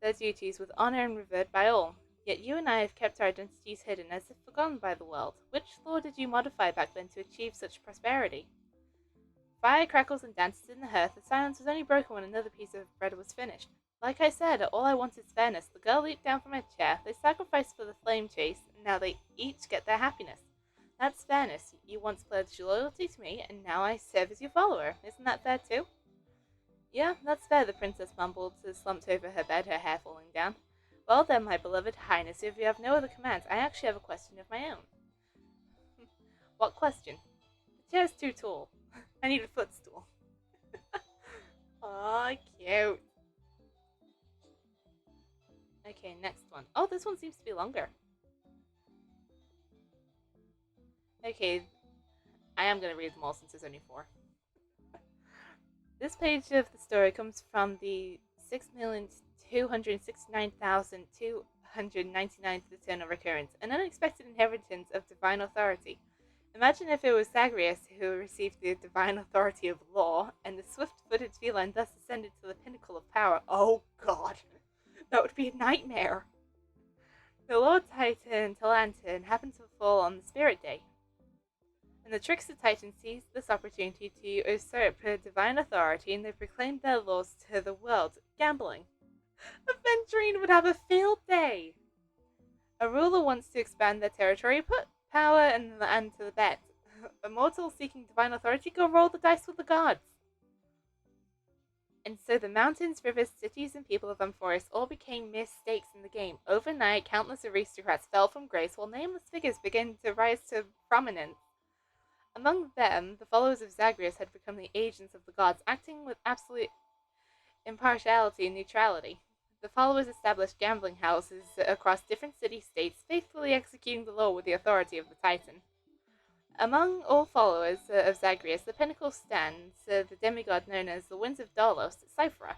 their duties with honor and revered by all. Yet you and I have kept our identities hidden as if forgotten by the world. Which law did you modify back then to achieve such prosperity? Fire crackles and dances in the hearth. The silence was only broken when another piece of bread was finished. Like I said, all I want is fairness. The girl leaped down from her chair. They sacrificed for the flame chase, and now they each get their happiness. That's fairness. You once pledged your loyalty to me, and now I serve as your follower. Isn't that fair too? Yeah, that's fair, the princess mumbled, slumped over her bed, her hair falling down. Well then, my beloved highness, if you have no other commands, I actually have a question of my own. What question? The chair's too tall. I need a footstool. Aw, cute. Okay, next one. Oh, this one seems to be longer. Okay, I am going to read them all since there's only 4. This page of the story comes from the 6,269,299th eternal recurrence, an unexpected inheritance of divine authority. Imagine if it was Zagreus who received the divine authority of law, and the swift-footed feline thus ascended to the pinnacle of power. Oh god, that would be a nightmare. The Lord Titan Talantin happened to fall on the Spirit Day, and the trickster Titan seized this opportunity to usurp her divine authority, and they proclaimed their laws to the world. Gambling. Aventurine would have a field day. A ruler wants to expand their territory, put power and land to the bet. A mortal seeking divine authority, go roll the dice with the gods. And so the mountains, rivers, cities, and people of Amphoris all became mere stakes in the game. Overnight, countless aristocrats fell from grace, while nameless figures began to rise to prominence. Among them, the followers of Zagreus had become the agents of the gods, acting with absolute impartiality and neutrality. The followers established gambling houses across different city-states, faithfully executing the law with the authority of the Titan. Among all followers of Zagreus, the pinnacle stands the demigod known as the Winds of Dolos, Cyphra.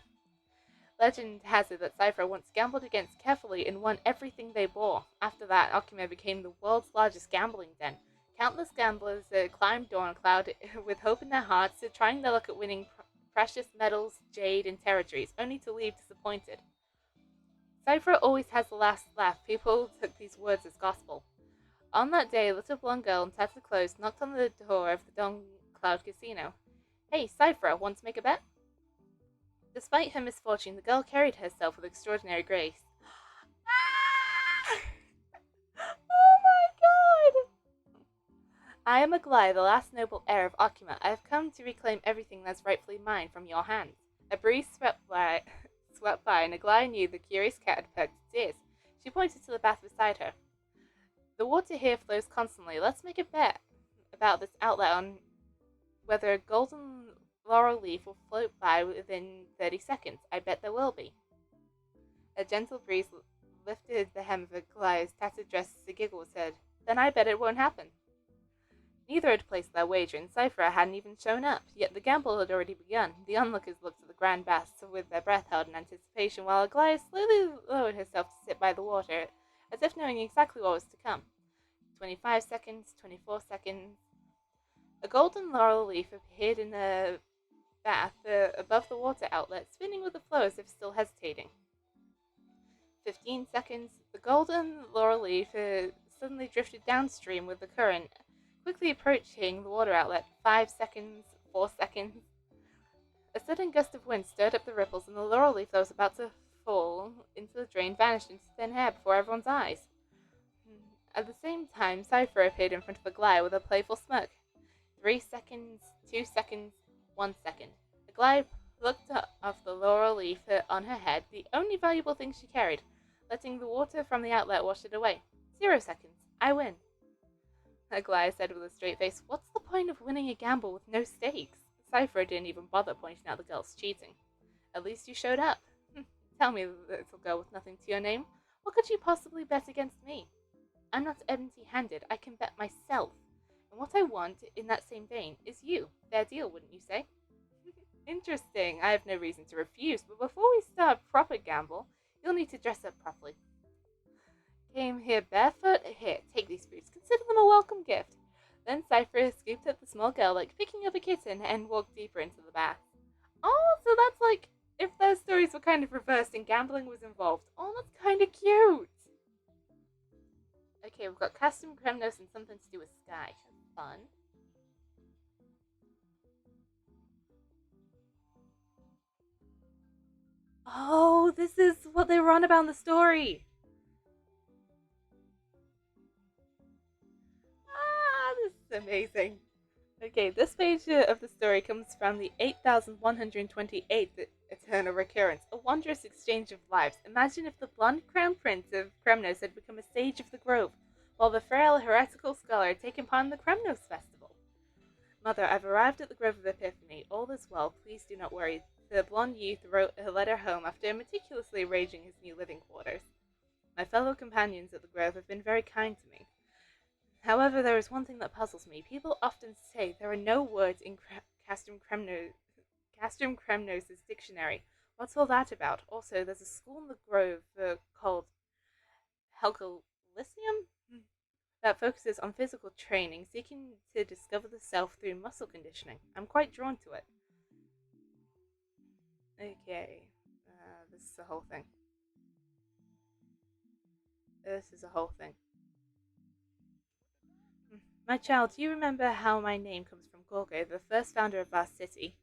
Legend has it that Cyphra once gambled against carefully and won everything they bore. After that, Okima became the world's largest gambling den. Countless gamblers climbed Dawn-Cloud with hope in their hearts, trying their luck at winning precious metals, jade, and territories, only to leave disappointed. Cypher always has the last laugh. People took these words as gospel. On that day, a little blonde girl in tattered clothes knocked on the door of the Dawn-Cloud Casino. Hey, Cypher, want to make a bet? Despite her misfortune, the girl carried herself with extraordinary grace. Oh my god! I am Aglai, the last noble heir of Okima. I have come to reclaim everything that's rightfully mine from your hands. A breeze swept by, and Aglai knew the curious cat had perked its ears. She pointed to the bath beside her. The water here flows constantly. Let's make a bet about this outlet on whether a golden laurel leaf will float by within 30 seconds. I bet there will be. A gentle breeze lifted the hem of Aglai's tattered dress as a giggle said, Then I bet it won't happen. Neither had placed their wager, and Cypher hadn't even shown up, yet the gamble had already begun. The onlookers looked at the Grand Bass with their breath held in anticipation, while Aglaia slowly lowered herself to sit by the water, as if knowing exactly what was to come. 25 seconds, 24 seconds. A golden laurel leaf appeared in the bath above the water outlet, spinning with the flow as if still hesitating. 15 seconds. The golden laurel leaf suddenly drifted downstream with the current, quickly approaching the water outlet. 5 seconds. 4 seconds. A sudden gust of wind stirred up the ripples, and the laurel leaf that was about to fall into the drain vanished into thin air before everyone's eyes. At the same time, Cypher appeared in front of Aglaia with a playful smirk. 3 seconds, 2 seconds, 1 second. Aglaia plucked off the laurel leaf on her head, the only valuable thing she carried, letting the water from the outlet wash it away. 0 seconds. I win. Aglaia said with a straight face. What's the point of winning a gamble with no stakes? Cypher didn't even bother pointing out the girl's cheating. At least you showed up. Tell me, little girl with nothing to your name, what could you possibly bet against me? I'm not empty-handed. I can bet myself. And what I want, in that same vein, is you. Fair deal, wouldn't you say? Interesting. I have no reason to refuse, but before we start a proper gamble, you'll need to dress up properly. Came here barefoot? Here, take these boots. Consider them a welcome gift. Then Cypher scooped up the small girl like picking up a kitten and walked deeper into the bath. Oh, so that's like if their stories were kind of reversed and gambling was involved. Oh, that's kind of cute. Okay, we've got custom Kremnos and something to do with Sky. Fun. Oh, this is what they were on about in the story. Ah, this is amazing. Okay, this page of the story comes from the 8128th Eternal Recurrence, a wondrous exchange of lives. Imagine if the blonde crown prince of Kremnos had become a sage of the grove, while the frail heretical scholar had taken part in the Kremnos festival. Mother, I've arrived at the Grove of Epiphany. All is well. Please do not worry. The blonde youth wrote a letter home after meticulously arranging his new living quarters. My fellow companions at the Grove have been very kind to me. However, there is one thing that puzzles me. People often say there are no words in Castrum Kremnos' dictionary. What's all that about? Also, there's a school in the Grove called Helcalicium that focuses on physical training, seeking to discover the self through muscle conditioning. I'm quite drawn to it. Okay, this is the whole thing. This is a whole thing. My child, do you remember how my name comes from Gorgo, the first founder of our city?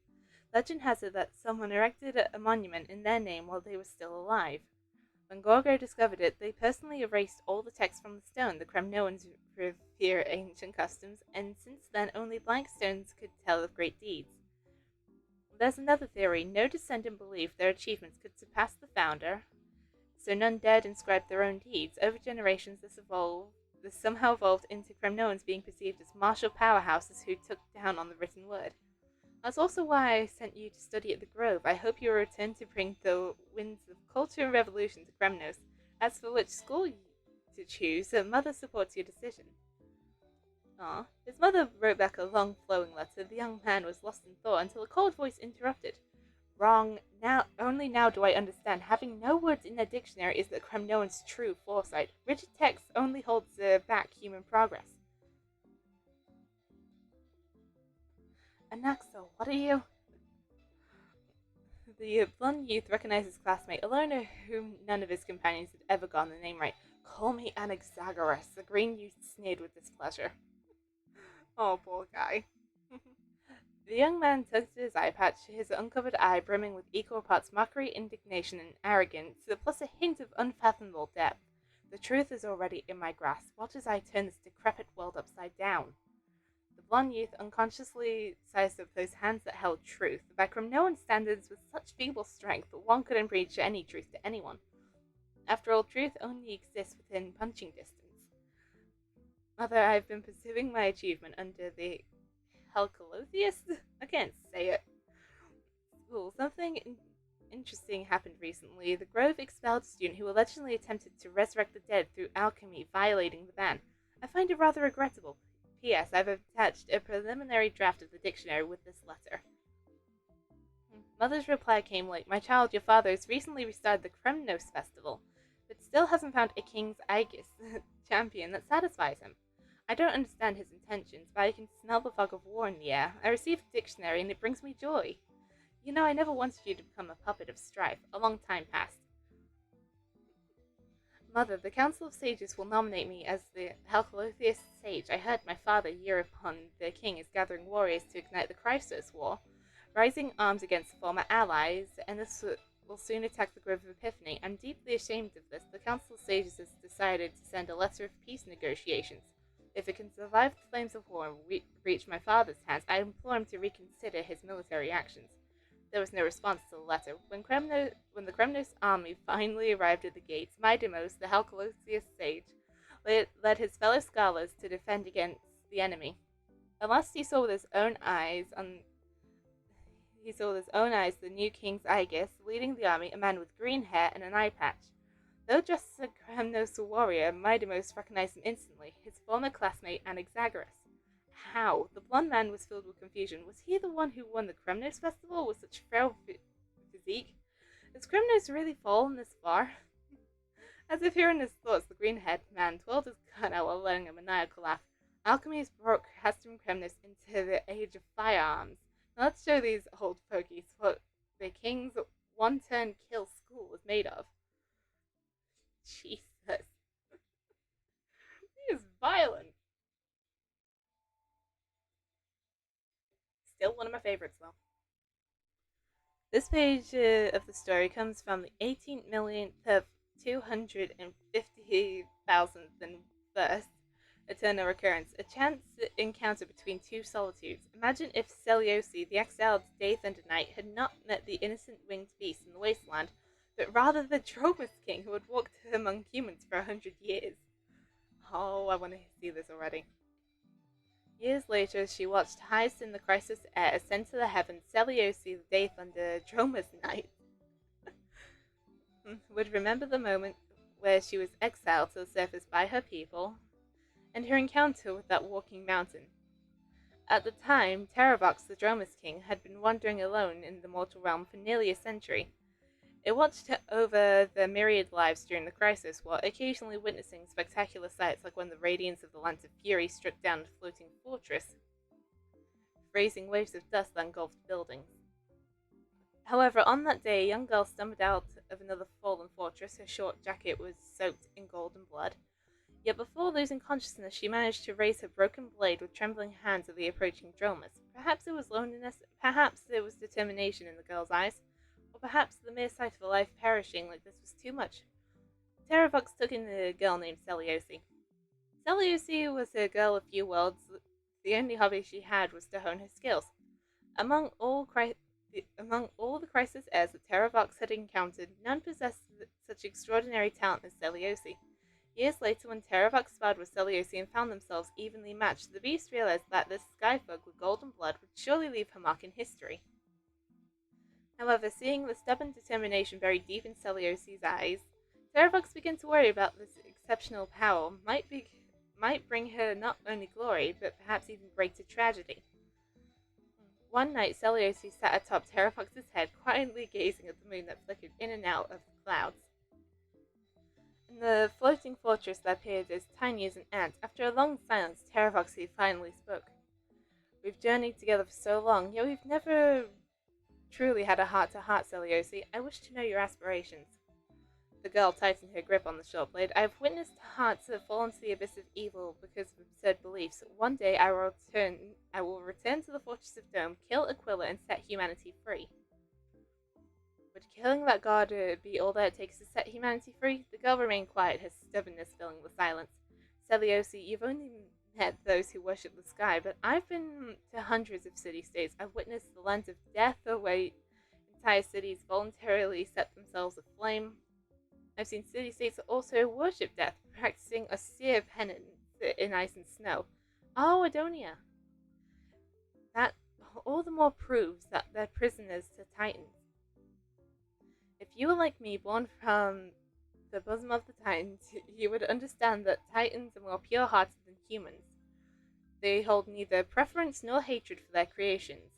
Legend has it that someone erected a monument in their name while they were still alive. When Gorgo discovered it, they personally erased all the text from the stone. The Kremnoans revere ancient customs, and since then only blank stones could tell of great deeds. There's another theory. No descendant believed their achievements could surpass the founder, so none dared inscribe their own deeds. Over generations, this somehow evolved into Kremnoans being perceived as martial powerhouses who took down on the written word. That's also why I sent you to study at the Grove. I hope you will return to bring the winds of culture and revolution to Kremnos. As for which school to choose, Mother supports your decision. Ah, his mother wrote back a long, flowing letter. The young man was lost in thought until a cold voice interrupted. Wrong. Only now do I understand. Having no words in their dictionary is the Kremnoan's true foresight. Rigid text only holds back human progress. Anaxo, what are you? The blonde youth recognized his classmate, a learner whom none of his companions had ever gotten the name right. Call me Anaxagoras. The green youth sneered with displeasure. Oh, poor guy. The young man tugged at his eye patch, his uncovered eye brimming with equal parts mockery, indignation, and arrogance, plus a hint of unfathomable depth. The truth is already in my grasp. Watch as I turn this decrepit world upside down. The blonde youth unconsciously sized up those hands that held truth. By Kremnoan standards, with such feeble strength, one couldn't preach any truth to anyone. After all, truth only exists within punching distance. Mother, I've been pursuing my achievement under the Helcalotheus? I can't say it. School. Something interesting happened recently. The Grove expelled a student who allegedly attempted to resurrect the dead through alchemy, violating the ban. I find it rather regrettable. P.S. I've attached a preliminary draft of the dictionary with this letter. Mother's reply came late. My child, your father has recently restarted the Kremnos festival, but still hasn't found a King's Aegis champion that satisfies him. I don't understand his intentions, but I can smell the fog of war in the air. I received the dictionary and it brings me joy. You know, I never wanted you to become a puppet of strife. A long time passed. Mother, the Council of Sages will nominate me as the Halcolotheus Sage. I heard my father, year upon the king, is gathering warriors to ignite the Chrysos War, rising arms against former allies, and this will soon attack the Grove of Epiphany. I'm deeply ashamed of this. The Council of Sages has decided to send a letter of peace negotiations. If it can survive the flames of war and reach my father's hands, I implore him to reconsider his military actions. There was no response to the letter. When the Kremnos army finally arrived at the gates, Midemos, the Halcolotheus sage, led his fellow scholars to defend against the enemy. At last he saw with his own eyes the new king's Aegis, leading the army, a man with green hair and an eye patch. Though dressed as a Kremnos warrior, Midemos recognized him instantly, his former classmate Anaxagoras. How? The blond man was filled with confusion. Was he the one who won the Kremnos festival with such frail physique? Has Kremnos really fallen this far? As if hearing his thoughts, the green-haired man twirled his gun out while letting a maniacal laugh. Alchemy has brought Castum Kremnos into the age of firearms. Now let's show these old fogies what the king's one-turn kill school was made of. Jesus. He is violent. Still one of my favorites, though. This page of the story comes from the 18 millionth of 250,000th first eternal recurrence, a chance encounter between two solitudes. Imagine if Seliosi, the exiled Day Thunder Knight, had not met the innocent winged beast in the wasteland, but rather the Dromus King who had walked among humans for 100 years. Oh, I want to see this already. Years later, as she watched highest in the crisis air ascend to the heavens, Seliosi, the Day Thunder Dromus Knight, would remember the moment where she was exiled to the surface by her people, and her encounter with that walking mountain. At the time, Terravox, the Dromus King, had been wandering alone in the mortal realm for nearly a century. It watched over the myriad lives during the crisis, while occasionally witnessing spectacular sights like when the radiance of the Lance of Fury struck down a floating fortress, raising waves of dust that engulfed buildings. However, on that day, a young girl stumbled out of another fallen fortress. Her short jacket was soaked in gold and blood. Yet before losing consciousness, she managed to raise her broken blade with trembling hands at the approaching Dromus. Perhaps it was loneliness, perhaps it was determination in the girl's eyes, or perhaps the mere sight of a life perishing like this was too much. Terravox took in a girl named Seliosi. Seliosi was a girl of few words. The only hobby she had was to hone her skills. Among all the crisis heirs that Terravox had encountered, none possessed such extraordinary talent as Seliosi. Years later, when Terravox sparred with Seliosi and found themselves evenly matched, the beast realized that this skyfolk with golden blood would surely leave her mark in history. However, seeing the stubborn determination buried deep in Seliosi's eyes, Terravox began to worry about this exceptional power might bring her not only glory, but perhaps even greater tragedy. One night, Seliosi sat atop Terravox's head, quietly gazing at the moon that flickered in and out of the clouds. In the floating fortress that appeared as tiny as an ant, after a long silence, Terravox finally spoke. We've journeyed together for so long, yet we've never truly had a heart-to-heart, Seliosi. I wish to know your aspirations. The girl tightened her grip on the short blade. I have witnessed hearts that fall into the abyss of evil because of absurd beliefs. One day I will return to the Fortress of Dome, kill Aquila, and set humanity free. Would killing that god be all that it takes to set humanity free? The girl remained quiet, her stubbornness filling the silence. Seliosi, you've only met those who worship the sky, but I've been to hundreds of city-states. I've witnessed the lens of death where entire cities voluntarily set themselves aflame. I've seen city-states that also worship death, practicing austere penance in ice and snow. Oh, Adonia! That all the more proves that they're prisoners to Titans. If you were like me, born from the bosom of the Titans, you would understand that Titans are more pure-hearted than humans. They hold neither preference nor hatred for their creations.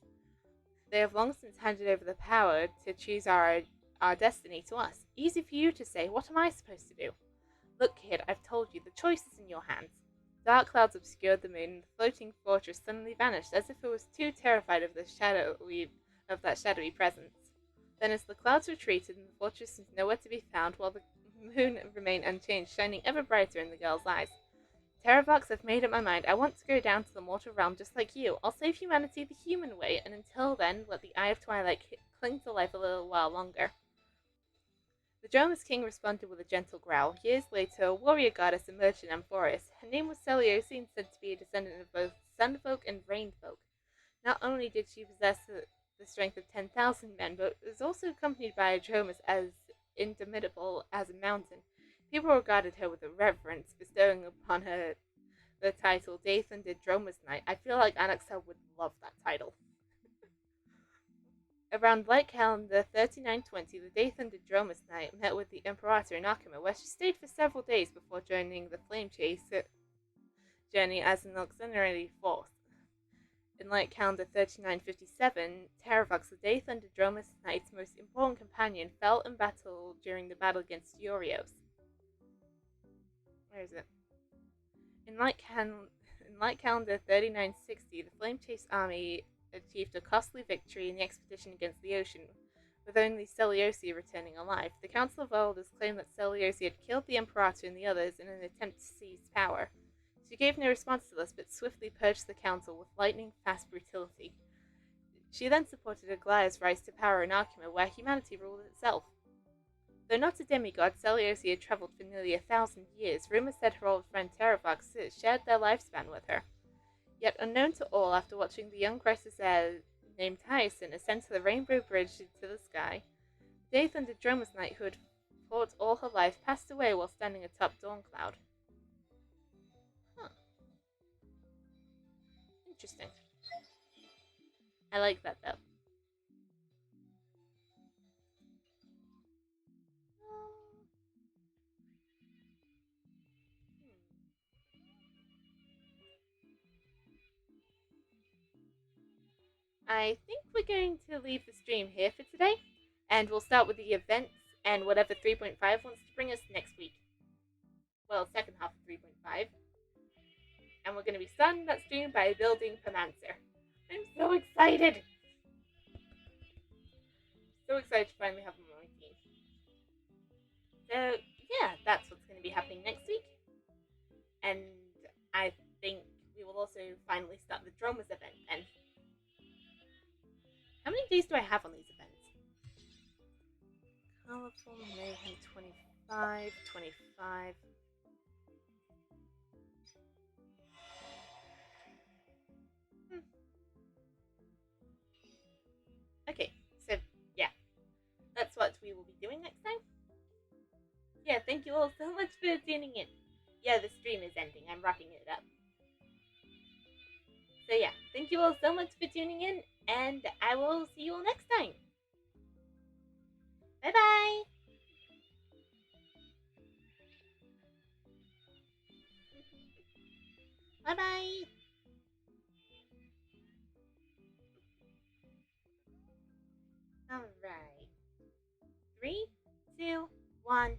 They have long since handed over the power to choose our destiny to us. Easy for you to say, what am I supposed to do? Look, kid, I've told you, the choice is in your hands. Dark clouds obscured the moon, and the floating fortress suddenly vanished, as if it was too terrified of that shadowy presence. Then, as the clouds retreated and the fortress was nowhere to be found, while the moon remained unchanged, shining ever brighter in the girl's eyes. Terravox, I've made up my mind. I want to go down to the mortal realm just like you. I'll save humanity the human way, and until then, let the Eye of Twilight cling to life a little while longer. The Dromus King responded with a gentle growl. Years later, a warrior goddess emerged in Amphoris. Her name was Celiosi and said to be a descendant of both Sunfolk and Rainfolk. Not only did she possess the strength of 10,000 men, but was also accompanied by a Dromus as indomitable as a mountain. People regarded her with reverence, bestowing upon her the title Day Thunder Dromus Knight. I feel like Anaxel would love that title. Around light calendar 3920, the Day Thunder Dromus Knight met with the Imperator in Akima, where she stayed for several days before joining the Flame Chase journey as an auxiliary force. In light calendar 3957, Terravox, the Day Thunder Dromus Knight's most important companion, fell in battle during the battle against Urios. Where is it? In light calendar 3960, the Flame Chase army achieved a costly victory in the expedition against the ocean, with only Celiosi returning alive. The Council of Elders claimed that Celiosi had killed the Imperator and the others in an attempt to seize power. She gave no response to this, but swiftly purged the Council with lightning-fast brutality. She then supported Aglaya's rise to power in Arkima, where humanity ruled itself. Though not a demigod, Celiosi had travelled for nearly 1,000 years. Rumor said her old friend Terravox shared their lifespan with her. Yet unknown to all, after watching the young crisis heir named Hyacinth ascend to the Rainbow Bridge into the sky, Day Thunder Dromus Knight, who had fought all her life, passed away while standing atop Dawn Cloud. Huh. Interesting. I like that though. I think we're going to leave the stream here for today, and we'll start with the events and whatever 3.5 wants to bring us next week. Well, second half of 3.5. And we're going to be starting that stream by building Pomancer. I'm so excited! So excited to finally have him on my team. So, yeah, that's what's going to be happening next week. And I think we will also finally start the Dromas event then. How many days do I have on these events? Colorful Mayhem 25, 25. Okay, so yeah, that's what we will be doing next time. Yeah, thank you all so much for tuning in. Yeah, the stream is ending. I'm wrapping it up. So yeah, thank you all so much for tuning in, and I will see you all next time. Bye bye. Bye bye. All right. 3, 2, 1.